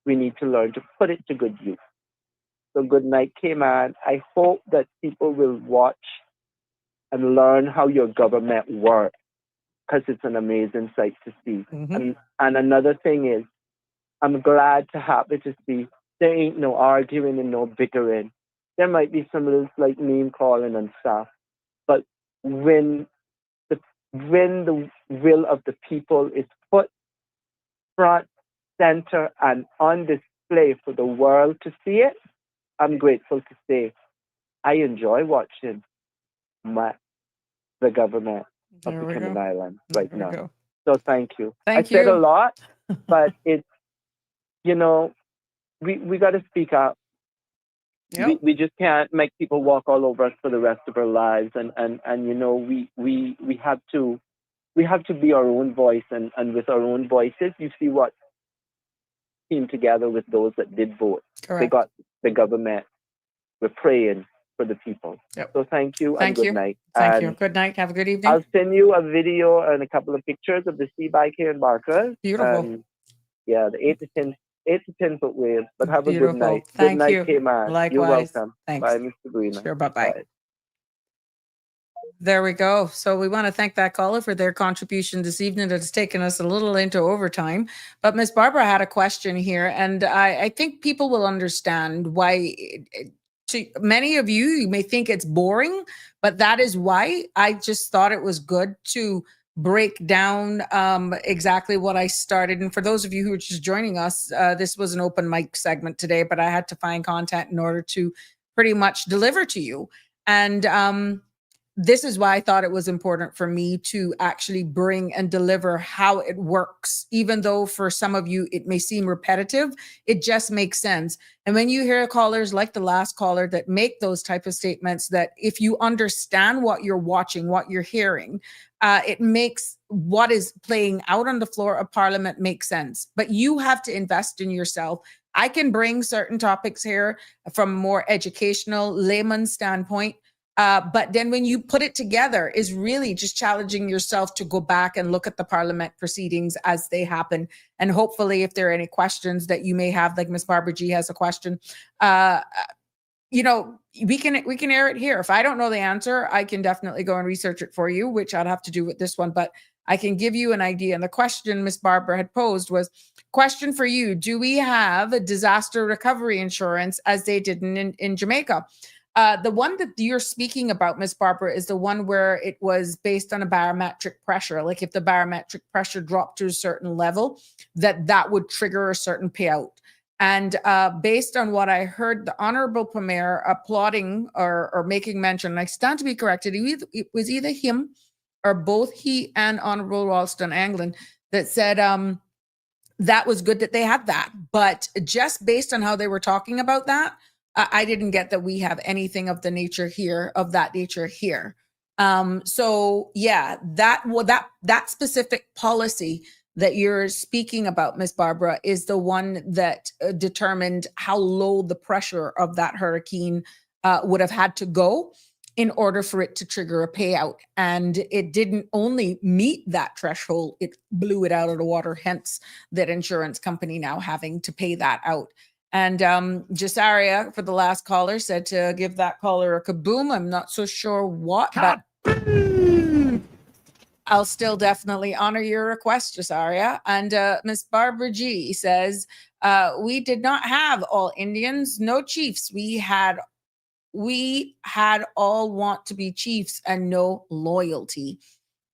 We need to learn to put it to good use. So good night, Cayman. I hope that people will watch and learn how your government works, because it's an amazing sight to see. And another thing is, I'm glad to happy to see there ain't no arguing and no bickering. There might be some little like name calling and stuff, but when the will of the people is put front, center, and on display for the world to see it, I'm grateful to say I enjoy watching the government of the Cayman Islands right now. So thank you. I said a lot, but it's, you know, we got to speak up. Yep. We just can't make people walk all over us for the rest of our lives, and you know, we have to be our own voice, and with our own voices, you see what came together with those that did vote. Correct. They got the government. We're praying for the people. Yep. So thank you and good night. Thank you. Good night. Have a good evening. I'll send you a video and a couple of pictures of the sea bike here in Barker. Beautiful. Yeah, the 8 to 10 foot waves. But have a good night. Thank good night, you. Cayman. Likewise. You're welcome. Thanks. Bye, Miss Sabrina. Sure. Bye. There we go. So we want to thank that caller for their contribution this evening. That has taken us a little into overtime. But Miss Barbara had a question here, and I think people will understand why. To many of you, you may think it's boring, but that is why I just thought it was good to break down exactly what I started. And for those of you who are just joining us, this was an open mic segment today, but I had to find content in order to pretty much deliver to you. And this is why I thought it was important for me to actually bring and deliver how it works. Even though for some of you, it may seem repetitive, it just makes sense. And when you hear callers like the last caller that make those type of statements, that if you understand what you're watching, what you're hearing, it makes what is playing out on the floor of Parliament make sense. But you have to invest in yourself. I can bring certain topics here from a more educational layman standpoint. But then when you put it together is really just challenging yourself to go back and look at the Parliament proceedings as they happen. And hopefully if there are any questions that you may have, like Miss Barbara G has a question, you know, we can air it here. If I don't know the answer, I can definitely go and research it for you, which I'd have to do with this one, but I can give you an idea. And the question Miss Barbara had posed was, question for you, do we have a disaster recovery insurance as they did in Jamaica? The one that you're speaking about, Miss Barbara, is the one where it was based on a barometric pressure. Like if the barometric pressure dropped to a certain level, that would trigger a certain payout. And based on what I heard, the Honorable Premier applauding or making mention, and I stand to be corrected, it was either him or both he and Honorable Ralston Anglin that said that was good that they had that. But just based on how they were talking about that, I didn't get that we have anything of that nature here. So yeah, that specific policy that you're speaking about, Miss Barbara, is the one that determined how low the pressure of that hurricane would have had to go in order for it to trigger a payout. And it didn't only meet that threshold, it blew it out of the water, hence that insurance company now having to pay that out. And Jasaria, for the last caller, said to give that caller a kaboom. I'm not so sure what, but I'll still definitely honor your request, Jasaria. And Miss Barbara G says, we did not have all Indians, no chiefs. We had all want to be chiefs and no loyalty.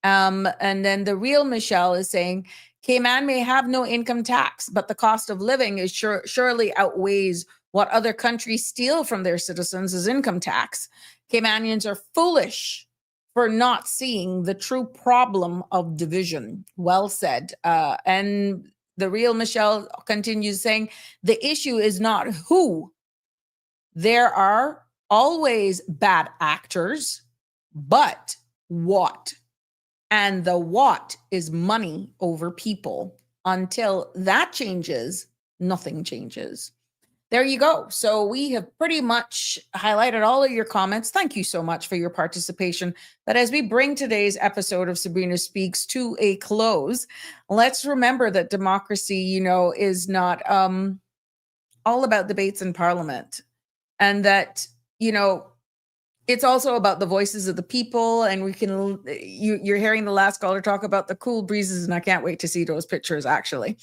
And then the real Michelle is saying, Cayman may have no income tax, but the cost of living is surely outweighs what other countries steal from their citizens as income tax. Caymanians are foolish for not seeing the true problem of division. Well said. And the real Michelle continues saying, the issue is not who. There are always bad actors, but what? And the what is money over people. Until that changes, nothing changes. There you go. So we have pretty much highlighted all of your comments. Thank you so much for your participation. But as we bring today's episode of Sabrina Speaks to a close, let's remember that democracy, is not all about debates in Parliament. And that, it's also about the voices of the people. And you're hearing the last caller talk about the cool breezes, and I can't wait to see those pictures, actually.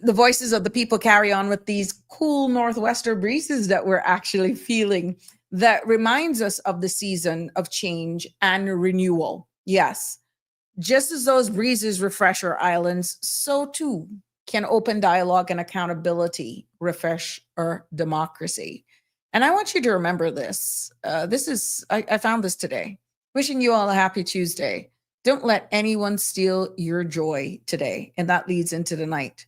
The voices of the people carry on with these cool northwester breezes that we're actually feeling, that reminds us of the season of change and renewal. Yes, just as those breezes refresh our islands, so too can open dialogue and accountability refresh our democracy. And I want you to remember this. I found this today. Wishing you all a happy Tuesday. Don't let anyone steal your joy today. And that leads into the night.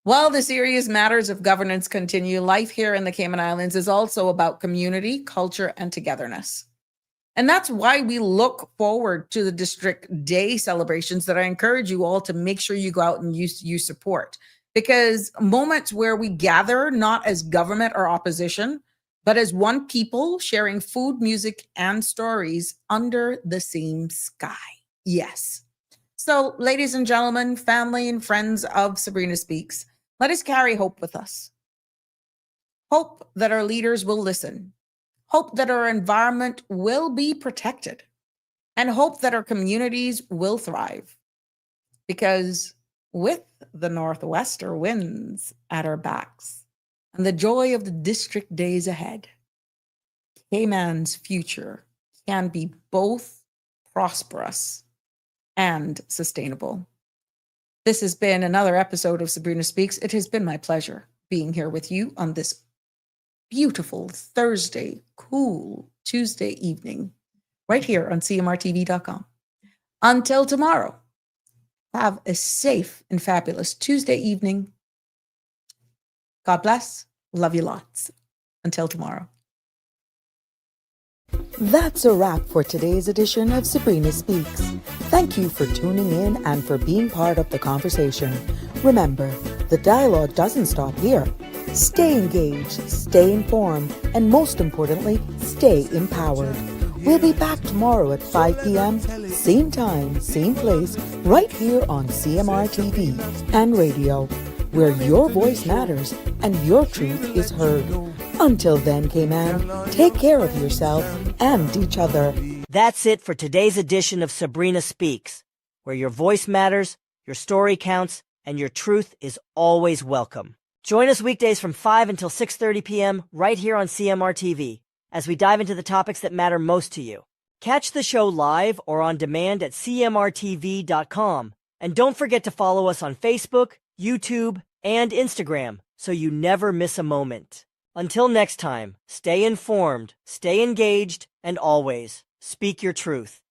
While the serious matters of governance continue, life here in the Cayman Islands is also about community, culture, and togetherness. And that's why we look forward to the District Day celebrations that I encourage you all to make sure you go out and you support. Because moments where we gather, not as government or opposition, but as one people sharing food, music, and stories under the same sky. Yes. So, ladies and gentlemen, family and friends of Sabrina Speaks, let us carry hope with us. Hope that our leaders will listen. Hope that our environment will be protected. And hope that our communities will thrive. Because with the northwester winds at our backs and the joy of the district days ahead, Cayman's future can be both prosperous and sustainable. This has been another episode of Sabrina Speaks. It has been my pleasure being here with you on this beautiful Thursday, cool Tuesday evening, right here on CMRTV.com. Until tomorrow, have a safe and fabulous Tuesday evening. God bless. Love you lots. Until tomorrow. That's a wrap for today's edition of Sabrina Speaks. Thank you for tuning in and for being part of the conversation. Remember, the dialogue doesn't stop here. Stay engaged, stay informed, and most importantly, stay empowered. We'll be back tomorrow at 5 p.m., same time, same place, right here on CMR TV and radio, where your voice matters and your truth is heard. Until then, Cayman, take care of yourself and each other. That's it for today's edition of Sabrina Speaks, where your voice matters, your story counts, and your truth is always welcome. Join us weekdays from 5 until 6:30 p.m. right here on CMR TV as we dive into the topics that matter most to you. Catch the show live or on demand at cmrtv.com. And don't forget to follow us on Facebook, YouTube, and Instagram so you never miss a moment. Until next time, stay informed, stay engaged, and always speak your truth.